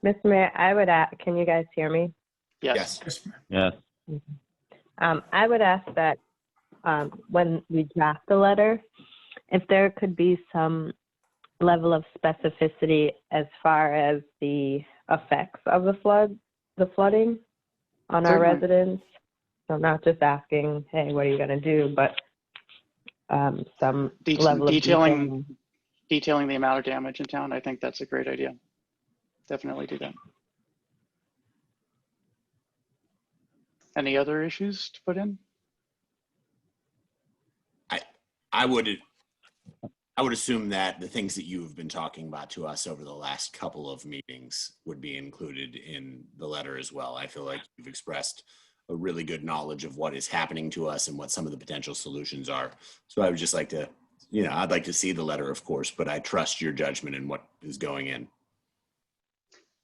Mr. Mayor, I would ask, can you guys hear me? Yes. Yes. I would ask that when we draft the letter, if there could be some level of specificity as far as the effects of the flooding on our residents. So not just asking, hey, what are you going to do, but some level of detailing the amount of damage in town. I think that's a great idea. Definitely do that. Any other issues to put in? I would assume that the things that you have been talking about to us over the last couple of meetings would be included in the letter as well. I feel like you've expressed a really good knowledge of what is happening to us and what some of the potential solutions are. So I would just like to, I'd like to see the letter, of course, but I trust your judgment in what is going in.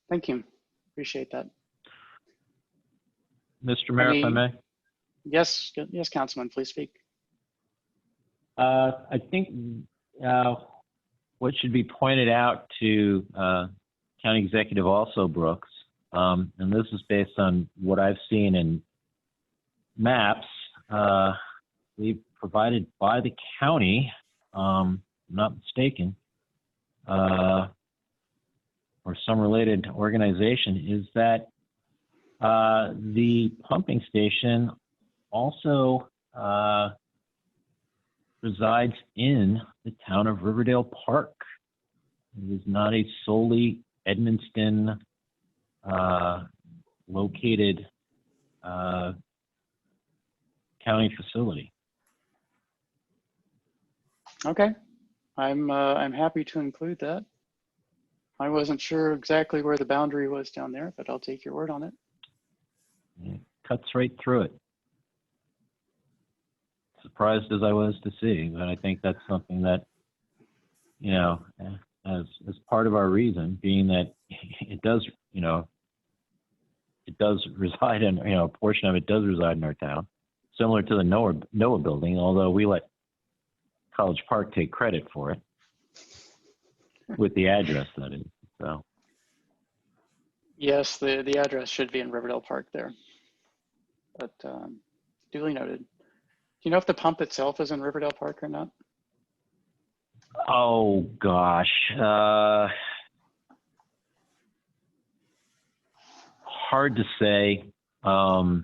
Thank you. Appreciate that. Mr. Mayor, if I may? Yes, Councilman, please speak. I think what should be pointed out to County Executive Alsobrooks, and this is based on what I've seen in maps provided by the county, I'm not mistaken, or some related organization, is that the pumping station also resides in the town of Riverdale Park. It is not a solely Edmundston located county facility. Okay, I'm happy to include that. I wasn't sure exactly where the boundary was down there, but I'll take your word on it. It cuts right through it. Surprised as I was to see, but I think that's something that, as part of our reason, being that it does, it does reside in, a portion of it does reside in our town, similar to the NOAA building, although we let College Park take credit for it with the address, that is. So Yes, the address should be in Riverdale Park there, but duly noted. Do you know if the pump itself is in Riverdale Park or not? oh gosh, hard to say. I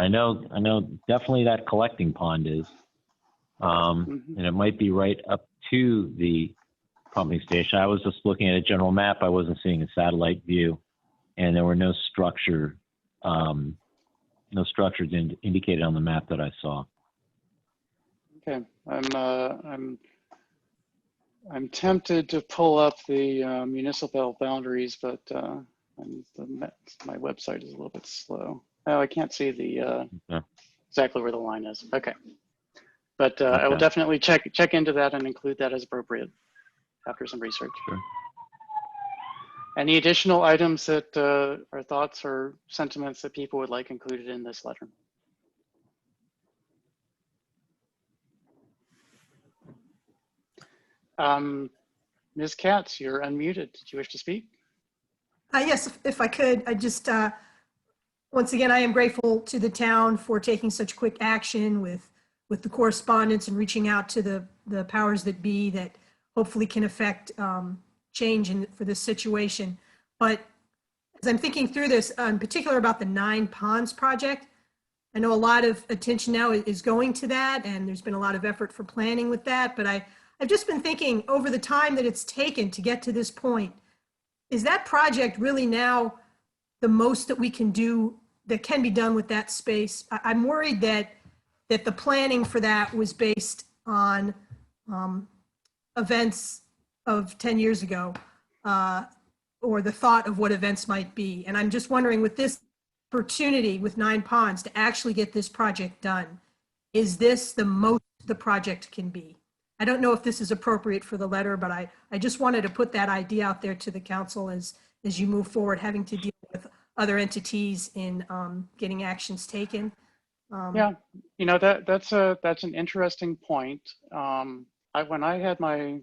know definitely that collecting pond is, and it might be right up to the pumping station. I was just looking at a general map. I wasn't seeing a satellite view, and there were no structures indicated on the map that I saw. Okay, I'm tempted to pull up the municipal boundaries, but my website is a little bit slow. Oh, I can't see the exactly where the line is. Okay, but I will definitely check into that and include that as appropriate after some research. Sure. Any additional items that are thoughts or sentiments that people would like included in this letter? Ms. Katz, you're unmuted. Did you wish to speak? Yes, if I could, I just, once again, I am grateful to the town for taking such quick action with the correspondence and reaching out to the powers that be that hopefully can affect change for this situation. But as I'm thinking through this, in particular about the 9 Ponds project, I know a lot of attention now is going to that, and there's been a lot of effort for planning with that. But I've just been thinking over the time that it's taken to get to this point, is that project really now the most that we can do, that can be done with that space? I'm worried that the planning for that was based on events of 10 years ago, or the thought of what events might be. And I'm just wondering, with this opportunity with 9 Ponds to actually get this project done, is this the most the project can be? I don't know if this is appropriate for the letter, but I just wanted to put that idea out there to the council as you move forward, having to deal with other entities in getting actions taken. Yeah, that's an interesting point. When I had my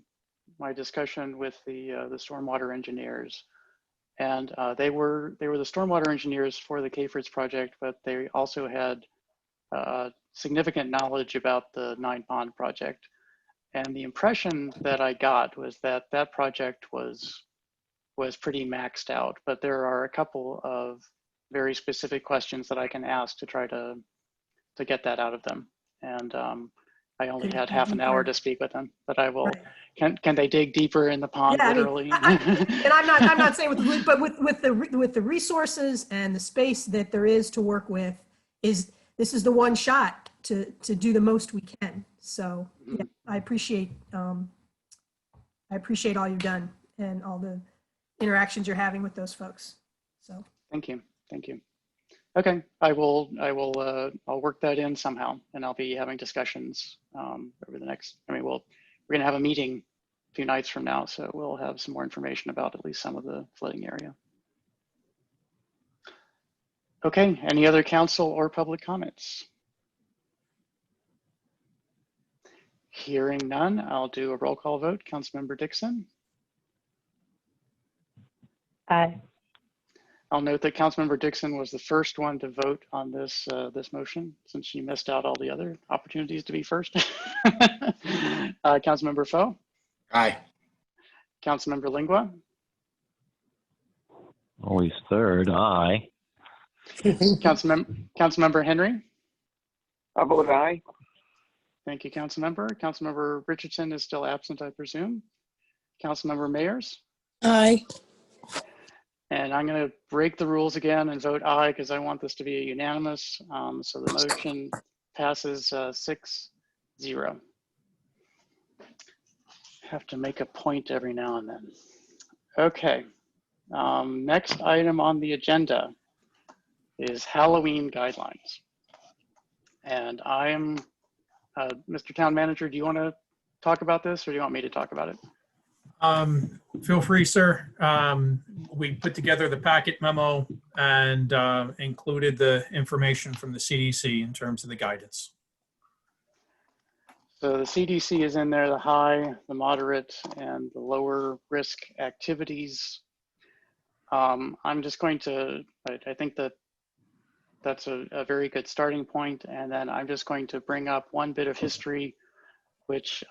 discussion with the stormwater engineers, and they were the stormwater engineers for the Cafritz project, but they also had significant knowledge about the 9 Pond project. And the impression that I got was that project was pretty maxed out, but there are a couple of very specific questions that I can ask to try to get that out of them. And I only had half an hour to speak with them, but I will. Right. Can they dig deeper in the pond, yeah, literally? And I'm not saying with the resources and the space that there is to work with, this is the one shot to do the most we can. So yeah, I appreciate all you've done and all the interactions you're having with those folks. So thank you. Okay, I'll work that in somehow, and I'll be having discussions over the next. We're gonna have a meeting a few nights from now, so we'll have some more information about at least some of the flooding area. Okay, any other council or public comments? Hearing none, I'll do a roll call vote. Councilmember Dixon? Aye. I'll note that Councilmember Dixon was the first one to vote on this motion, since she missed out all the other opportunities to be first. Councilmember Foe? Aye. Councilmember Lingua? Always third, aye. Councilmember Henry? I vote aye. Thank you, Councilmember. Councilmember Richardson is still absent, I presume. Councilmember Mayers? Aye. And I'm going to break the rules again and vote aye because I want this to be a unanimous. So the motion passes 6-0. Have to make a point every now and then. Okay. Next item on the agenda is Halloween guidelines. And I am, Mr. Town Manager, do you want to talk about this or do you want me to talk about it? Feel free, sir. We put together the packet memo and included the information from the CDC in terms of the guidance. So the CDC is in there, the high, the moderate, and the lower risk activities. I'm just going to, I think that that's a very good starting point. And then I'm just going to bring up one bit of history, which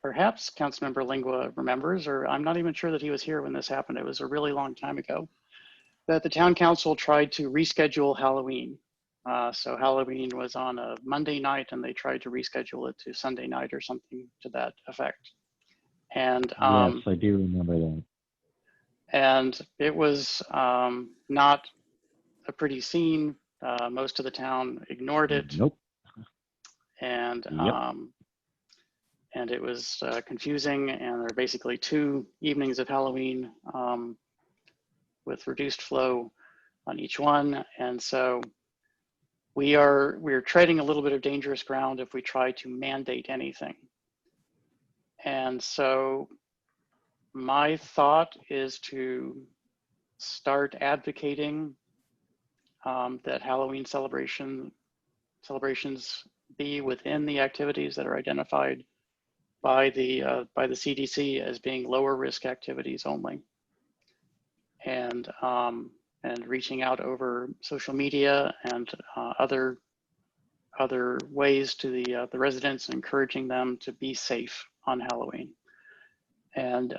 perhaps Councilmember Lingua remembers, or I'm not even sure that he was here when this happened. It was a really long time ago, that the town council tried to reschedule Halloween. So Halloween was on a Monday night and they tried to reschedule it to Sunday night or something to that effect. And Yes, I do remember that. and it was not a pretty scene. Most of the town ignored it. Nope. And Yep. And it was confusing. And there are basically 2 evenings of Halloween with reduced flow on each one. And so we're treading a little bit of dangerous ground if we try to mandate anything. And so my thought is to start advocating that Halloween celebrations be within the activities that are identified by the CDC as being lower risk activities only, and reaching out over social media and other ways to the residents, encouraging them to be safe on Halloween. And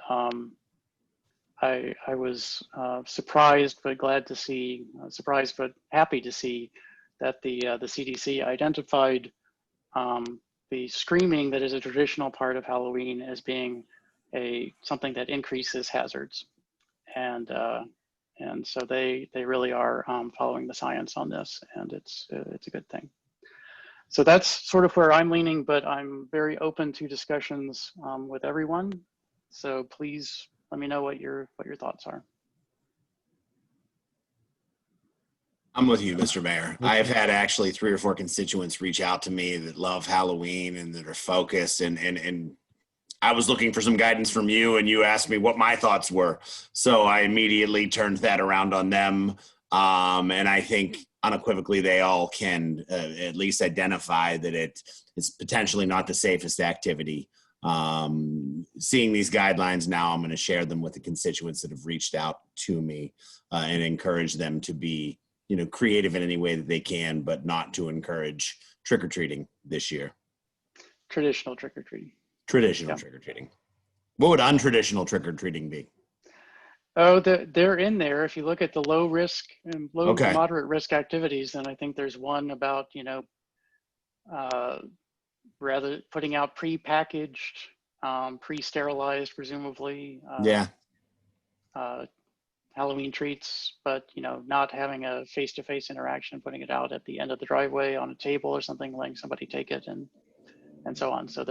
I was surprised but glad to see, surprised but happy to see that the CDC identified the screaming that is a traditional part of Halloween as being something that increases hazards, and so they really are following the science on this, and it's a good thing. So that's sort of where I'm leaning, but I'm very open to discussions with everyone. So please let me know what your thoughts are. I'm with you, Mr. Mayor. I've had actually 3 or 4 constituents reach out to me that love Halloween and that are focused, and I was looking for some guidance from you, and you asked me what my thoughts were. So I immediately turned that around on them. And I think unequivocally they all can at least identify that it's potentially not the safest activity. Seeing these guidelines now, I'm going to share them with the constituents that have reached out to me and encourage them to be, creative in any way that they can, but not to encourage trick-or-treating this year. Traditional trick-or-treating. Traditional trick-or-treating. What would untraditional trick-or-treating be? Oh, they're in there. If you look at the low risk and low Okay. to moderate risk activities, then I think there's one about, rather putting out pre-packaged, pre-sterilized, presumably. Yeah. Halloween treats, but not having a face-to-face interaction, putting it out at the end of the driveway on a table or something, letting somebody take it and so on. So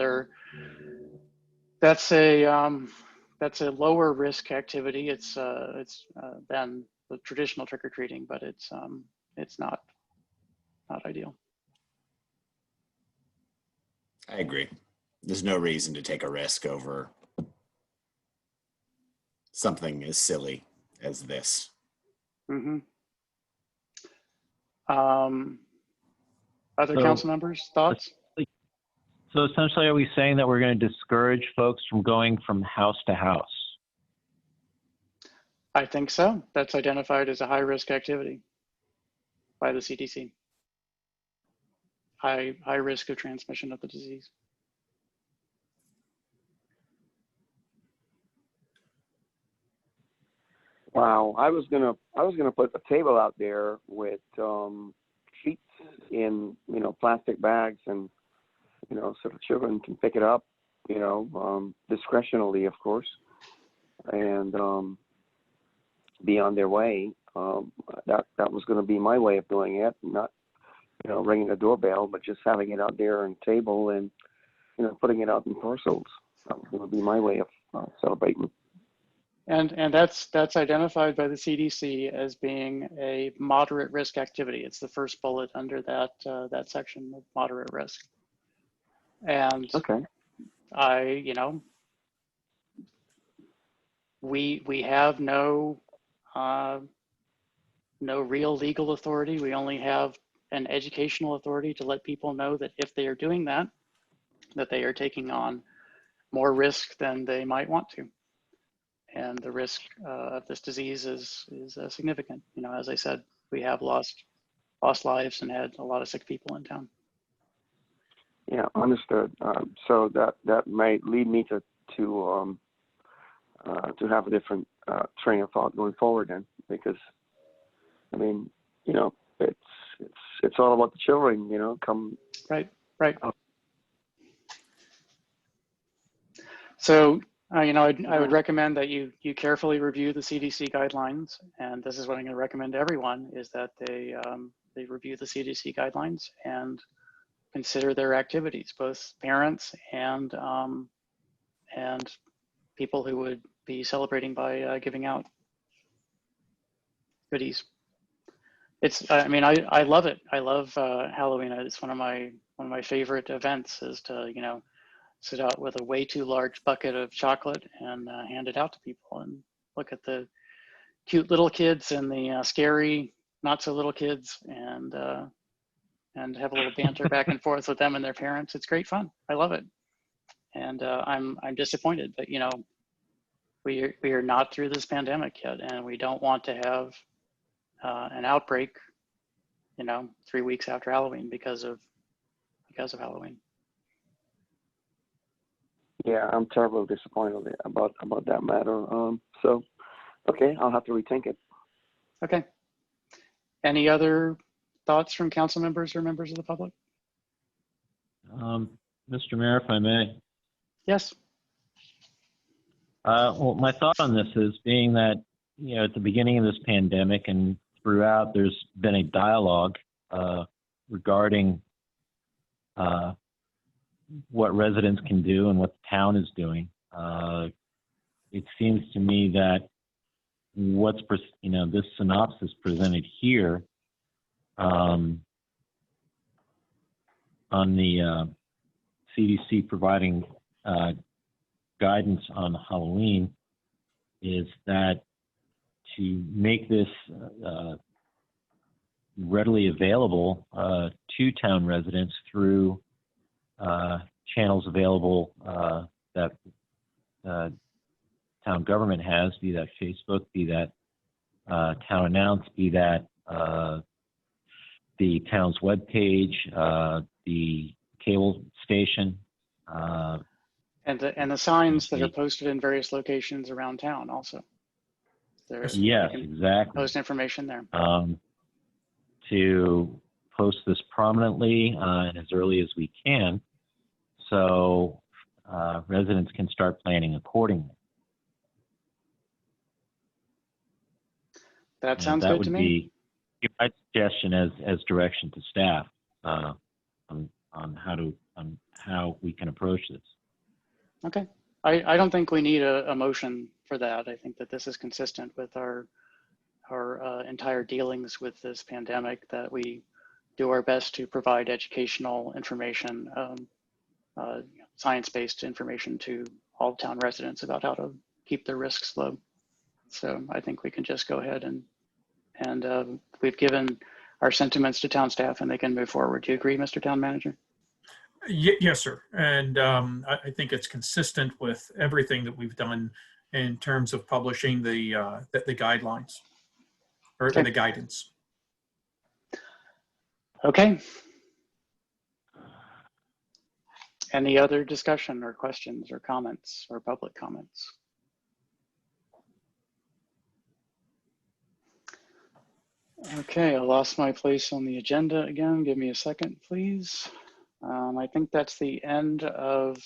that's a lower risk activity. It's than the traditional trick-or-treating, but it's not ideal. I agree. There's no reason to take a risk over something as silly as this. Mm-hmm. Other council members, thoughts? So essentially, are we saying that we're going to discourage folks from going from house to house? I think so. That's identified as a high risk activity by the CDC. High risk of transmission of the disease. Wow, I was gonna put a table out there with sheets in plastic bags, and so the children can pick it up, discretionally, of course, and be on their way. That was going to be my way of doing it, not ringing a doorbell, but just having it out there on table and putting it out in parcels. That was going to be my way of celebrating. And that's identified by the CDC as being a moderate risk activity. It's the first bullet under that section of moderate risk. And okay, we have no real legal authority. We only have an educational authority to let people know that if they are doing that, that they are taking on more risk than they might want to. And the risk of this disease is significant. You know, as I said, we have lost lives and had a lot of sick people in town. Yeah, understood. So that may lead me to have a different train of thought going forward then, because I mean, you know, it's all about the children, you know, come. Right. So, you know, I would recommend that you carefully review the CDC guidelines, and this is what I'm going to recommend to everyone, is that they review the CDC guidelines and consider their activities, both parents and people who would be celebrating by giving out goodies. I mean, I love it. I love Halloween. It's one of my favorite events, is to, you know, sit out with a way too large bucket of chocolate and hand it out to people and look at the cute little kids and the scary not so little kids, and have a little banter back and forth with them and their parents. It's great fun. I love it. And I'm disappointed that, you know, we are not through this pandemic yet, and we don't want to have an outbreak, you know, 3 weeks after Halloween because of Halloween. Yeah, I'm terribly disappointed about that matter. So, okay, I'll have to rethink it. Okay. Any other thoughts from council members or members of the public? Mr. Mayor, if I may. Yes. Well, my thought on this is, being that, you know, at the beginning of this pandemic and throughout, there's been a dialogue regarding what residents can do and what the town is doing. It seems to me that this synopsis presented here on the CDC providing guidance on Halloween is that to make this readily available to town residents through channels available that town government has, be that Facebook, be that Town Announce, be that the town's webpage, the cable station. And the signs that are posted in various locations around town also. Yes, exactly. Post information there. To post this prominently and as early as we can, so residents can start planning accordingly. That sounds good to me. That would be my suggestion as direction to staff on how we can approach this. Okay. I don't think we need a motion for that. I think that this is consistent with our entire dealings with this pandemic, that we do our best to provide educational information, science-based information to all town residents about how to keep their risks low. So I think we can just go ahead and we've given our sentiments to town staff and they can move forward. Do you agree, Mr. Town Manager? Yes, sir. And I think it's consistent with everything that we've done in terms of publishing the guidelines or the guidance. Okay. Any other discussion or questions or comments or public comments? Okay, I lost my place on the agenda again. Give me a second, please. I think that's the end of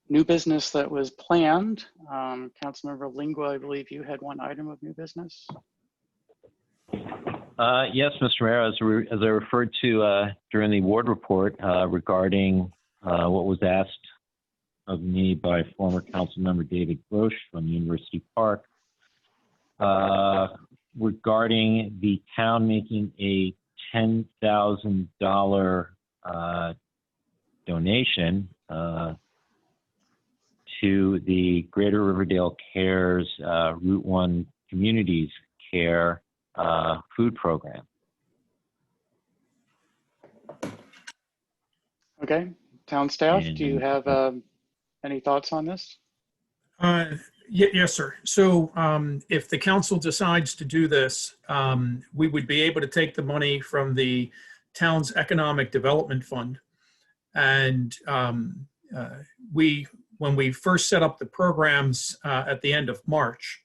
new business that was planned. Councilmember Lingua, I believe you had one item of new business. Yes, Mr. Mayor, as I referred to during the ward report regarding what was asked of me by former council member David Grosch from University Park regarding the town making a $10,000 donation to the Greater Riverdale Cares Route 1 Communities Care food program. Okay, town staff, do you And, have any thoughts on this? Yes, sir. So if the council decides to do this, we would be able to take the money from the town's economic development fund. And when we first set up the programs at the end of March,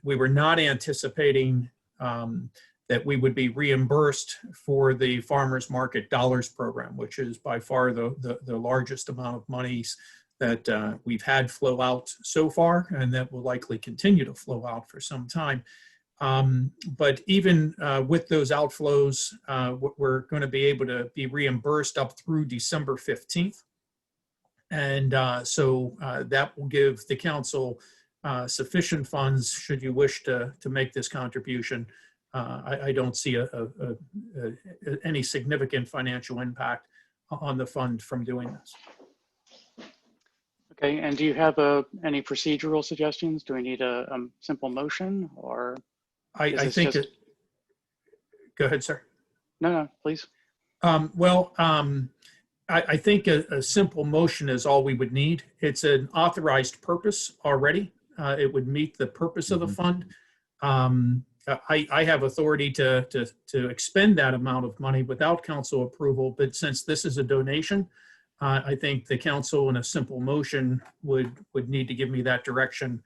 we were not anticipating that we would be reimbursed for the Farmers Market Dollars program, which is by far the largest amount of monies that we've had flow out so far, and that will likely continue to flow out for some time. But even with those outflows, we're going to be able to be reimbursed up through December 15th. And so that will give the council sufficient funds should you wish to make this contribution. I don't see any significant financial impact on the fund from doing this. Okay, and do you have any procedural suggestions? Do we need a simple motion, or? I think it, go ahead, sir. No, please. I think a simple motion is all we would need. It's an authorized purpose already. It would meet the purpose of the fund. I have authority to expend that amount of money without council approval, but since this is a donation, I think the council in a simple motion would need to give me that direction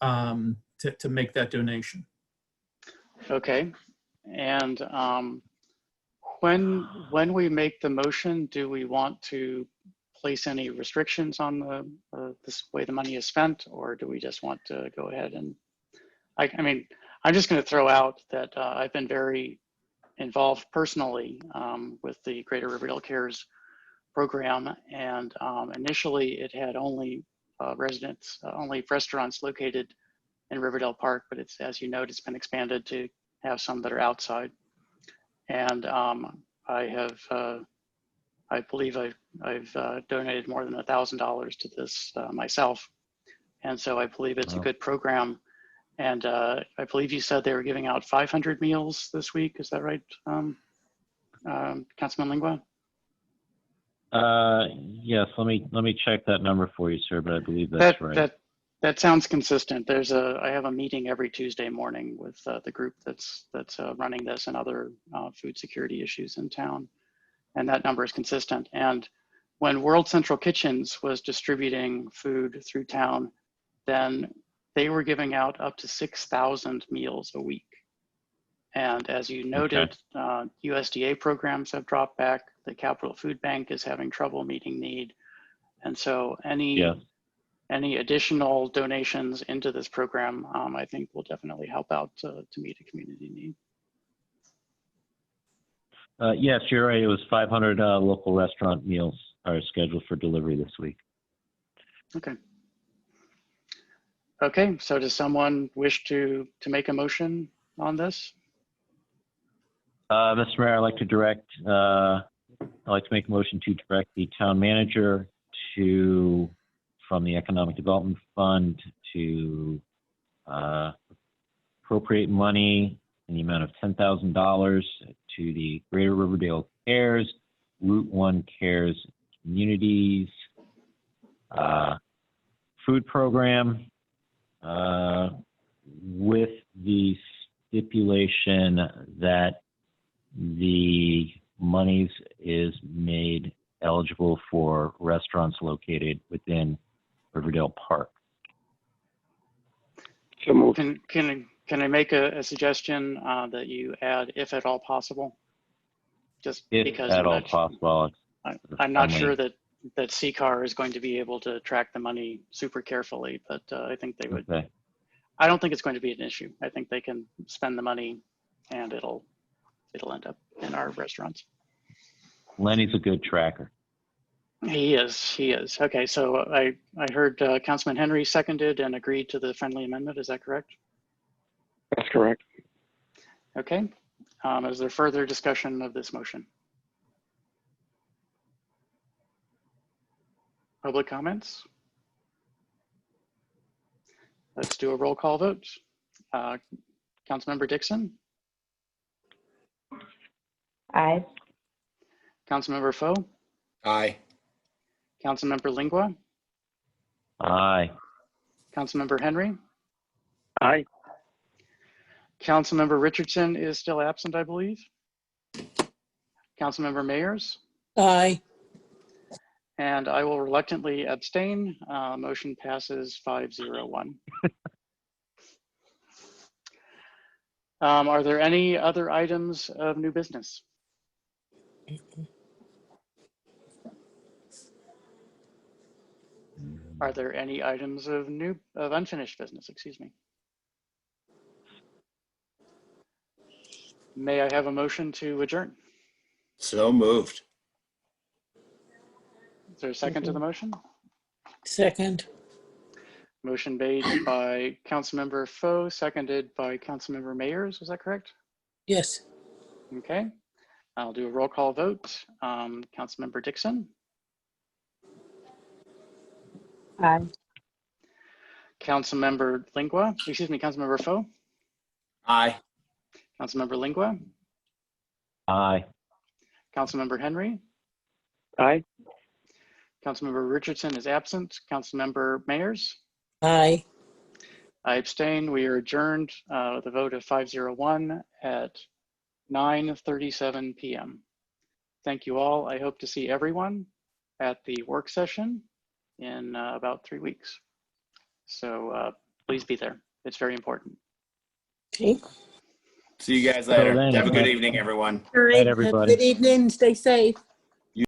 to make that donation. Okay, and when we make the motion, do we want to place any restrictions on this way the money is spent, or do we just want to go ahead and, I mean, I'm just going to throw out that I've been very involved personally with the Greater Riverdale Cares program, and initially it had only only restaurants located in Riverdale Park, but it's, as you note, it's been expanded to have some that are outside. And I believe I've donated more than $1,000 to this myself, and so I believe it's a good program. And I believe you said they were giving out 500 meals this week. Is that right, Councilman Lingua? Yes, let me check that number for you, sir, but I believe that's right. That sounds consistent. I have a meeting every Tuesday morning with the group that's running this and other food security issues in town, and that number is consistent. And when World Central Kitchens was distributing food through town, then they were giving out up to 6,000 meals a week. And as you noted, USDA programs have dropped back. The Capital Food Bank is having trouble meeting need. And so any additional donations into this program, I think will definitely help out to meet a community need. Yes, you're right. It was 500 local restaurant meals are scheduled for delivery this week. Okay. Okay, so does someone wish to make a motion on this? Mr. Mayor, I'd like to make a motion to direct the town manager from the Economic Development Fund to appropriate money in the amount of $10,000 to the Greater Riverdale Cares, Route 1 Cares Communities food program, with the stipulation that the monies is made eligible for restaurants located within Riverdale Park. Can I make a suggestion that you add, if at all possible? Just if because at all possible. I'm not sure that CCAR is going to be able to track the money super carefully, but I think they would. Okay. I don't think it's going to be an issue. I think they can spend the money and it'll end up in our restaurants. Lenny's a good tracker. He is. Okay, so I heard Councilman Henry seconded and agreed to the friendly amendment. Is that correct? That's correct. Okay. Is there further discussion of this motion? Public comments? Let's do a roll call vote. Councilmember Dixon, Aye. Councilmember Foe, Aye. Councilmember Lingua, Aye. Councilmember Henry, Aye. Councilmember Richardson is still absent, I believe. Councilmember Mayers, Aye. and I will reluctantly abstain. Motion passes 5-0-1. Are there any other items of new business? Are there any items of unfinished business, excuse me? May I have a motion to adjourn? So moved. Is there a second to the motion? Second. Motion made by Councilmember Foe, seconded by Councilmember Mayers. Was that correct? Yes. Okay. I'll do a roll call vote. Councilmember Dixon, Aye. Councilmember Lingua, excuse me, Councilmember Foe, Aye. Councilmember Lingua, Aye. Councilmember Henry, Aye. Councilmember Richardson is absent. Councilmember Mayers, Aye. I abstain. We are adjourned with a vote of 5-0-1 at 9:37 p.m. Thank you all. I hope to see everyone at the work session in about 3 weeks. So please be there. It's very important. Okay. See you guys later. Till then, Have a good evening, everyone. All right. Night, Have a everybody. good evening. Stay safe.